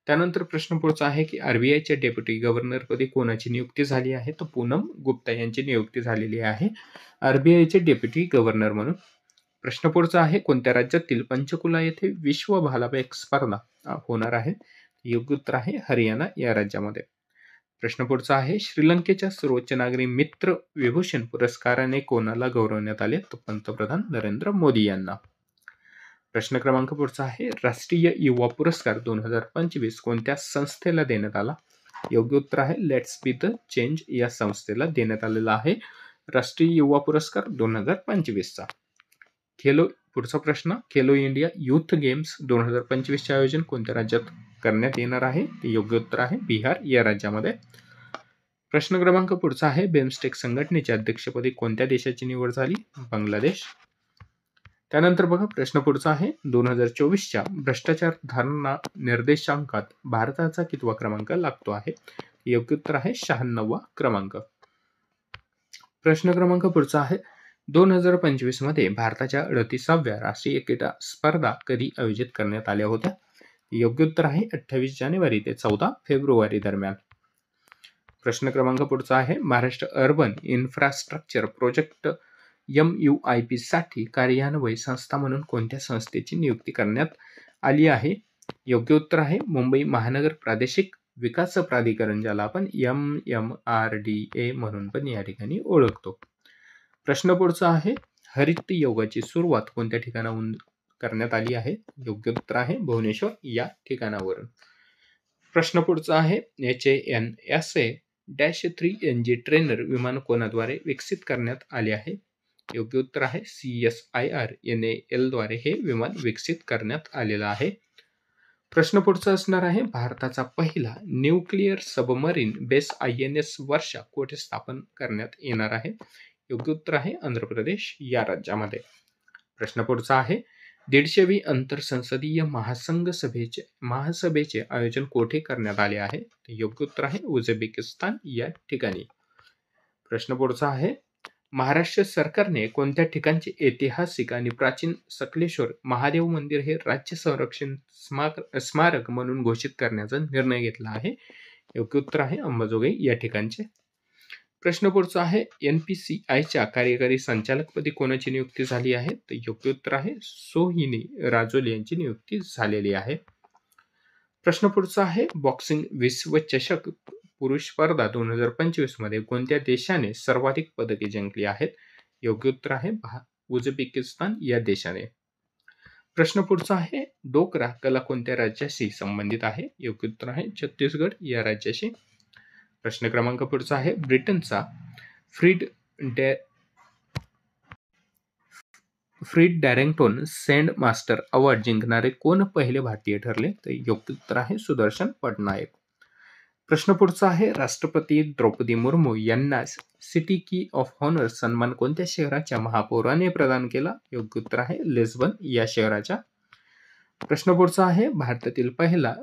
त्यानंतर प्रश्न पुढचा आहे की RBIच्या डेप्युटी गव्हर्नरपदी कोणाची नियुक्ती झाली आहे? तर पूनम गुप्ता यांची नियुक्ती झालेली आहे RBIचे डेप्युटी गव्हर्नर म्हणून. प्रश्न पुढचा आहे, कोणत्या राज्यातील पंचकुला येथे विश्व भालाफेक स्पर्धा होणार आहे? योग्य उत्तर आहे हरियाणा या राज्यामध्ये. प्रश्न पुढचा आहे, श्रीलंकेच्या सर्वोच्च नागरी मित्र विभूषण पुरस्काराने कोणाला गौरवण्यात आले? तर पंतप्रधान नरेंद्र मोदी यांना. प्रश्न क्रमांक पुढचा आहे, राष्ट्रीय युवा पुरस्कार 2025 कोणत्या संस्थेला देण्यात आला? योग्य उत्तर आहे लेट्स बी द चेंज या संस्थेला देण्यात आलेला आहे राष्ट्रीय युवा पुरस्कार 2025 चा. पुढचा प्रश्न, खेलो इंडिया युथ गेम्स 2025 चे आयोजन कोणत्या राज्यात करण्यात येणार आहे? ते योग्य उत्तर आहे बिहार या राज्यामध्ये. प्रश्न क्रमांक पुढचा आहे, बिमस्टेक संघटनेच्या अध्यक्षपदी कोणत्या देशाची निवड झाली? बांगलादेश. त्यानंतर बघा प्रश्न पुढचा आहे, 2024च्या भ्रष्टाचार धारणा निर्देशांकात भारताचा कितवा क्रमांक लागतो आहे? योग्य उत्तर आहे 96वा क्रमांक. प्रश्न क्रमांक पुढचा आहे, 2025 मध्ये भारताच्या 38व्या राष्ट्रीय क्रीडा स्पर्धा कधी आयोजित करण्यात आल्या होत्या? योग्य उत्तर आहे 28 जानेवारी ते 14 फेब्रुवारी दरम्यान. प्रश्न क्रमांक पुढचा आहे, Maharashtra urban infrastructure project MUIP साठी कार्यान्वयन संस्था म्हणून कोणत्या संस्थेची नियुक्ती करण्यात आली आहे? योग्य उत्तर आहे मुंबई महानगर प्रादेशिक विकास प्राधिकरण, ज्याला आपण MMRDA म्हणून पण या ठिकाणी ओळखतो. प्रश्न पुढचा आहे, हरित योगाची सुरुवात कोणत्या ठिकाणाहून करण्यात आली आहे? योग्य उत्तर आहे भुवनेश्वर या ठिकाणावरून. प्रश्न पुढचा आहे, HANSA-3NG ट्रेनर विमान कोणाद्वारे विकसित करण्यात आले आहे? योग्य उत्तर आहे CSIR-NAL द्वारे हे विमान विकसित करण्यात आलेलं आहे. प्रश्न पुढचा असणार आहे, भारताचा पहिला न्यूक्लिअर सबमरीन बेस INS वर्षा कोठे स्थापन करण्यात येणार आहे? योग्य उत्तर आहे आंध्र प्रदेश या राज्यामध्ये. प्रश्न पुढचा आहे, 150वी आंतरसंसदीय महासभेचे आयोजन कोठे करण्यात आले आहे? तर योग्य उत्तर आहे उझबेकिस्तान या ठिकाणी. प्रश्न पुढचा आहे, महाराष्ट्र सरकारने कोणत्या ठिकाणचे ऐतिहासिक आणि प्राचीन सकलेश्वर महादेव मंदिर हे राज्य संरक्षण स्मारक म्हणून घोषित करण्याचा निर्णय घेतला आहे? योग्य उत्तर आहे अंबाजोगाई या ठिकाणचे. प्रश्न पुढचा आहे, NPCIच्या कार्यकारी संचालकपदी कोणाची नियुक्ती झाली आहे? तर योग्य उत्तर आहे सोहिनी राजोले यांची नियुक्ती झालेली आहे. प्रश्न पुढचा आहे, बॉक्सिंग विश्वचषक पुरुष स्पर्धा 2025 मध्ये कोणत्या देशाने सर्वाधिक पदके जिंकली आहेत? योग्य उत्तर आहे उझबेकिस्तान या देशाने. प्रश्न पुढचा आहे, डोकरा कला कोणत्या राज्याशी संबंधित आहे? योग्य उत्तर आहे छत्तीसगड या राज्याशी. प्रश्न क्रमांक पुढचा आहे, ब्रिटनचा फ्रीड डॅरेंग्टन सँड मास्टर अवॉर्ड जिंकणारे कोण पहिले भारतीय ठरले? तर योग्य उत्तर आहे सुदर्शन पटनायक. प्रश्न पुढचा आहे, राष्ट्रपती द्रौपदी मुर्मू यांना सिटी की ऑफ हॉनर सन्मान कोणत्या शहराच्या महापौराने प्रदान केला? योग्य उत्तर आहे लिस्बन या शहराच्या. प्रश्न पुढचा आहे, भारतातील पहिला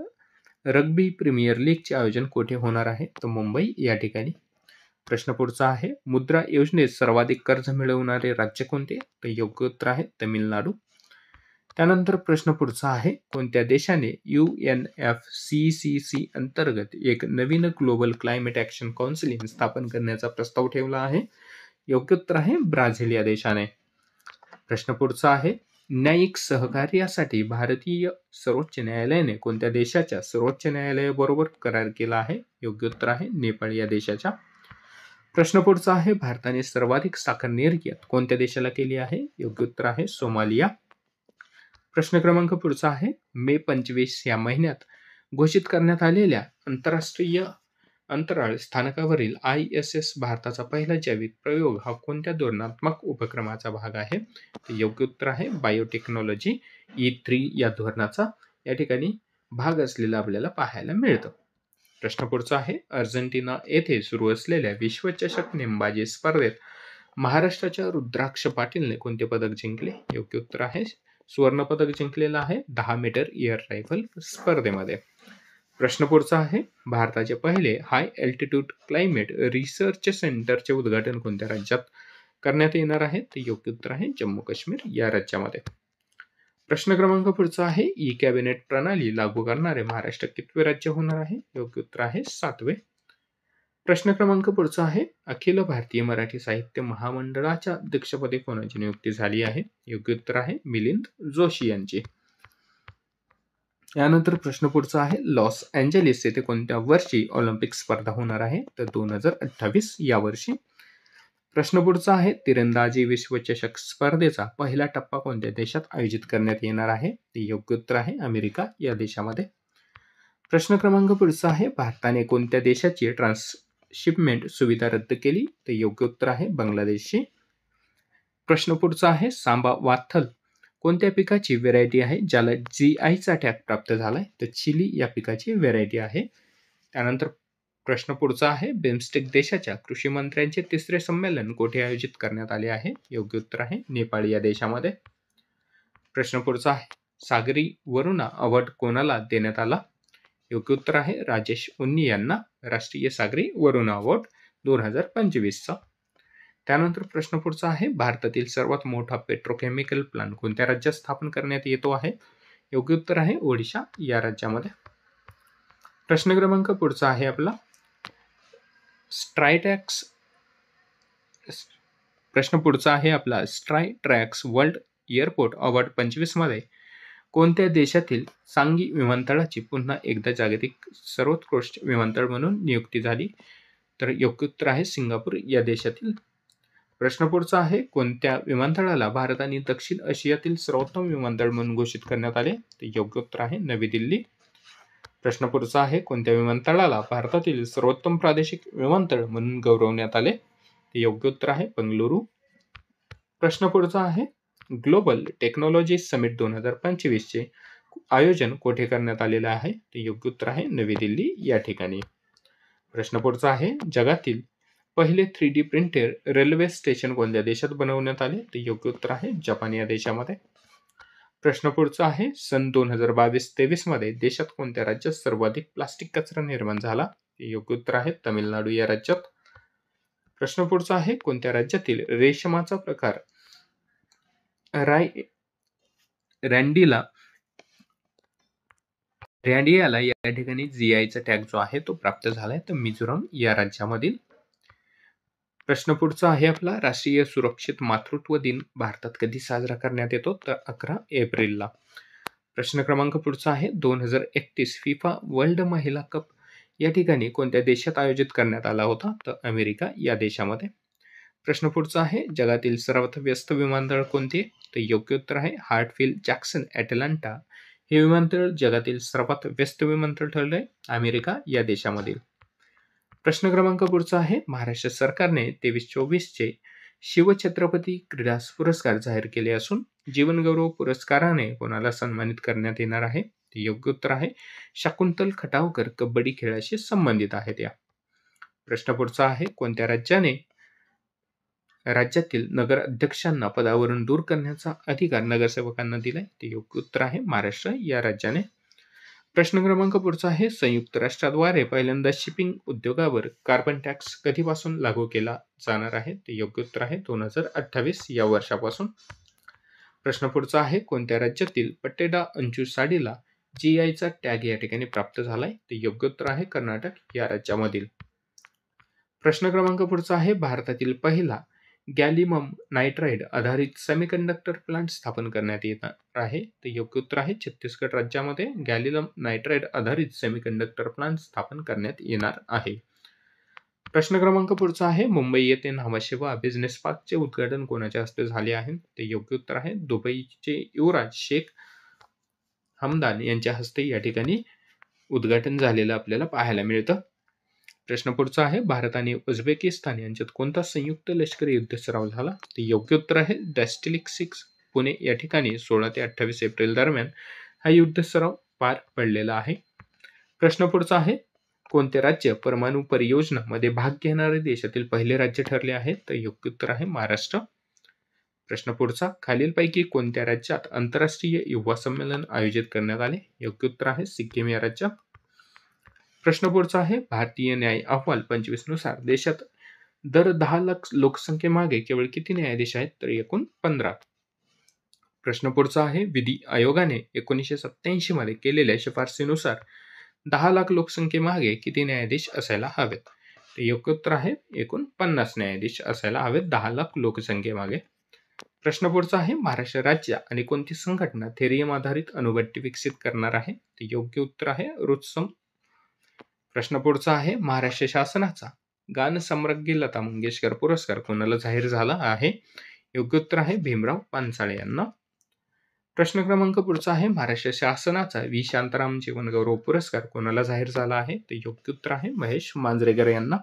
रग्बी प्रीमियर लीगचे आयोजन कोठे होणार आहे? तर मुंबई या ठिकाणी. प्रश्न पुढचा आहे, मुद्रा योजनेत सर्वाधिक कर्ज मिळवणारे राज्य कोणते? तर योग्य उत्तर आहे तमिळनाडू. त्यानंतर प्रश्न पुढचा आहे, कोणत्या देशाने UNFCCC अंतर्गत एक नवीन ग्लोबल क्लायमेट ॲक्शन काउन्सिल स्थापन करण्याचा प्रस्ताव ठेवला आहे? योग्य उत्तर आहे ब्राझील या देशाने. प्रश्न पुढचा आहे, न्यायिक सहकार्यासाठी भारतीय सर्वोच्च न्यायालयाने कोणत्या देशाच्या सर्वोच्च न्यायालयाबरोबर करार केला आहे? योग्य उत्तर आहे नेपाळ या देशाच्या. प्रश्न पुढचा आहे, भारताने सर्वाधिक साखर निर्यात कोणत्या देशाला केली आहे? योग्य उत्तर आहे सोमालिया. प्रश्न क्रमांक पुढचा आहे, मे 25 या महिन्यात घोषित करण्यात आलेल्या आंतरराष्ट्रीय अंतराळ स्थानकावरील ISS भारताचा पहिला जैविक प्रयोग हा कोणत्या धोरणात्मक उपक्रमाचा भाग आहे? तर योग्य उत्तर आहे बायोटेक्नॉलॉजी E3 या धोरणाचा या ठिकाणी भाग असलेला आपल्याला पाहायला मिळतं. प्रश्न पुढचा आहे, अर्जेंटिना येथे सुरू असलेल्या विश्वचषक नेमबाजी स्पर्धेत महाराष्ट्राच्या रुद्राक्ष पाटीलने कोणते पदक जिंकले? योग्य उत्तर आहे सुवर्ण पदक जिंकलेलं आहे 10 मीटर एअर रायफल स्पर्धेमध्ये. प्रश्न पुढचा आहे, भारताचे पहिले हाय अल्टिट्यूड क्लायमेट रिसर्च सेंटरचे उद्घाटन कोणत्या राज्यात करण्यात येणार आहे? तर योग्य उत्तर आहे जम्मू काश्मीर या राज्यामध्ये. प्रश्न क्रमांक पुढचा आहे, ई कॅबिनेट प्रणाली लागू करणारे महाराष्ट्र कितवे राज्य होणार आहे? योग्य उत्तर आहे 7वे. प्रश्न क्रमांक पुढचा आहे, अखिल भारतीय मराठी साहित्य महामंडळाच्या अध्यक्षपदी कोणाची नियुक्ती झाली आहे? योग्य उत्तर आहे मिलिंद जोशी यांची. यानंतर प्रश्न पुढचा आहे, लॉस एंजेलिस येथे कोणत्या वर्षी ऑलिम्पिक स्पर्धा होणार आहे? तर 2028 या वर्षी. प्रश्न पुढचा आहे, तिरंदाजी विश्वचषक स्पर्धेचा पहिला टप्पा कोणत्या देशात आयोजित करण्यात येणार आहे? ते योग्य उत्तर आहे अमेरिका या देशामध्ये. प्रश्न क्रमांक पुढचा आहे, भारताने कोणत्या देशाची ट्रान्सशिपमेंट सुविधा रद्द केली? ते योग्य उत्तर आहे बांगलादेशची. प्रश्न पुढचा आहे, सांबा वाथल कोणत्या पिकाची व्हेरायटी आहे ज्याला GIचा टॅग प्राप्त झालाय? तर चिली या पिकाची व्हेरायटी आहे. त्यानंतर प्रश्न पुढचा आहे, बिमस्टेक देशाच्या कृषी मंत्र्यांचे तिसरे संमेलन कोठे आयोजित करण्यात आले आहे? योग्य उत्तर आहे नेपाळ या देशामध्ये. प्रश्न पुढचा आहे, सागरी वरुणा अवॉर्ड कोणाला देण्यात आला? योग्य उत्तर आहे राजेश उन्नी यांना राष्ट्रीय सागरी वरुणा अवॉर्ड 2025चा. त्यानंतर प्रश्न पुढचा आहे, भारतातील सर्वात मोठा पेट्रोकेमिकल प्लांट कोणत्या राज्यात स्थापन करण्यात येतो आहे? योग्य उत्तर आहे ओडिशा या राज्यामध्ये. प्रश्न क्रमांक पुढचा आहे आपला स्ट्रायट्रॅक्स वर्ल्ड एअरपोर्ट अवॉर्ड 25 मध्ये कोणत्या देशातील सांगी विमानतळाची पुन्हा एकदा जागतिक सर्वोत्कृष्ट विमानतळ म्हणून नियुक्ती झाली? तर योग्य उत्तर आहे सिंगापूर या देशातील. प्रश्न पुढचा आहे, कोणत्या विमानतळाला भारत आणि दक्षिण आशियातील सर्वोत्तम विमानतळ म्हणून घोषित करण्यात आले? तर योग्य उत्तर आहे नवी दिल्ली. प्रश्न पुढचा आहे, कोणत्या विमानतळाला भारतातील सर्वोत्तम प्रादेशिक विमानतळ म्हणून गौरवण्यात आले? ते योग्य उत्तर आहे बंगळुरू. प्रश्न पुढचा आहे, ग्लोबल टेक्नॉलॉजी समिट 2025 चे आयोजन कोठे करण्यात आलेले आहे? ते योग्य उत्तर आहे नवी दिल्ली या ठिकाणी. प्रश्न पुढचा आहे, जगातील पहिले 3D प्रिंटेड रेल्वे स्टेशन कोणत्या देशात बनवण्यात आले? ते योग्य उत्तर आहे जपान या देशामध्ये. प्रश्न पुढचा आहे, सन 2022-23 मध्ये देशात कोणत्या राज्यात सर्वाधिक प्लास्टिक कचरा निर्माण झाला? योग्य उत्तर आहे तमिळनाडू या राज्यात. प्रश्न पुढचा आहे, कोणत्या राज्यातील रेशमाचा प्रकार रँडियाला या ठिकाणी जीआयचा टॅग जो आहे तो प्राप्त झालाय? तर मिझोराम या राज्यामधील. प्रश्न पुढचा आहे आपला, राष्ट्रीय सुरक्षित मातृत्व दिन भारतात कधी साजरा करण्यात येतो? तर 11 एप्रिलला. प्रश्न क्रमांक पुढचा आहे, 2031 फिफा वर्ल्ड महिला कप या ठिकाणी कोणत्या देशात आयोजित करण्यात आला होता? तर अमेरिका या देशामध्ये. प्रश्न पुढचा आहे, जगातील सर्वात व्यस्त विमानतळ कोणते? तर योग्य उत्तर आहे हार्टफिल जॅक्सन अटलांटा हे विमानतळ जगातील सर्वात व्यस्त विमानतळ ठरलंय अमेरिका या देशामधील. प्रश्न क्रमांक पुढचा आहे, महाराष्ट्र सरकारने 23-24 चे शिवछत्रपती क्रीडा पुरस्कार जाहीर केले असून जीवनगौरव पुरस्काराने कोणाला सन्मानित करण्यात येणार आहे? योग्य उत्तर आहे शकुंतल खटावकर कबड्डी खेळाशी संबंधित आहेत या. प्रश्न पुढचा आहे, कोणत्या राज्यातील नगर अध्यक्षांना पदावरून दूर करण्याचा अधिकार नगरसेवकांना दिलाय? ते योग्य उत्तर आहे महाराष्ट्र या राज्याने. प्रश्न क्रमांक पुढचा आहे, संयुक्त राष्ट्राद्वारे पहिल्यांदा शिपिंग उद्योगावर कार्बन टॅक्स कधीपासून लागू केला जाणार आहे? ते योग्य उत्तर आहे 2028 या वर्षापासून. प्रश्न पुढचा आहे, कोणत्या राज्यातील पट्टेडा अंचू साडीला जीआयचा टॅग या ठिकाणी प्राप्त झालाय? ते योग्य उत्तर आहे कर्नाटक या राज्यामधील. प्रश्न क्रमांक पुढचा आहे, भारतातील पहिला गॅलियम नायट्राइड आधारित सेमीकंडक्टर प्लांट स्थापन करण्यात येणार आहे? ते योग्य उत्तर आहे छत्तीसगड राज्यामध्ये गॅलियम नायट्राइड आधारित सेमीकंडक्टर प्लांट स्थापन करण्यात येणार आहे. प्रश्न क्रमांक पुढचा आहे, मुंबई येथे न्हावाशेवा बिझनेस पार्कचे उद्घाटन कोणाच्या हस्ते झाले आहे? ते योग्य उत्तर आहे दुबईचे युवराज शेख हमदान यांच्या हस्ते या ठिकाणी उद्घाटन झालेलं आपल्याला पाहायला मिळतं. प्रश्न पुढचा आहे, भारत आणि उझबेकिस्तान यांच्यात कोणता संयुक्त लष्करी युद्ध सराव झाला? ते योग्य उत्तर आहे डॅस्टिलिक 6 पुणे या ठिकाणी 16 ते 28 एप्रिल दरम्यान हा युद्ध सराव पार पडलेला आहे. प्रश्न पुढचा आहे, कोणते राज्य परमाणु परियोजना मध्ये भाग घेणारे देशातील पहिले राज्य ठरले आहे? तर योग्य उत्तर आहे महाराष्ट्र. प्रश्न पुढचा, खालीलपैकी कोणत्या राज्यात आंतरराष्ट्रीय युवा संमेलन आयोजित करण्यात आले? योग्य उत्तर आहे सिक्कीम या राज्यात. प्रश्न पुढचा आहे, भारतीय न्याय अहवाल 25 नुसार देशात दर 10 लाख लोकसंख्येमागे केवळ किती न्यायाधीश आहेत? तर एकूण 15. प्रश्न पुढचा आहे, विधी आयोगाने 1987 मध्ये केलेल्या शिफारसीनुसार 10 लाख लोकसंख्येमागे किती न्यायाधीश असायला हवेत? तर योग्य उत्तर आहे एकूण 50 न्यायाधीश असायला हवेत 10 लाख लोकसंख्येमागे. प्रश्न पुढचा आहे, महाराष्ट्र राज्य आणि कोणती संघटना थेरियम आधारित अणुभट्टी विकसित करणार आहे? ते योग्य उत्तर आहे रुत्सम. प्रश्न पुढचा आहे, महाराष्ट्र शासनाचा गानसम्राज्ञी लता मंगेशकर पुरस्कार कोणाला जाहीर झाला आहे? योग्य उत्तर आहे भीमराव पानसाळे यांना. प्रश्न क्रमांक पुढचा आहे, महाराष्ट्र शासनाचा व्ही शांताराम जीवनगौरव पुरस्कार कोणाला जाहीर झाला आहे? तर योग्य उत्तर आहे महेश मांजरेकर यांना.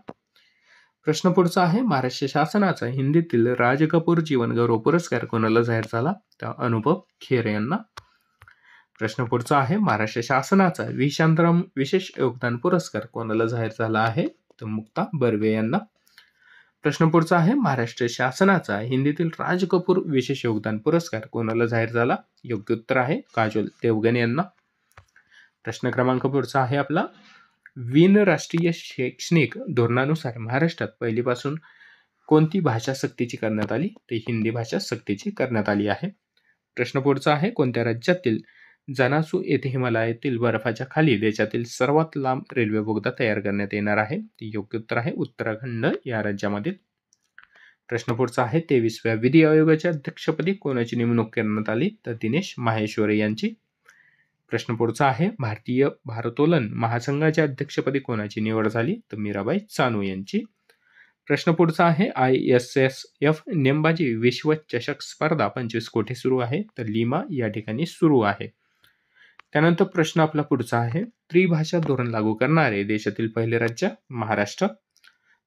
प्रश्न पुढचा आहे, महाराष्ट्र शासनाचा हिंदीतील राज कपूर जीवनगौरव पुरस्कार कोणाला जाहीर झाला? तर अनुभव खेर यांना. प्रश्न पुढचा आहे, महाराष्ट्र शासनाचा व्ही शांताराम विशेष योगदान पुरस्कार कोणाला जाहीर झाला आहे? तर मुक्ता बर्वे यांना. प्रश्न पुढचा आहे, महाराष्ट्र शासनाचा हिंदीतील राज कपूर विशेष योगदान पुरस्कार कोणाला जाहीर झाला? योग्य उत्तर आहे काजोल देवगन यांना. प्रश्न क्रमांक पुढचा आहे आपला, विन राष्ट्रीय शैक्षणिक धोरणानुसार महाराष्ट्रात पहिलीपासून कोणती भाषा सक्तीची करण्यात आली? तर हिंदी भाषा सक्तीची करण्यात आली आहे. प्रश्न पुढचा आहे, कोणत्या राज्यातील जनासू येथे हिमालयातील बर्फाच्या खाली देशातील सर्वात लांब रेल्वे बोगदा तयार करण्यात येणार आहे? ते योग्य उत्तर आहे उत्तराखंड या राज्यामधील. प्रश्न पुढचा आहे, 23व्या विधी आयोगाच्या अध्यक्षपदी कोणाची नेमणूक करण्यात आली? तर दिनेश माहेश्वरी यांची. प्रश्न पुढचा आहे, भारतीय भारोत्तोलन महासंघाच्या अध्यक्षपदी कोणाची निवड झाली? तर मीराबाई चानू यांची. प्रश्न पुढचा आहे, ISSF नेमबाजी विश्वचषक स्पर्धा 25 कोठे सुरू आहे? तर लिमा या ठिकाणी सुरू आहे. त्यानंतर प्रश्न आपला पुढचा आहे, त्रिभाषा धोरण लागू करणारे देशातील पहिले राज्य? महाराष्ट्र.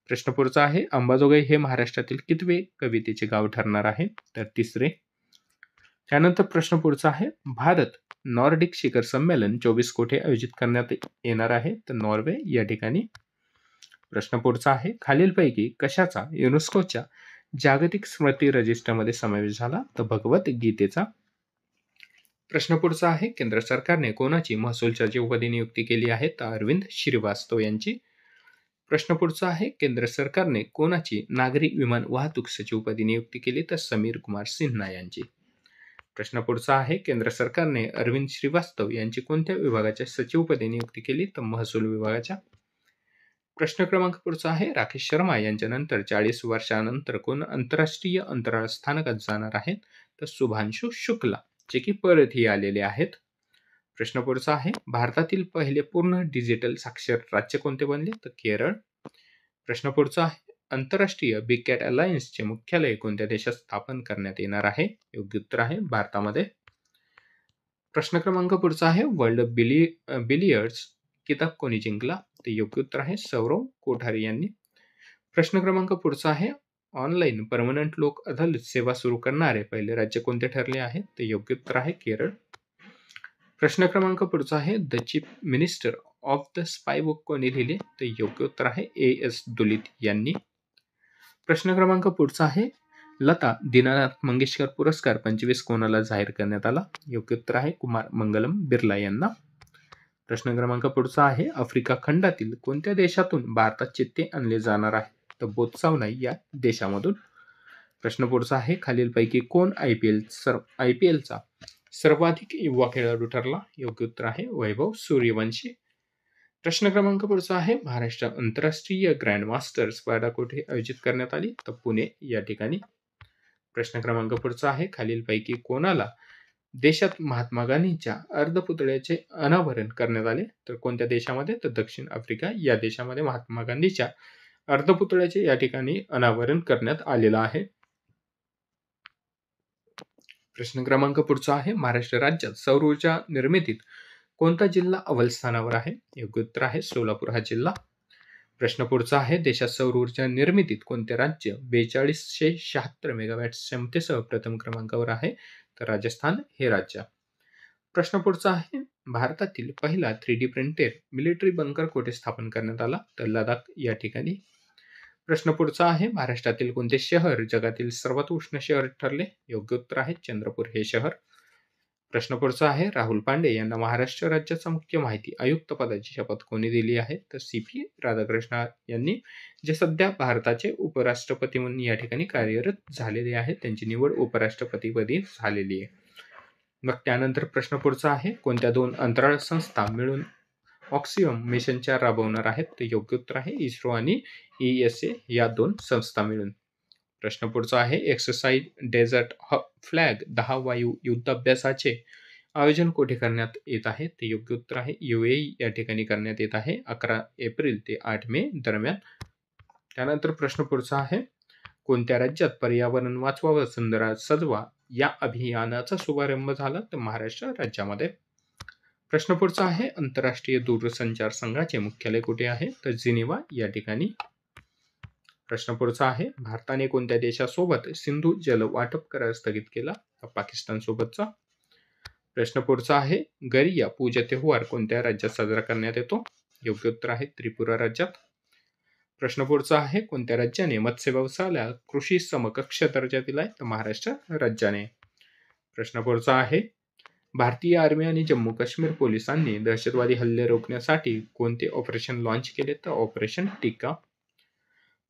प्रश्न पुढचा आहे, अंबाजोगाई हे महाराष्ट्रातील कितवे कवितेचे गाव ठरणार आहे? तर 3रे. त्यानंतर प्रश्न पुढचा आहे, भारत नॉर्डिक शिखर संमेलन 24 कोठे आयोजित करण्यात येणार आहे? तर नॉर्वे या ठिकाणी. प्रश्न पुढचा आहे, खालीलपैकी कशाचा युनेस्कोच्या जागतिक स्मृती रजिस्टरमध्ये समावेश झाला? तर भगवत गीतेचा. प्रश्न पुढचा आहे, केंद्र सरकारने कोणाची महसूल सचिवपदी नियुक्ती केली आहे? तर अरविंद श्रीवास्तव यांची. प्रश्न पुढचा आहे, केंद्र सरकारने कोणाची नागरी विमान वाहतूक सचिवपदी नियुक्ती केली? तर समीर कुमार सिन्हा यांची. प्रश्न पुढचा आहे, केंद्र सरकारने अरविंद श्रीवास्तव यांची कोणत्या विभागाच्या सचिवपदी नियुक्ती केली? तर महसूल विभागाच्या. प्रश्न क्रमांक पुढचा आहे, राकेश शर्मा यांच्यानंतर 40 वर्षानंतर कोण आंतरराष्ट्रीय अंतराळ स्थानकात जाणार आहेत? तर शुभांशु शुक्ला, जे की परतही आलेले आहेत. प्रश्न पुढचा आहे, भारतातील पहिले पूर्ण डिजिटल साक्षर राज्य कोणते बनले? तर केरळ. प्रश्न पुढचा आहे, आंतरराष्ट्रीय बिग कॅट अलायन्सचे मुख्यालय कोणत्या देशात स्थापन करण्यात येणार आहे? योग्य उत्तर आहे भारतामध्ये. प्रश्न क्रमांक पुढचा आहे, वर्ल्ड बिलियर्ड्स किताब कोणी जिंकला? ते योग्य उत्तर आहे सौरव कोठारी यांनी. प्रश्न क्रमांक पुढचा आहे, ऑनलाईन परमनंट लोक अदालत सेवा सुरू करणारे पहिले राज्य कोणते ठरले आहे? ते योग्य उत्तर आहे केरळ. प्रश्न क्रमांक पुढचा आहे, the chief minister of the spy book कोणी लिहिले? तर योग्य उत्तर आहे A.S. दुलित यांनी. प्रश्न क्रमांक पुढचा आहे, लता दीनानाथ मंगेशकर पुरस्कार 25 कोणाला जाहीर करण्यात आला? योग्य उत्तर आहे कुमार मंगलम बिर्ला यांना. प्रश्न क्रमांक पुढचा आहे, आफ्रिका खंडातील कोणत्या देशातून भारतात चित्ते आणले जाणार आहे? तर बोत्सवाना या देशामधून. प्रश्न पुढचा आहे, खालीलपैकी कोण IPLचा सर्वाधिक युवा खेळाडू ठरला? योग्य उत्तर आहे वैभव सूर्यवंशी. प्रश्न क्रमांक पुढचा आहे, महाराष्ट्र आंतरराष्ट्रीय ग्रँड मास्टर स्पर्धा कुठे आयोजित करण्यात आली? तर पुणे या ठिकाणी. प्रश्न क्रमांक पुढचा आहे, खालीलपैकी कोणाला देशात महात्मा गांधींच्या अर्धपुतळ्याचे अनावरण करण्यात आले? तर कोणत्या देशामध्ये? तर दक्षिण आफ्रिका या देशामध्ये महात्मा गांधीच्या अर्धपुतळ्याचे या ठिकाणी अनावरण करण्यात आलेलं आहे. प्रश्न क्रमांक पुढचा आहे, महाराष्ट्र राज्यात सौर ऊर्जा निर्मितीत कोणता जिल्हा अव्वल स्थानावर आहे? योग्य उत्तर आहे सोलापूर हा जिल्हा. प्रश्न पुढचा आहे, देशात सौर ऊर्जा निर्मितीत कोणते राज्य 4276 मेगावॅट क्षमतेसह प्रथम क्रमांकावर आहे? तर राजस्थान हे राज्य. प्रश्न पुढचा आहे, भारतातील पहिला 3D प्रिंटेड मिलिटरी बंकर कोठे स्थापन करण्यात आला? तर लडाख या ठिकाणी. प्रश्न पुढचा आहे, महाराष्ट्रातील कोणते शहर जगातील सर्वात उष्ण शहर ठरले? योग्य उत्तर आहे चंद्रपूर हे शहर. प्रश्न पुढचा आहे, राहुल पांडे यांना महाराष्ट्र राज्याचा मुख्य माहिती आयुक्त पदाची शपथ कोणी दिली आहे? तर CP राधाकृष्ण यांनी, जे सध्या भारताचे उपराष्ट्रपती म्हणून या ठिकाणी कार्यरत झालेले आहेत. त्यांची निवड उपराष्ट्रपतीपदी झालेली आहे. मग त्यानंतर प्रश्न पुढचा आहे, कोणत्या 2 अंतराळ संस्था मिळून ऑक्सियम मिशनच्या राबवणार आहेत? तर योग्य उत्तर आहे इस्रो आणि ESA या 2 संस्था मिळून. प्रश्न पुढचा आहे, एक्सरसाइज डेझर्ट फ्लॅग 10 वायू युद्धाभ्यासाचे आयोजन कोठे करण्यात येत आहे? ते योग्य उत्तर आहे UAE या ठिकाणी करण्यात येत आहे 11 एप्रिल ते 8 मे दरम्यान. त्यानंतर प्रश्न पुढचा आहे, कोणत्या राज्यात पर्यावरण वाचवा सुंदर सजवा या अभियानाचा शुभारंभ झाला? तर महाराष्ट्र राज्यामध्ये. प्रश्न पुढचा आहे, आंतरराष्ट्रीय दूरसंचार संघाचे मुख्यालय कुठे आहे? तर जिनिव्हा या ठिकाणी. प्रश्न पुढचा आहे, भारताने कोणत्या देशासोबत सिंधू जल वाटप करार स्थगित केला? तर पाकिस्तान सोबतचा. प्रश्न पुढचा आहे, गरिया पूजा त्योहार कोणत्या राज्यात साजरा करण्यात येतो? योग्य उत्तर आहे त्रिपुरा राज्यात. प्रश्न पुढचा आहे, कोणत्या राज्याने मत्स्य व्यवसायाला कृषी समकक्ष दर्जा दिलाय? तर महाराष्ट्र राज्याने. प्रश्न पुढचा आहे, भारतीय आर्मी आणि जम्मू काश्मीर पोलिसांनी दहशतवादी हल्ले रोखण्यासाठी कोणते ऑपरेशन लॉन्च केले? तर ऑपरेशन टिका.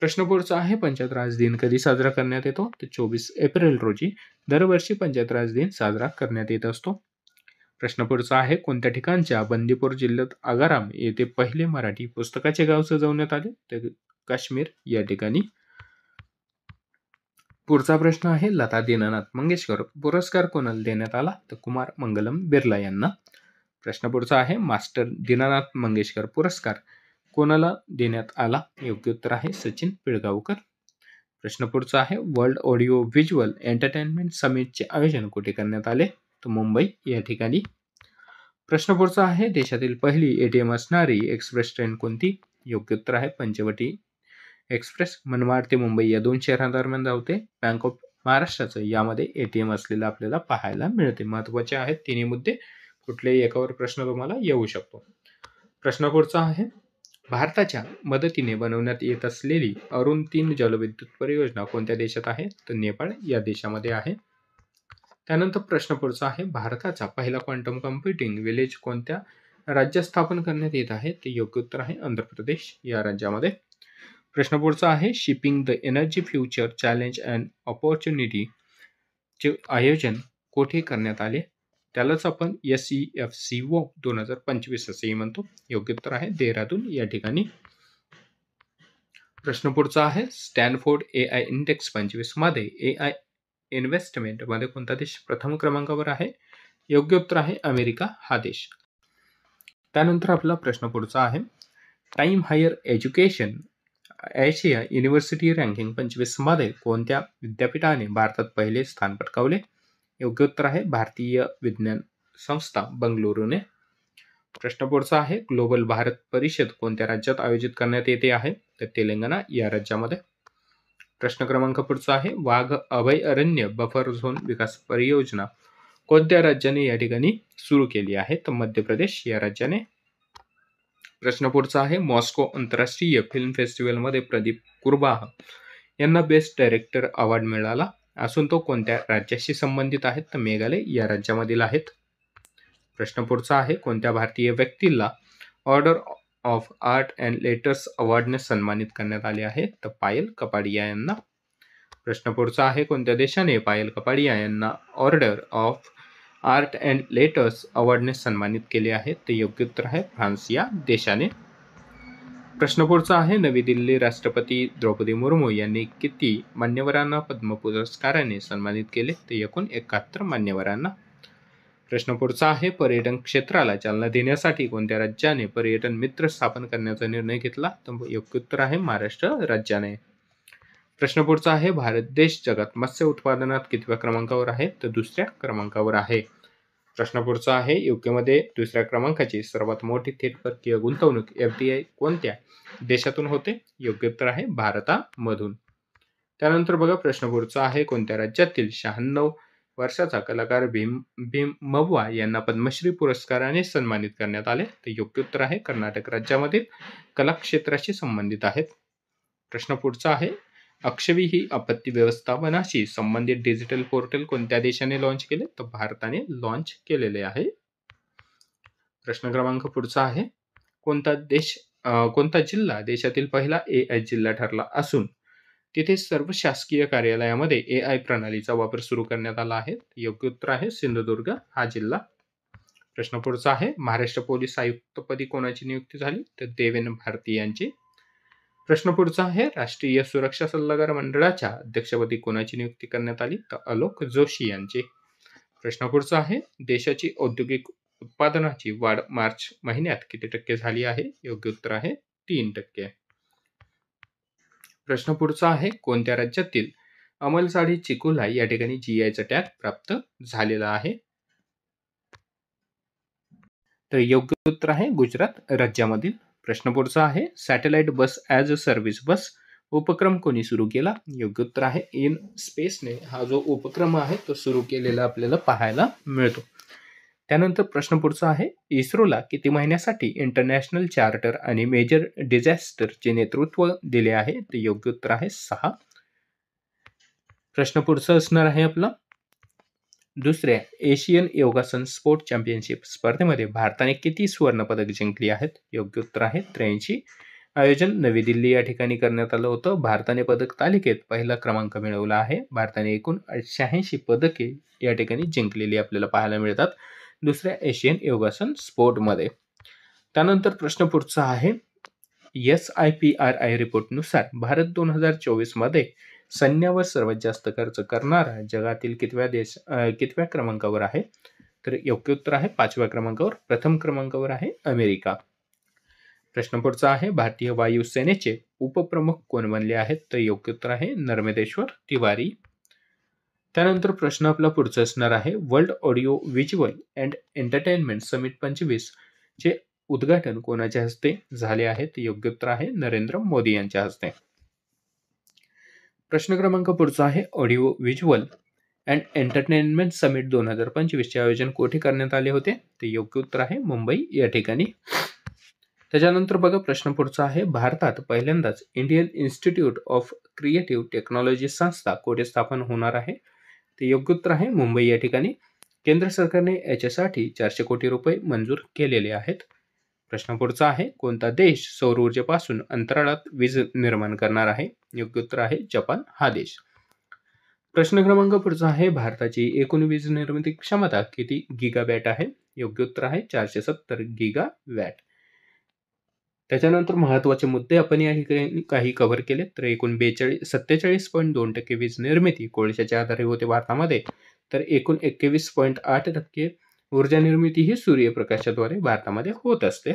प्रश्न पुढचा आहे, पंचायत राज दिन कधी साजरा करण्यात येतो? तर 24 एप्रिल रोजी दरवर्षी पंचायत राज दिन साजरा करण्यात येत असतो. प्रश्न पुढचा आहे, कोणत्या ठिकाणच्या बंदीपूर जिल्ह्यात आगाराम येथे पहिले मराठी पुस्तकाचे गाव सजवण्यात आले? तर काश्मीर या ठिकाणी. पुढचा प्रश्न आहे, लता दीनानाथ मंगेशकर पुरस्कार कोणाला देण्यात आला? तर कुमार मंगलम बिर्ला यांना. प्रश्न पुढचा आहे, मास्टर दीनानाथ मंगेशकर पुरस्कार कोणाला देण्यात आला? योग्य उत्तर आहे सचिन पिळगावकर. प्रश्न पुढचा आहे, वर्ल्ड ऑडिओ व्हिज्युअल एंटरटेनमेंट समिटचे आयोजन कुठे करण्यात आले? तर मुंबई या ठिकाणी. प्रश्न पुढचा आहे, देशातील पहिली ATM असणारी एक्सप्रेस ट्रेन कोणती? योग्य उत्तर आहे पंचवटी एक्सप्रेस. मनमाड ते मुंबई या 2 शहरांदरम्यान धावते. बँक ऑफ महाराष्ट्राचं यामध्ये ATM असलेलं आपल्याला पाहायला मिळते. महत्त्वाचे आहेत तिन्ही मुद्दे, कुठल्याही एकावर प्रश्न तुम्हाला येऊ शकतो. प्रश्न पुढचा आहे, भारताच्या मदतीने बनवण्यात येत असलेली अरुण 3 जलविद्युत परियोजना कोणत्या देशात आहे? तर नेपाळ या देशामध्ये आहे. त्यानंतर प्रश्न पुढचा आहे, भारताचा पहिला क्वांटम कम्प्युटिंग विलेज कोणत्या राज्यात स्थापन करण्यात येत आहे? ते योग्य उत्तर आहे आंध्र प्रदेश या राज्यामध्ये. प्रश्न पुढचा आहे, shipping the energy future challenge and opportunity चे आयोजन कोठे करण्यात आले? त्यालाच आपण SEFCO 2025 असेही म्हणतो. योग्य उत्तर आहे देहरादून या ठिकाणी. प्रश्न पुढचा आहे, स्टॅनफोर्ड AI इंडेक्स 25 मध्ये AI इन्व्हेस्टमेंट मध्ये कोणता देश प्रथम क्रमांकावर आहे? योग्य उत्तर आहे अमेरिका हा देश. त्यानंतर आपला प्रश्न पुढचा आहे, time higher education Asia university ranking 25 मध्ये कोणत्या विद्यापीठाने भारतात पहिले स्थान पटकावले? योग्य उत्तर आहे भारतीय विज्ञान संस्था बंगळुरूने. प्रश्न पुढचा आहे, ग्लोबल भारत परिषद कोणत्या राज्यात आयोजित करण्यात येते आहे? तर तेलंगणा या राज्यामध्ये. प्रश्न क्रमांक पुढचा आहे, वाघ अभयारण्य बफर झोन विकास परियोजना कोणत्या राज्याने या ठिकाणी सुरू केली आहे? तर मध्य प्रदेश या राज्याने. प्रश्न पुढचा आहे, मॉस्को आंतरराष्ट्रीय फिल्म फेस्टिवलमध्ये प्रदीप कुरबाह यांना बेस्ट डायरेक्टर अवॉर्ड मिळाला असून तो कोणत्या राज्याशी संबंधित आहेत? तर मेघालय या राज्यामधील आहेत. प्रश्न पुढचा आहे, कोणत्या भारतीय व्यक्तीला order of art and letters अवॉर्डने सन्मानित करण्यात आले आहे? तर पायल कपाडिया यांना. प्रश्न पुढचा आहे, कोणत्या देशाने पायल कपाडिया यांना order of art and letters अवॉर्डने सन्मानित केले आहे? तर योग्य उत्तर आहे फ्रान्स या देशाने. प्रश्न पुढचा आहे, नवी दिल्ली राष्ट्रपती द्रौपदी मुर्मू यांनी किती मान्यवरांना पद्म पुरस्काराने सन्मानित केले? तर एकूण 71 मान्यवरांना. प्रश्न पुढचा आहे, पर्यटन क्षेत्राला चालना देण्यासाठी कोणत्या राज्याने पर्यटन मित्र स्थापन करण्याचा निर्णय घेतला? तर योग्य उत्तर आहे महाराष्ट्र राज्याने. प्रश्न पुढचा आहे, भारत देश जगात मत्स्य उत्पादनात कितव्या क्रमांकावर आहे? तर दुसऱ्या क्रमांकावर आहे. प्रश्न पुढचा आहे, युकेमध्ये दुसऱ्या क्रमांकाची सर्वात मोठी थेट परकीय गुंतवणूक FDI कोणत्या देशातून होते? योग्य उत्तर आहे भारतामधून. त्यानंतर बघा प्रश्न पुढचा आहे, कोणत्या राज्यातील 96 वर्षाचा कलाकार भीम मव्वा यांना पद्मश्री पुरस्काराने सन्मानित करण्यात आले? तर योग्य उत्तर आहे कर्नाटक राज्यामधील कला क्षेत्राशी संबंधित आहेत. प्रश्न पुढचा आहे, अक्षवी ही आपत्ती व्यवस्थापनाशी संबंधित डिजिटल पोर्टल कोणत्या देशाने लॉन्च केले? तर भारताने लॉन्च केलेले आहे. प्रश्न क्रमांक पुढचा आहे, कोणता जिल्हा देशातील पहिला AI जिल्हा ठरला असून तिथे सर्व शासकीय कार्यालयामध्ये AI प्रणालीचा वापर सुरू करण्यात आला आहे? योग्य उत्तर आहे सिंधुदुर्ग हा जिल्हा. प्रश्न पुढचा आहे, महाराष्ट्र पोलीस आयुक्तपदी कोणाची नियुक्ती झाली? तर देवेन भारती यांची. प्रश्न पुढचा आहे, राष्ट्रीय सुरक्षा सल्लागार मंडळाच्या अध्यक्षपदी कोणाची नियुक्ती करण्यात आली? तर अलोक जोशी यांची. प्रश्न पुढचा आहे, देशाची औद्योगिक उत्पादनाची वाढ मार्च महिन्यात किती टक्के झाली आहे? योग्य उत्तर आहे 3%. प्रश्न पुढचा आहे, कोणत्या राज्यातील अमलसाडी चिकुला या ठिकाणी GIचा टॅग प्राप्त झालेला आहे? तर योग्य उत्तर आहे गुजरात राज्यामधील. प्रश्न पुढचा आहे, satellite bus as a service bus उपक्रम कोणी सुरू केला? योग्य उत्तर आहे इन स्पेसने हा जो उपक्रम आहे तो सुरू केलेला आपल्याला पाहायला मिळतो. त्यानंतर प्रश्न पुढचा आहे, इस्रोला किती महिन्यासाठी इंटरनॅशनल चार्टर आणि मेजर डिझास्टरचे नेतृत्व दिले आहे? तर योग्य उत्तर आहे 6. प्रश्न पुढचा असणार आहे आपला, दुसऱ्या एशियन योगासन स्पोर्ट चॅम्पियनशिप स्पर्धेमध्ये भारताने किती सुवर्ण पदक जिंकली आहेत? योग्य उत्तर आहे 83. आयोजन नवी दिल्ली या ठिकाणी करण्यात आलं होतं. भारताने पदक तालिकेत पहिला क्रमांक मिळवला आहे. भारताने एकूण 86 पदके या ठिकाणी जिंकलेली आपल्याला पाहायला मिळतात दुसऱ्या एशियन योगासन स्पोर्टमध्ये. त्यानंतर प्रश्न पुढचा आहे, SIPRI रिपोर्टनुसार भारत 2024 मध्ये सैन्यावर सर्वात जास्त खर्च करणारा जगातील कितव्या क्रमांकावर आहे? तर योग्य उत्तर आहे 5व्या क्रमांकावर. प्रथम क्रमांकावर आहे अमेरिका. प्रश्न पुढचा आहे, भारतीय वायुसेनेचे उपप्रमुख कोण बनले आहेत? तर योग्य उत्तर आहे नर्मदेश्वर तिवारी. त्यानंतर प्रश्न आपला पुढचा असणार आहे, world audio visual and entertainment summit 25 चे उद्घाटन कोणाच्या हस्ते झाले आहे? तर योग्य उत्तर आहे नरेंद्र मोदी यांच्या हस्ते. प्रश्न क्रमांक पुढचा आहे, audio visual and entertainment summit 2025 चे आयोजन कोठे करण्यात आले होते? तर योग्य उत्तर आहे मुंबई या ठिकाणी. त्याच्यानंतर बघा प्रश्न पुढचा आहे, भारतात पहिल्यांदाच Indian institute of creative technology संस्था कोठे स्थापन होणार आहे? तर योग्य उत्तर आहे मुंबई या ठिकाणी. केंद्र सरकारने याच्यासाठी 400 कोटी रुपये मंजूर केलेले आहेत. प्रश्न पुढचा आहे, कोणता देश सौर ऊर्जेपासून अंतराळात वीज निर्माण करणार आहे? योग्य उत्तर आहे जपान हा देश. प्रश्न क्रमांक पुढचा आहे, भारताची एकूण वीज निर्मिती क्षमता किती गिगावॅट आहे? योग्य उत्तर आहे 470 गिगावॅट. त्याच्यानंतर महत्त्वाचे मुद्दे आपण या ठिकाणी काही कव्हर केले. तर एकूण 47.2% वीज निर्मिती कोळशाच्या आधारे होते भारतामध्ये, तर एकूण 21.8% ऊर्जा निर्मिती ही सूर्यप्रकाशाद्वारे भारतामध्ये होत असते.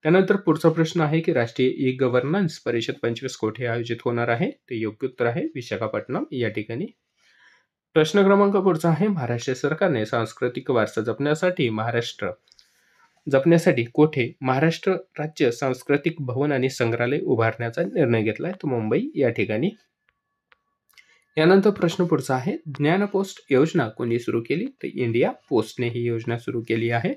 त्यानंतर पुढचा प्रश्न आहे की राष्ट्रीय ई गव्हर्नन्स परिषद 25 कोठे आयोजित होणार आहे? ते योग्य उत्तर आहे विशाखापट्टणम या ठिकाणी. प्रश्न क्रमांक पुढचा आहे, महाराष्ट्र सरकारने सांस्कृतिक वारसा जपण्यासाठी कोठे महाराष्ट्र राज्य सांस्कृतिक भवन आणि संग्रहालय उभारण्याचा निर्णय घेतलाय? तो मुंबई या ठिकाणी. यानंतर प्रश्न पुढचा आहे, ज्ञानपोस्ट योजना कोणी सुरू केली? तर इंडिया पोस्टने ही योजना सुरू केली आहे.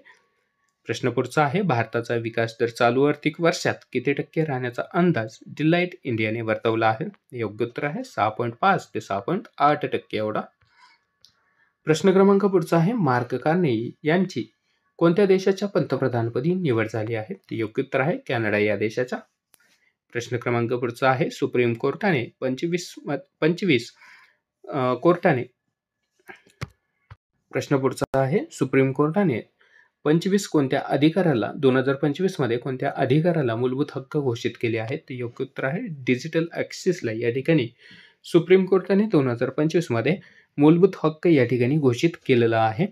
प्रश्न पुढचा आहे, भारताचा विकास दर चालू आर्थिक वर्षात किती टक्के राहण्याचा अंदाज डिलाइट इंडियाने वर्तवला आहे? योग्य उत्तर आहे 6.5 ते 6.8% एवढा. प्रश्न क्रमांक पुढचा आहे, मार्क कार्ने यांची कोणत्या देशाच्या पंतप्रधानपदी निवड झाली आहे? योग्य उत्तर आहे कॅनडा या देशाच्या. प्रश्न क्रमांक पुढचा आहे, सुप्रीम कोर्टाने 25 कोणत्या अधिकाराला 2025 मध्ये कोणत्या अधिकाराला मूलभूत हक्क घोषित केले आहेत? योग्य उत्तर आहे डिजिटल ॲक्सेसला या ठिकाणी सुप्रीम कोर्टाने 2025 मध्ये मूलभूत हक्क या ठिकाणी घोषित केलेला आहे.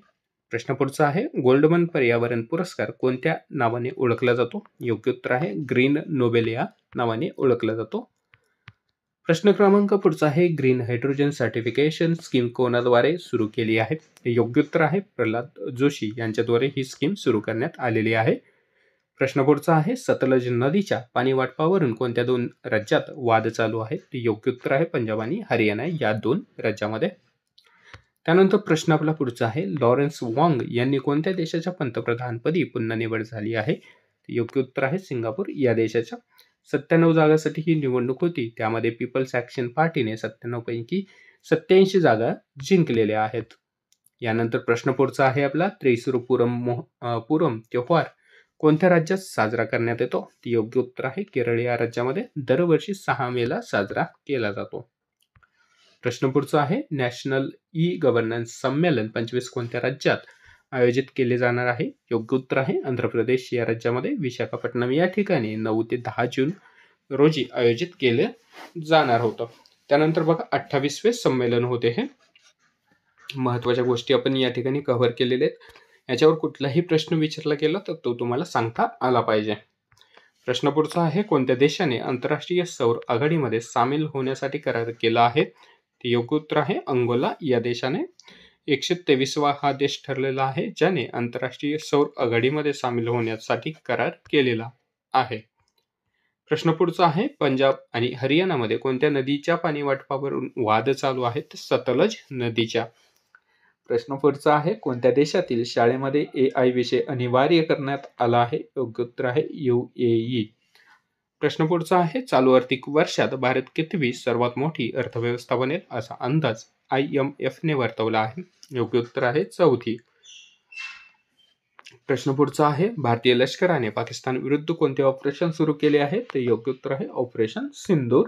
प्रश्न पुढचा आहे, गोल्डमन पर्यावरण पुरस्कार कोणत्या नावाने ओळखला जातो? योग्य उत्तर आहे ग्रीन नोबेल या नावाने ओळखला जातो. प्रश्न क्रमांक पुढचा आहे, ग्रीन हायड्रोजन सर्टिफिकेशन स्कीम कोणाद्वारे सुरू केली आहे? योग्य उत्तर आहे प्रल्हाद जोशी यांच्याद्वारे ही स्कीम सुरू करण्यात आलेली आहे. प्रश्न पुढचा आहे, सतलज नदीच्या पाणी वाटपावरून कोणत्या 2 राज्यात वाद चालू आहे? योग्य उत्तर आहे पंजाब आणि हरियाणा या 2 राज्यामध्ये. त्यानंतर प्रश्न आपला पुढचा आहे, लॉरेन्स वॉंग यांनी कोणत्या देशाच्या पंतप्रधानपदी पुन्हा निवड झाली आहे? योग्य उत्तर आहे सिंगापूर या देशाच्या. 97 जागांसाठी ही निवडणूक होती, त्यामध्ये पीपल्स ॲक्शन पार्टीने 97 पैकी 87 जागा जिंकलेल्या आहेत. यानंतर प्रश्न पुढचा आहे आपला, त्रिशूर पुरम त्योहार कोणत्या राज्यात साजरा करण्यात येतो? योग्य उत्तर आहे केरळ या राज्यामध्ये. दरवर्षी 6 मेला साजरा केला जातो. प्रश्न पुढचा आहे, नॅशनल ई गव्हर्नन्स संमेलन 25 कोणत्या राज्यात आयोजित केले जाणार आहे? योग्य उत्तर आहे आंध्र प्रदेश या राज्यामध्ये विशाखापट्टणम या ठिकाणी 9 ते 10 जून रोजी आयोजित केले जाणार होतं. त्यानंतर बघा 28वे संमेलन होते हे. महत्त्वाच्या गोष्टी आपण या ठिकाणी कव्हर केलेले आहेत. याच्यावर कुठलाही प्रश्न विचारला गेला तर तो तुम्हाला सांगता आला पाहिजे. प्रश्न पुढचा आहे, कोणत्या देशाने आंतरराष्ट्रीय सौर आघाडीमध्ये सामील होण्यासाठी करार केला आहे? ते योग्य उत्तर आहे अंगोला या देशाने. 123वा हा देश ठरलेला आहे ज्याने आंतरराष्ट्रीय सौर आघाडीमध्ये सामील होण्यासाठी करार केलेला आहे. प्रश्न पुढचा आहे, पंजाब आणि हरियाणामध्ये कोणत्या नदीच्या पाणी वाटपावरून वाद चालू आहेत? सतलज नदीच्या. प्रश्न पुढचा आहे, कोणत्या देशातील शाळेमध्ये AI विषय अनिवार्य करण्यात आला आहे? योग्य उत्तर आहे UAE. प्रश्न पुढचा आहे, चालू आर्थिक वर्षात भारत कितवी सर्वात मोठी अर्थव्यवस्था बनेल असा अंदाज IMF ने वर्तवला आहे? योग्य उत्तर आहे 4थी. प्रश्न पुढचा आहे, भारतीय लष्कराने पाकिस्तान विरुद्ध कोणते ऑपरेशन सुरू केले आहे? ते योग्य उत्तर आहे ऑपरेशन सिंदूर.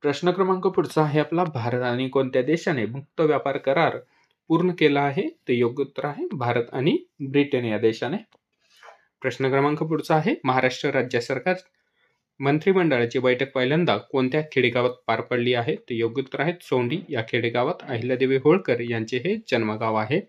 प्रश्न क्रमांक पुढचा आहे आपला, भारत आणि कोणत्या देशाने मुक्त व्यापार करार पूर्ण केला आहे? ते योग्य उत्तर आहे भारत आणि ब्रिटन या देशाने. प्रश्न क्रमांक पुढचा आहे, महाराष्ट्र राज्य सरकार मंत्रिमंडळाची बैठक पहिल्यांदा कोणत्या खेडेगावात पार पडली आहे? ते योग्य उत्तर आहे चोंडी या खेडेगावात. अहिल्यादेवी होळकर यांचे हे जन्मगाव आहे.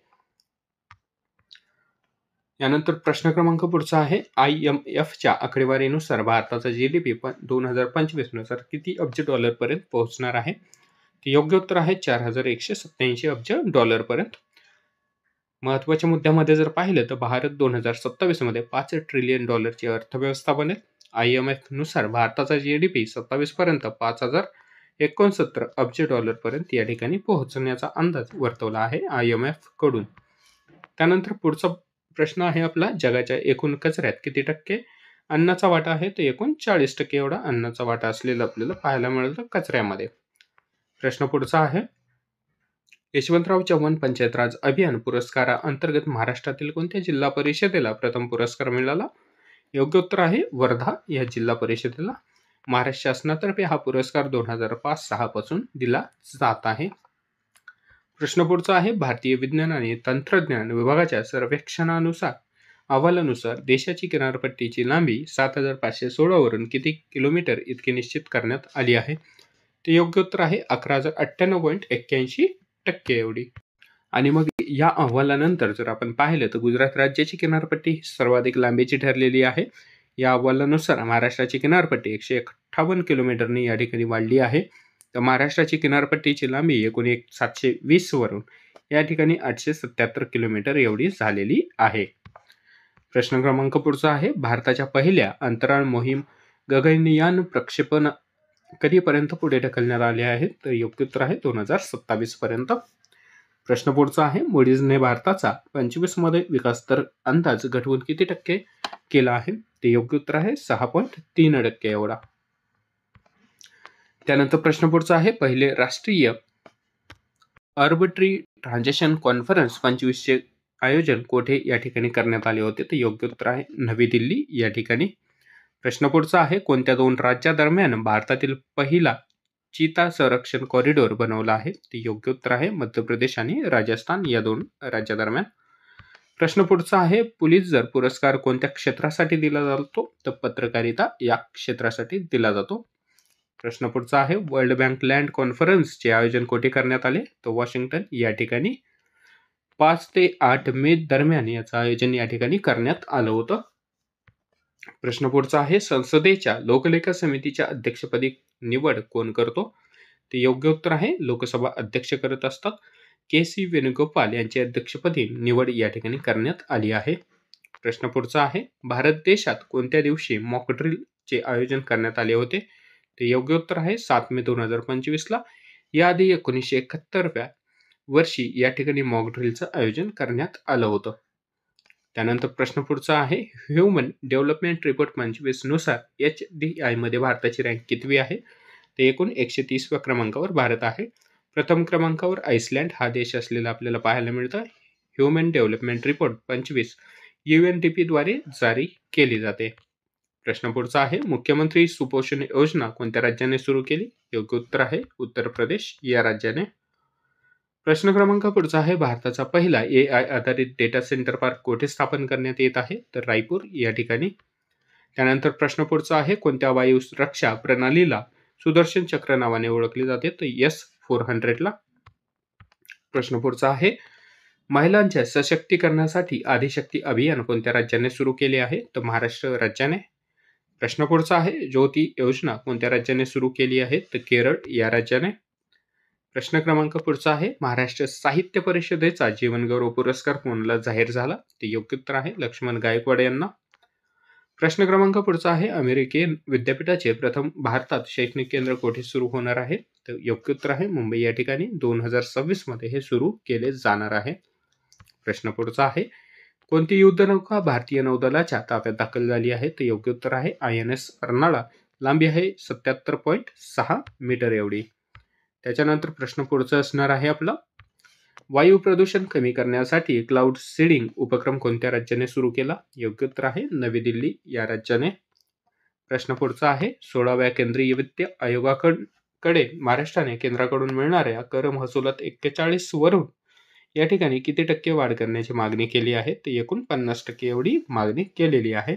यानंतर प्रश्न क्रमांक पुढचा आहे, IMFच्या आकडेवारीनुसार भारताचा GDP 2025 नुसार किती अब्ज डॉलर पर्यंत पोहोचणार आहे? ते योग्य उत्तर आहे 4187 अब्ज डॉलर पर्यंत. महत्त्वाच्या मुद्द्यामध्ये जर पाहिलं तर भारत 2027 मध्ये 5 ट्रिलियन डॉलरची अर्थव्यवस्था बनेल. IMF नुसार भारताचा GDP 27 पर्यंत 5069 अब्ज डॉलर पर्यंत या ठिकाणी पोहोचण्याचा अंदाज वर्तवला आहे IMF कडून. त्यानंतर पुढचा प्रश्न आहे आपला, जगाच्या एकूण कचऱ्यात किती टक्के अन्नाचा वाटा आहे? तर एकूण 40% एवढा अन्नाचा वाटा असलेला आपल्याला पाहायला मिळतं कचऱ्यामध्ये. प्रश्न पुढचा आहे, यशवंतराव चव्हाण पंचायत राज अभियान पुरस्काराअंतर्गत महाराष्ट्रातील कोणत्या जिल्हा परिषदेला प्रथम पुरस्कार मिळाला? योग्य उत्तर आहे वर्धा या जिल्हा परिषदेला. महाराष्ट्र शासनातर्फे हा पुरस्कार 2005-06 पासून दिला जात आहे. प्रश्न पुढचा आहे, भारतीय विज्ञान आणि तंत्रज्ञान विभागाच्या सर्वेक्षणानुसार अहवालानुसार देशाची किनारपट्टीची लांबी 7,516 वरून किती किलोमीटर इतकी निश्चित करण्यात आली आहे? ते योग्य उत्तर आहे 11,098.81% एवढी. आणि मग या अहवालानंतर जर आपण पाहिलं तर गुजरात राज्याची किनारपट्टी सर्वाधिक लांबीची ठरलेली आहे. या अहवालानुसार महाराष्ट्राची किनारपट्टी 158 किलोमीटरनी या ठिकाणी वाढली आहे. तर महाराष्ट्राची किनारपट्टीची लांबी एकूण 720 वरून या ठिकाणी 877 किलोमीटर एवढी झालेली आहे. प्रश्न क्रमांक पुढचा आहे, भारताच्या पहिल्या अंतराळ मोहीम गगनयान प्रक्षेपण कधीपर्यंत पुढे ढकलण्यात आले आहेत? तर योग्य उत्तर आहे 2027 पर्यंत. प्रश्न पुढचा आहे, मूडीजने भारताचा 25 मध्ये विकास दर अंदाज घटवून किती टक्के केला आहे? ते योग्य उत्तर आहे 6.3% एवढा. त्यानंतर प्रश्न पुढचा आहे, पहिले राष्ट्रीय आर्बिट्री ट्रान्झॅक्शन कॉन्फरन्स 25चे आयोजन कोठे या ठिकाणी करण्यात आले होते? तर योग्य उत्तर आहे नवी दिल्ली या ठिकाणी. प्रश्न पुढचा आहे, कोणत्या दोन राज्यादरम्यान भारतातील पहिला चीता संरक्षण कॉरिडॉर बनवला आहे? ते योग्य उत्तर आहे मध्य प्रदेश आणि राजस्थान या दोन राज्यादरम्यान. प्रश्न पुढचा आहे, पुलित्झर पुरस्कार कोणत्या क्षेत्रासाठी दिला जातो? तर पत्रकारिता या क्षेत्रासाठी दिला जातो. प्रश्न पुढचा आहे, वर्ल्ड बँक लँड कॉन्फरन्सचे आयोजन कोठे करण्यात आले? तर वॉशिंग्टन या ठिकाणी. 5 ते 8 मे दरम्यान याचं आयोजन या ठिकाणी करण्यात आलं होतं. प्रश्न पुढचा आहे, संसदेच्या लोकलेखा समितीच्या अध्यक्षपदी निवड कोण करतो? ते योग्य उत्तर आहे लोकसभा अध्यक्ष करत असतात. के.सी. वेणुगोपाल यांची अध्यक्षपदी निवड या ठिकाणी करण्यात आली आहे. प्रश्न पुढचा आहे, भारत देशात कोणत्या दिवशी मॉक ड्रिलचे आयोजन करण्यात आले होते? ते योग्य उत्तर आहे 7 मे 2025 ला. याआधी 1971व्या वर्षी या ठिकाणी मॉक ड्रिलचं आयोजन करण्यात आलं होतं. त्यानंतर प्रश्न पुढचा आहे, ह्युमन डेव्हलपमेंट रिपोर्ट 25 नुसार HDI मध्ये भारताची रँक कितवी आहे? ते एकूण 130व्या क्रमांकावर भारत आहे. प्रथम क्रमांकावर आइसलँड हा देश असलेला आपल्याला पाहायला मिळतं. ह्युमन डेव्हलपमेंट रिपोर्ट 25 UNDP द्वारे जारी केली जाते. प्रश्न पुढचा आहे, मुख्यमंत्री सुपोषण योजना कोणत्या राज्याने सुरू केली? योग्य उत्तर आहे उत्तर प्रदेश या राज्याने. प्रश्न क्रमांक पुढचा आहे, भारताचा पहिला AI आधारित डेटा सेंटर पार्क कोठे स्थापन करण्यात येत आहे? तर रायपूर या ठिकाणी. त्यानंतर प्रश्न पुढचा आहे, कोणत्या वायू रक्षा प्रणालीला सुदर्शन चक्र नावाने ओळखले जाते? तर S-400 ला. प्रश्न पुढचा आहे, महिलांच्या सशक्तीकरणासाठी आदिशक्ती अभियान कोणत्या राज्याने सुरू केले आहे? तर महाराष्ट्र राज्याने. प्रश्न पुढचा आहे, ज्योती योजना कोणत्या राज्याने सुरू केली आहे? तर केरळ या राज्याने. प्रश्न क्रमांक पुढचा आहे, महाराष्ट्र साहित्य परिषदेचा जीवनगौरव पुरस्कार कोणाला जाहीर झाला? ते योग्य उत्तर आहे लक्ष्मण गायकवाड यांना. प्रश्न क्रमांक पुढचा आहे, अमेरिकन विद्यापीठाचे प्रथम भारतात शैक्षणिक केंद्र कोठे सुरू होणार आहे? तर योग्य उत्तर आहे मुंबई या ठिकाणी. 2026 मध्ये हे सुरू केले जाणार आहे. प्रश्न पुढचा आहे, कोणती युद्धनौका भारतीय नौदलाच्या ताब्यात दाखल झाली आहे? तर योग्य उत्तर आहे INS अर्नाळा. लांबी आहे 77.6 मीटर एवढी. त्याच्यानंतर प्रश्न पुढचा असणार आहे आपला, वायू प्रदूषण कमी करण्यासाठी क्लाउड सीडिंग उपक्रम कोणत्या राज्याने सुरू केला? योग्य उत्तर आहे नवी दिल्ली या राज्याने. प्रश्न पुढचा आहे, 16व्या केंद्रीय वित्त आयोगाकडे महाराष्ट्राने केंद्राकडून मिळणाऱ्या कर महसुलात 41 वरून या ठिकाणी किती टक्के वाढ करण्याची मागणी केली आहे? तर एकूण 50% एवढी मागणी केलेली आहे.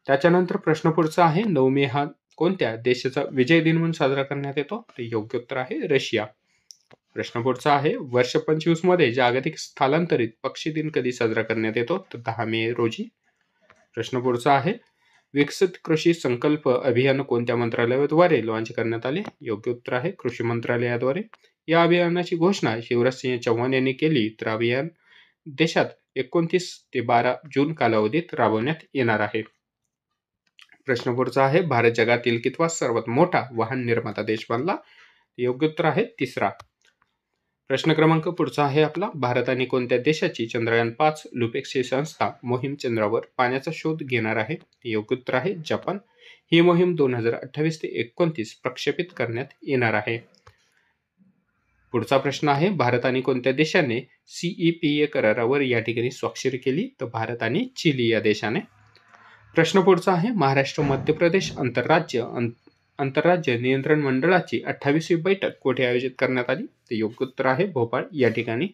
त्याच्यानंतर प्रश्न पुढचा आहे, 9 मे हा कोणत्या देशाचा विजय दिन म्हणून साजरा करण्यात येतो? तर योग्य उत्तर आहे रशिया. प्रश्न पुढचा आहे, वर्ष 25 मध्ये जागतिक स्थलांतरित पक्षी दिन कधी साजरा करण्यात येतो? तर 10 मे रोजी. प्रश्न पुढचा आहे, विकसित कृषी संकल्प अभियान कोणत्या मंत्रालयाद्वारे लॉन्च करण्यात आले? योग्य उत्तर आहे कृषी मंत्रालयाद्वारे. या अभियानाची घोषणा शिवराजसिंह चौहान यांनी केली. तर अभियान देशात 29 ते 12 जून कालावधीत राबवण्यात येणार आहे. प्रश्न पुढचा आहे, भारत जगातील कितवा सर्वात मोठा वाहन निर्माता देश बनला? योग्य उत्तर आहे तिसरा. प्रश्न क्रमांक पुढचा आहे आपला, भारताने कोणत्या देशाची चंद्रयान 5 लुपेक्सी संस्था मोहीम चंद्रावर पाण्याचा शोध घेणार आहे? योग्य उत्तर आहे जपान. ही मोहीम 2028 ते 29 प्रक्षेपित करण्यात येणार आहे. पुढचा प्रश्न आहे, भारत आणि कोणत्या देशाने CEPA करारावर या ठिकाणी स्वाक्षरी केली? तर भारत आणि चिली या देशाने. प्रश्न पुढचा आहे, महाराष्ट्र मध्य प्रदेश आंतरराज्य नियंत्रण मंडळाची 28वी बैठक कोठे आयोजित करण्यात आली? तर योग्य उत्तर आहे भोपाळ या ठिकाणी.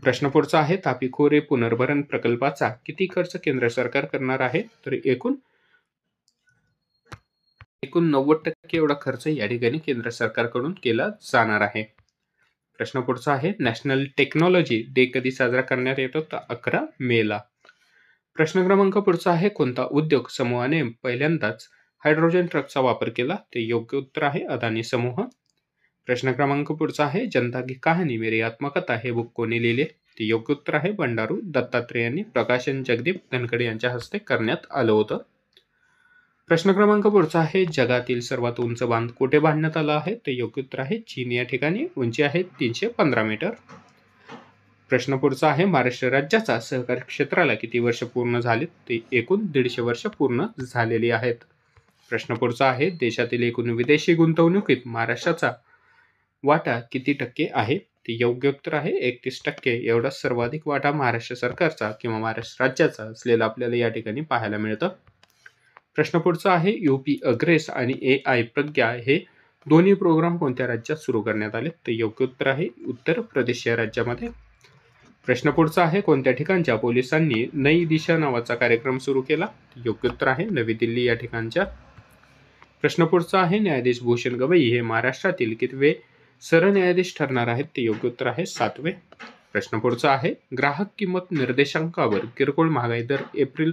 प्रश्न पुढचा आहे, तापी खोरे पुनर्भरण प्रकल्पाचा किती खर्च केंद्र सरकार करणार आहे? तर एकूण 90% एवढा खर्च या ठिकाणी केंद्र सरकारकडून केला जाणार आहे. प्रश्न पुढचा आहे, नॅशनल टेक्नॉलॉजी डे कधी साजरा करण्यात येतो? तर 11 मेला. प्रश्न क्रमांक पुढचा आहे, कोणता उद्योग समूहाने पहिल्यांदाच हायड्रोजन ट्रकचा वापर केला? ते योग्य उत्तर आहे अदानी समूह. प्रश्न क्रमांक पुढचा आहे, जनता की कहाणी मेरी आत्मकथा हे बुक कोणी लिहिले? ते योग्य उत्तर आहे बंडारू दत्तात्रेय यांनी प्रकाशन जगदीप धनखडे यांच्या हस्ते करण्यात आलं होतं. प्रश्न क्रमांक पुढचा आहे, जगातील सर्वात उंच बांध कुठे बांधण्यात आला आहे? ते योग्य उत्तर आहे चीन या ठिकाणी. उंची आहे 315 मीटर. प्रश्न पुढचा आहे, महाराष्ट्र राज्याचा सहकारी क्षेत्राला किती वर्ष पूर्ण झालीत? ते एकूण 150 वर्ष पूर्ण झालेली आहेत. प्रश्न पुढचा आहे, देशातील एकूण विदेशी गुंतवणुकीत महाराष्ट्राचा वाटा किती टक्के आहे? ते योग्य उत्तर आहे 31%. एवढा सर्वाधिक वाटा महाराष्ट्र सरकारचा किंवा महाराष्ट्र राज्याचा असलेला आपल्याला या ठिकाणी पाहायला मिळतं. प्रश्न पुढचा आहे, UP अग्रेस आणि AI प्रज्ञा हे दोन्ही प्रोग्राम कोणत्या राज्यात सुरू करण्यात आले? ते योग्य उत्तर आहे उत्तर प्रदेश या राज्यामध्ये. प्रश्न पुढचा आहे, कोणत्या ठिकाणच्या पोलिसांनी नई दिशा नावाचा कार्यक्रम सुरू केला? योग्य उत्तर आहे नवी दिल्ली या ठिकाणच्या. प्रश्न पुढचा आहे, न्यायाधीश भूषण गवई हे महाराष्ट्रातील कितवे सरन्यायाधीश ठरणार आहेत? ते योग्य उत्तर आहे 7वे. प्रश्न पुढचा आहे, ग्राहक किंमत निर्देशांकावर किरकोळ महागाई दर एप्रिल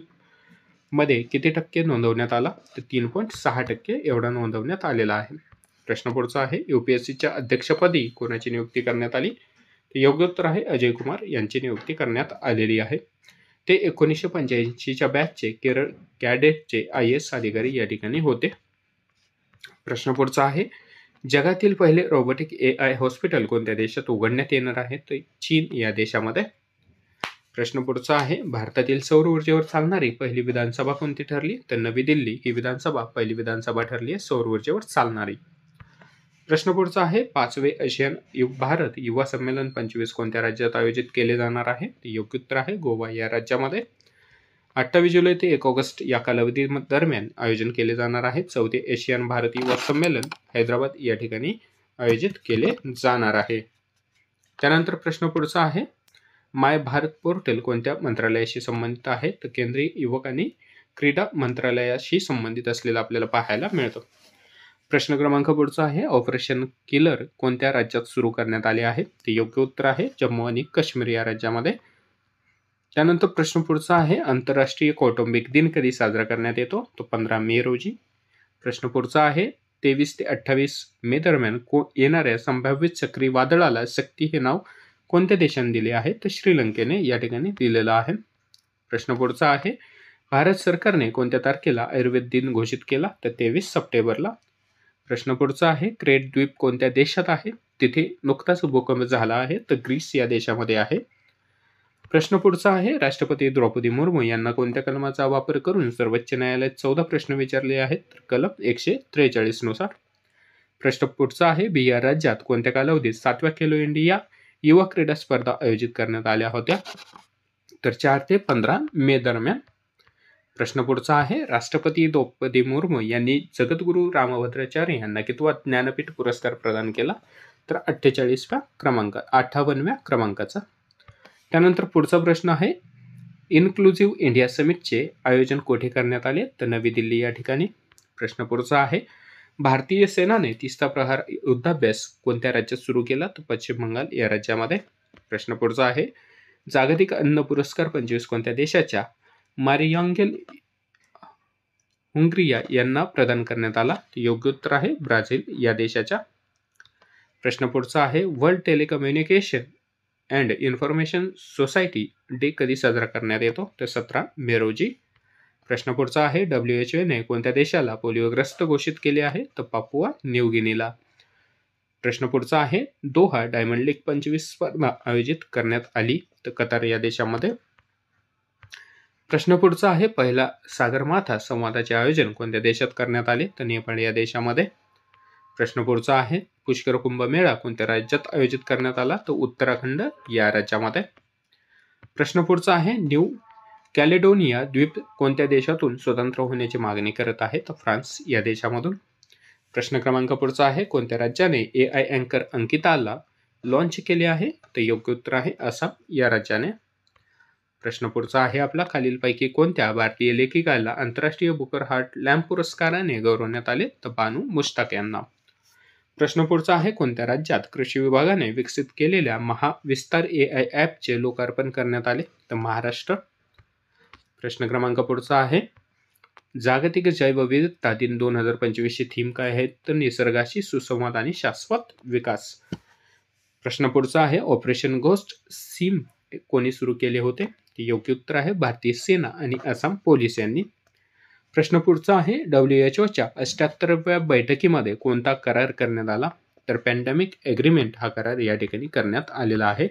मध्ये किती टक्के नोंदवण्यात आला? तर 3.6% एवढा नोंदवण्यात आलेला आहे. प्रश्न पुढचा आहे, UPSCच्या अध्यक्षपदी कोणाची नियुक्ती करण्यात आली? योग्य उत्तर आहे अजय कुमार यांची नियुक्ती करण्यात आलेली आहे. ते 1985च्या बॅचचे केरळ कॅडेटचे IAS अधिकारी या ठिकाणी होते. प्रश्न पुढचा आहे, जगातील पहिले रोबोटिक AI हॉस्पिटल कोणत्या देशात उघडण्यात येणार आहे? तर चीन या देशामध्ये. प्रश्न पुढचा आहे, भारतातील सौर ऊर्जेवर चालणारी पहिली विधानसभा कोणती ठरली? तर नवी दिल्ली ही विधानसभा पहिली विधानसभा ठरली आहे सौर ऊर्जेवर चालणारी. प्रश्न पुढचा आहे, 5वे आशियान भारत युवा संमेलन 25 कोणत्या राज्यात आयोजित केले जाणार आहे? ते योग्य उत्तर आहे गोवा या राज्यामध्ये. 28 जुलै ते 1 ऑगस्ट या कालावधी दरम्यान आयोजन केले जाणार आहे 4थे आशियान भारत युवा संमेलन हैदराबाद या ठिकाणी आयोजित केले जाणार आहे. त्यानंतर प्रश्न पुढचा आहे, माय भारत पोर्टल कोणत्या मंत्रालयाशी संबंधित आहे? तर केंद्रीय युवक आणि क्रीडा मंत्रालयाशी संबंधित असलेला आपल्याला पाहायला मिळतं. प्रश्न क्रमांक पुढचा आहे, ऑपरेशन किलर कोणत्या राज्यात सुरू करण्यात आले आहे? ते योग्य उत्तर आहे जम्मू आणि काश्मीर या राज्यामध्ये. त्यानंतर प्रश्न पुढचा आहे, आंतरराष्ट्रीय कौटुंबिक दिन कधी साजरा करण्यात येतो? तो 15 मे रोजी. प्रश्न पुढचा आहे, 23 ते 28 मे दरम्यान येणाऱ्या संभाव्य चक्रीवादळाला शक्ती हे नाव कोणत्या देशाने दिले आहे? तर श्रीलंकेने या ठिकाणी दिलेलं आहे. प्रश्न पुढचा आहे, भारत सरकारने कोणत्या तारखेला आयुर्वेद दिन घोषित केला? तर 23 सप्टेंबरला. प्रश्न पुढचा आहे, क्रेट द्वीप कोणत्या देशात आहे? तिथे नुकताच भूकंप झाला आहे तर ग्रीस या देशामध्ये आहे. प्रश्न पुढचा आहे, राष्ट्रपती द्रौपदी मुर्मू यांना कोणत्या कलमाचा वापर करून सर्वोच्च न्यायालयात 14 प्रश्न विचारले आहेत? तर कलम 143 नुसार. प्रश्न पुढचा आहे, बिहार राज्यात कोणत्या कालावधीत 7व्या खेलो इंडिया युवा क्रीडा स्पर्धा आयोजित करण्यात आल्या होत्या? तर 4 ते 15 मे दरम्यान. प्रश्न पुढचा आहे, राष्ट्रपती द्रौपदी मुर्मू यांनी जगद्गुरू रामभद्राचार्य यांना कितवा ज्ञानपीठ पुरस्कार प्रदान केला? तर 58व्या क्रमांकाचा. त्यानंतर पुढचा प्रश्न आहे, इन्क्लुझिव्ह इंडिया समिटचे आयोजन कोठे करण्यात आले? तर नवी दिल्ली या ठिकाणी. प्रश्न पुढचा आहे, भारतीय सेनाने तिस्ता प्रहार युद्धाभ्यास कोणत्या राज्यात सुरू केला? तर पश्चिम बंगाल या राज्यामध्ये. प्रश्न पुढचा आहे, जागतिक अन्न पुरस्कार 25 कोणत्या देशाच्या मारियांगेल हुंगरिया यांना प्रदान करण्यात आला? योग्य उत्तर आहे ब्राझील या देशाच्या. प्रश्न पुढचा आहे, world telecommunication and information society day कधी साजरा करण्यात येतो? तर 17 मे रोजी. प्रश्न पुढचा आहे, WHO ने कोणत्या देशाला पोलिओग्रस्त घोषित केले आहे? तर पापुआ न्यू गिनीला. प्रश्न पुढचा आहे, दोहा डायमंड लीग 25 स्पर्धा आयोजित करण्यात आली तर कतार या देशामध्ये. प्रश्न पुढचा आहे, पहिला सागरमाथा संवादाचे आयोजन कोणत्या देशात करण्यात आले? तर नेपाळ या देशामध्ये. प्रश्न पुढचा आहे, पुष्कर कुंभमेळा कोणत्या राज्यात आयोजित करण्यात आला? तर उत्तराखंड या राज्यामध्ये. प्रश्न पुढचा आहे, न्यू कॅलेडोनिया द्वीप कोणत्या देशातून स्वतंत्र होण्याची मागणी करत आहे? तर फ्रान्स या देशामधून. प्रश्न क्रमांक पुढचा आहे, कोणत्या राज्याने AI अँकर अंकिताला लॉन्च केले आहे? तर योग्य उत्तर आहे आसाम या राज्याने. प्रश्न पुढचा आहे आपला, खालीलपैकी कोणत्या भारतीय लेखिकाला आंतरराष्ट्रीय बुकर हार्ट लॅम्प पुरस्काराने गौरवण्यात आले? तर बानू मुश्ताक यांना. प्रश्न पुढचा आहे, कोणत्या राज्यात कृषी विभागाने विकसित केलेल्या महाविस्तार AI ॲपचे लोकार्पण करण्यात आले? तर महाराष्ट्र. प्रश्न क्रमांक पुढचा आहे, जागतिक जैवविविधता दिन 2025 ची थीम काय आहे? तर निसर्गाशी सुसंवाद आणि शाश्वत विकास. प्रश्न पुढचा आहे, ऑपरेशन घोस्ट सिम कोणी सुरू केले होते? योग्य उत्तर आहे भारतीय सेना आणि आसाम पोलीस यांनी. प्रश्न पुढचा आहे, WHOच्या 78व्या बैठकीमध्ये कोणता करार करण्यात आला? तर पॅन्डेमिक एग्रीमेंट हा करार या ठिकाणी करण्यात आलेला आहे.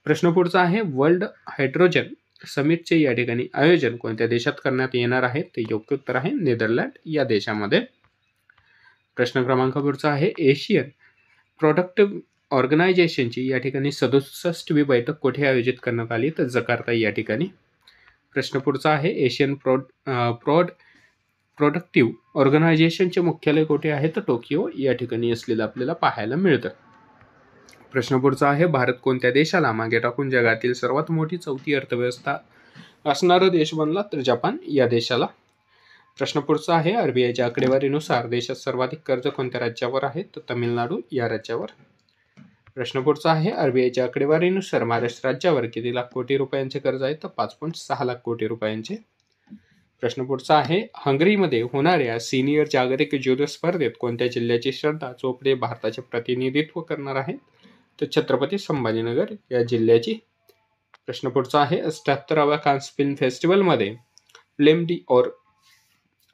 प्रश्न पुढचा आहे, वर्ल्ड हायड्रोजन समिटचे या ठिकाणी आयोजन कोणत्या देशात करण्यात येणार आहे? ते योग्य उत्तर आहे नेदरलँड या देशामध्ये. प्रश्न क्रमांक पुढचा आहे, एशियन प्रोडक्ट ऑर्गनायझेशनची या ठिकाणी 67वी बैठक कुठे आयोजित करण्यात आली? तर जकार्ता या ठिकाणी. प्रश्न पुढचा आहे, एशियन प्रोडक्टिव्ह ऑर्गनायझेशनचे मुख्यालय कुठे आहे? तर टोकियो या ठिकाणी असलेलं आपल्याला पाहायला मिळतं. प्रश्न पुढचा आहे, भारत कोणत्या देशाला मागे टाकून जगातील सर्वात मोठी चौथी अर्थव्यवस्था असणारा देश बनला? तर जपान या देशाला. प्रश्न पुढचा आहे, RBIच्या आकडेवारीनुसार देशात सर्वाधिक कर्ज कोणत्या राज्यावर आहे? तर तमिळनाडू या राज्यावर. प्रश्न पुढचा आहे, RBIच्या आकडेवारीनुसार महाराष्ट्र राज्यावर किती लाख कोटी रुपयांचे कर्ज आहे? तर 5.6 लाख कोटी रुपयांचे. प्रश्न पुढचा आहे, हंगरीमध्ये होणाऱ्या सिनियर जागतिक ज्युडो स्पर्धेत कोणत्या जिल्ह्याची श्रद्धा चोपडे भारताचे प्रतिनिधित्व करणार आहे? तर छत्रपती संभाजीनगर या जिल्ह्याची. प्रश्न पुढचा आहे, 78व्या कान्स फिल्म फेस्टिवलमध्ये फ्लेम डी और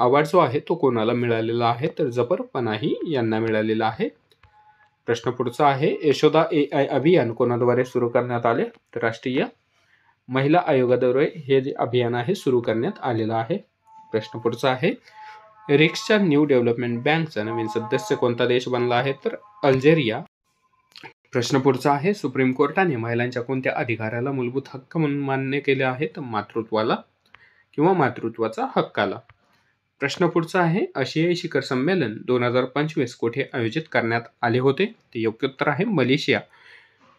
अवॉर्ड जो आहे तो कोणाला मिळालेला आहे? तर जफर पनाही यांना मिळालेला आहे. प्रश्न पुढचा आहे, यशोदा AI अभियान कोणाद्वारे सुरू करण्यात आले? तर राष्ट्रीय महिला आयोगाद्वारे हे जे अभियान आहे सुरू करण्यात आलेलं आहे. प्रश्न पुढचा आहे, रिक्सच्या न्यू डेव्हलपमेंट बँकचा नवीन सदस्य कोणता देश बनला आहे? तर अल्जेरिया. प्रश्न पुढचा आहे, सुप्रीम कोर्टाने महिलांच्या कोणत्या अधिकाराला मूलभूत हक्क म्हणून मान्य केले आहे? तर मातृत्वाला किंवा मातृत्वाचा हक्काला. प्रश्न पुढचा आहे, आशियाई शिखर संमेलन 2025 कोठे आयोजित करण्यात आले होते? ते योग्य उत्तर आहे मलेशिया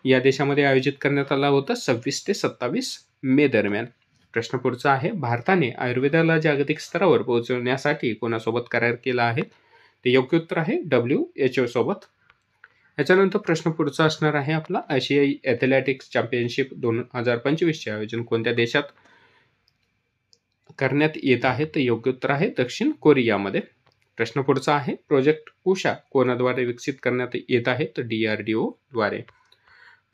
या देशामध्ये आयोजित करण्यात आला होता 26 ते 27 मे दरम्यान. प्रश्न पुढचा आहे, भारताने आयुर्वेदाला जागतिक स्तरावर पोहोचवण्यासाठी कोणासोबत करार केला आहे? ते योग्य उत्तर आहे WHO सोबत. याच्यानंतर प्रश्न पुढचा असणार आहे आपला, आशियाई ॲथलेटिक्स चॅम्पियनशिप 2025चे आयोजन कोणत्या देशात करण्यात येत आहे? तर योग्य उत्तर आहे दक्षिण कोरियामध्ये. प्रश्न पुढचा आहे, प्रोजेक्ट उषा कोणाद्वारे विकसित करण्यात येत आहे? तर DRDO द्वारे.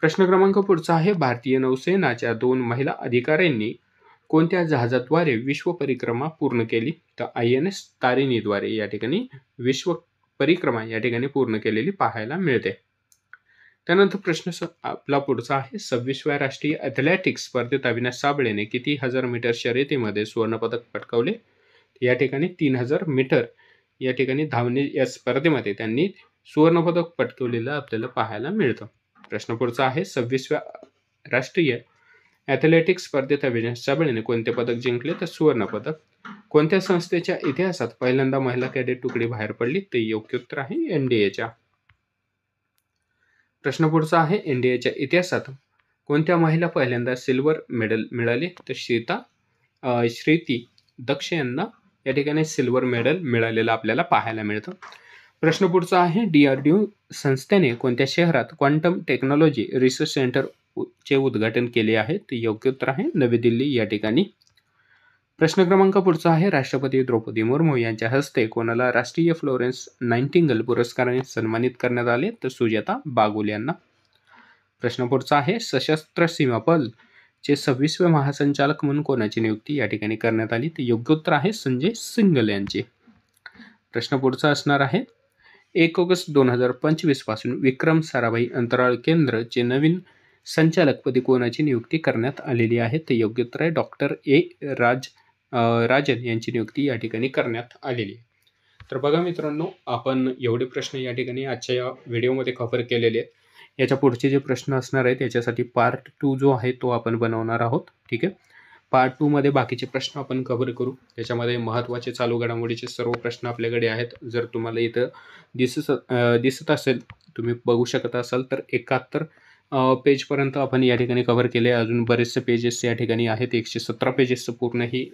प्रश्न क्रमांक पुढचा आहे, भारतीय नौसेनाच्या 2 महिला अधिकाऱ्यांनी कोणत्या जहाजाद्वारे विश्व परिक्रमा पूर्ण केली? तर INS तारिणीद्वारे या ठिकाणी विश्व परिक्रमा या ठिकाणी पूर्ण केलेली पाहायला मिळते. त्यानंतर प्रश्न आपला पुढचा आहे, 26व्या राष्ट्रीय ॲथलेटिक्स स्पर्धेत अविनाश साबळेने किती हजार मीटर शर्यतीमध्ये सुवर्णपदक पटकावले? या ठिकाणी 3000 मीटर या ठिकाणी धावणे या स्पर्धेमध्ये त्यांनी सुवर्णपदक पटकावलेलं आपल्याला पाहायला मिळतं. प्रश्न पुढचा आहे, 26व्या राष्ट्रीय ॲथलेटिक्स स्पर्धेत अविनाश साबळेने कोणते पदक जिंकले? तर सुवर्णपदक. कोणत्या संस्थेच्या इतिहासात पहिल्यांदा महिला कॅडेट तुकडी बाहेर पडली? ते योग्य उत्तर आहे NDAच्या. प्रश्न पुढचा आहे, NDAच्या इतिहासात कोणत्या महिला पहिल्यांदा सिल्वर मेडल मिळाले? तर श्रीती दक्ष यांना या ठिकाणी सिल्वर मेडल मिळालेलं आपल्याला पाहायला मिळतं. प्रश्न पुढचा आहे, DRDO संस्थेने कोणत्या शहरात क्वांटम टेक्नॉलॉजी रिसर्च सेंटर चे उद्घाटन केले आहे? ते योग्य उत्तर आहे नवी दिल्ली या ठिकाणी. प्रश्न क्रमांक पुढचा आहे, राष्ट्रपती द्रौपदी मुर्मू यांच्या हस्ते कोणाला राष्ट्रीय फ्लोरेन्स नाइटिंगेल पुरस्काराने सन्मानित करण्यात आले? तर सुजाता बागुल यांना. प्रश्न पुढचा आहे, सशस्त्र सीमा बल चे 26वे महासंचालक म्हणून कोणाची नियुक्ती या ठिकाणी करण्यात आली? तर योग्य उत्तर आहे संजय सिंगल यांची. प्रश्न पुढचा असणार आहे, 1 ऑगस्ट 2025 पासून विक्रम साराभाई अंतराळ केंद्र चे नवीन संचालकपदी कोणाची नियुक्ती करण्यात आलेली आहे? ते योग्य उत्तर आहे डॉक्टर राजन यांची नियुक्ती या ठिकाणी करण्यात आलेली आहे. तर बघा मित्रांनो, आपण एवढे प्रश्न या ठिकाणी आजच्या या व्हिडिओमध्ये कव्हर केलेले आहेत. याच्या पुढचे जे प्रश्न असणार आहेत त्याच्यासाठी पार्ट 2 जो आहे तो आपण बनवणार आहोत. ठीक आहे. पार्ट 2 मध्ये बाकीचे प्रश्न आपण कव्हर करू. त्याच्यामध्ये महत्त्वाचे चालू घडामोडीचे सर्व प्रश्न आपल्याकडे आहेत. जर तुम्हाला इथं दिसत असेल, तुम्ही बघू शकत असाल तर 71 पेजपर्यंत आपण या ठिकाणी कव्हर केले. अजून बरेचसे पेजेस या ठिकाणी आहेत. 117 पेजेसचं पूर्ण ही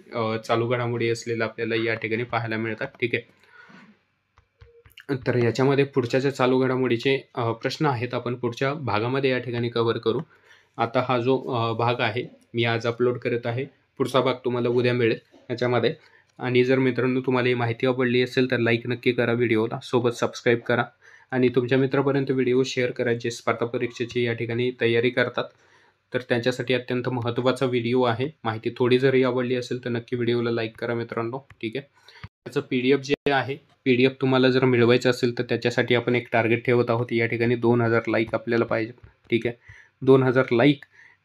चालू घडामोडी असलेलं आपल्याला या ठिकाणी पाहायला मिळतात. ठीक आहे. तर याच्यामध्ये पुढच्या ज्या चालू घडामोडीचे प्रश्न आहेत आपण पुढच्या भागामध्ये या ठिकाणी कव्हर करू. आता हा जो भाग आहे मी आज अपलोड करत आहे. पुढचा भाग तुम्हाला उद्या मिळेल याच्यामध्ये. आणि जर मित्रांनो तुम्हाला ही माहिती आवडली असेल तर लाईक नक्की करा व्हिडिओला, सोबत सबस्क्राईब करा आणि तुमच्या मित्रापर्यंत व्हिडिओ शेअर करा जे स्पर्धा परीक्षेची या ठिकाणी तयारी करतात. तर त्यांच्यासाठी अत्यंत महत्त्वाचा व्हिडिओ आहे. माहिती थोडी जरी आवडली असेल तर नक्की व्हिडिओला लाईक करा मित्रांनो. ठीक आहे. त्याचं PDF जे आहे, PDF तुम्हाला जर मिळवायचं असेल तर त्याच्यासाठी आपण एक टार्गेट ठेवत आहोत. या ठिकाणी 2000 लाईक आपल्याला पाहिजे. ठीक आहे. 2000 लाईक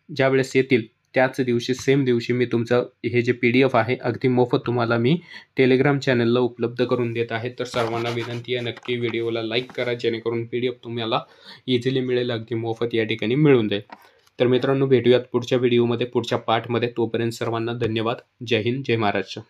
ज्यावेळेस येतील त्याच दिवशी, सेम दिवशी मी तुमचं हे जे PDF आहे अगदी मोफत तुम्हाला मी टेलिग्राम चॅनलला उपलब्ध करून देत आहे. तर सर्वांना विनंती आहे नक्की व्हिडिओला लाईक करा जेणेकरून PDF तुम्हाला इझिली मिळेल, अगदी मोफत या ठिकाणी मिळून जाईल. तर मित्रांनो भेटूयात पुढच्या व्हिडिओमध्ये, पुढच्या पार्टमध्ये. तोपर्यंत सर्वांना धन्यवाद. जय हिंद, जय महाराष्ट्र.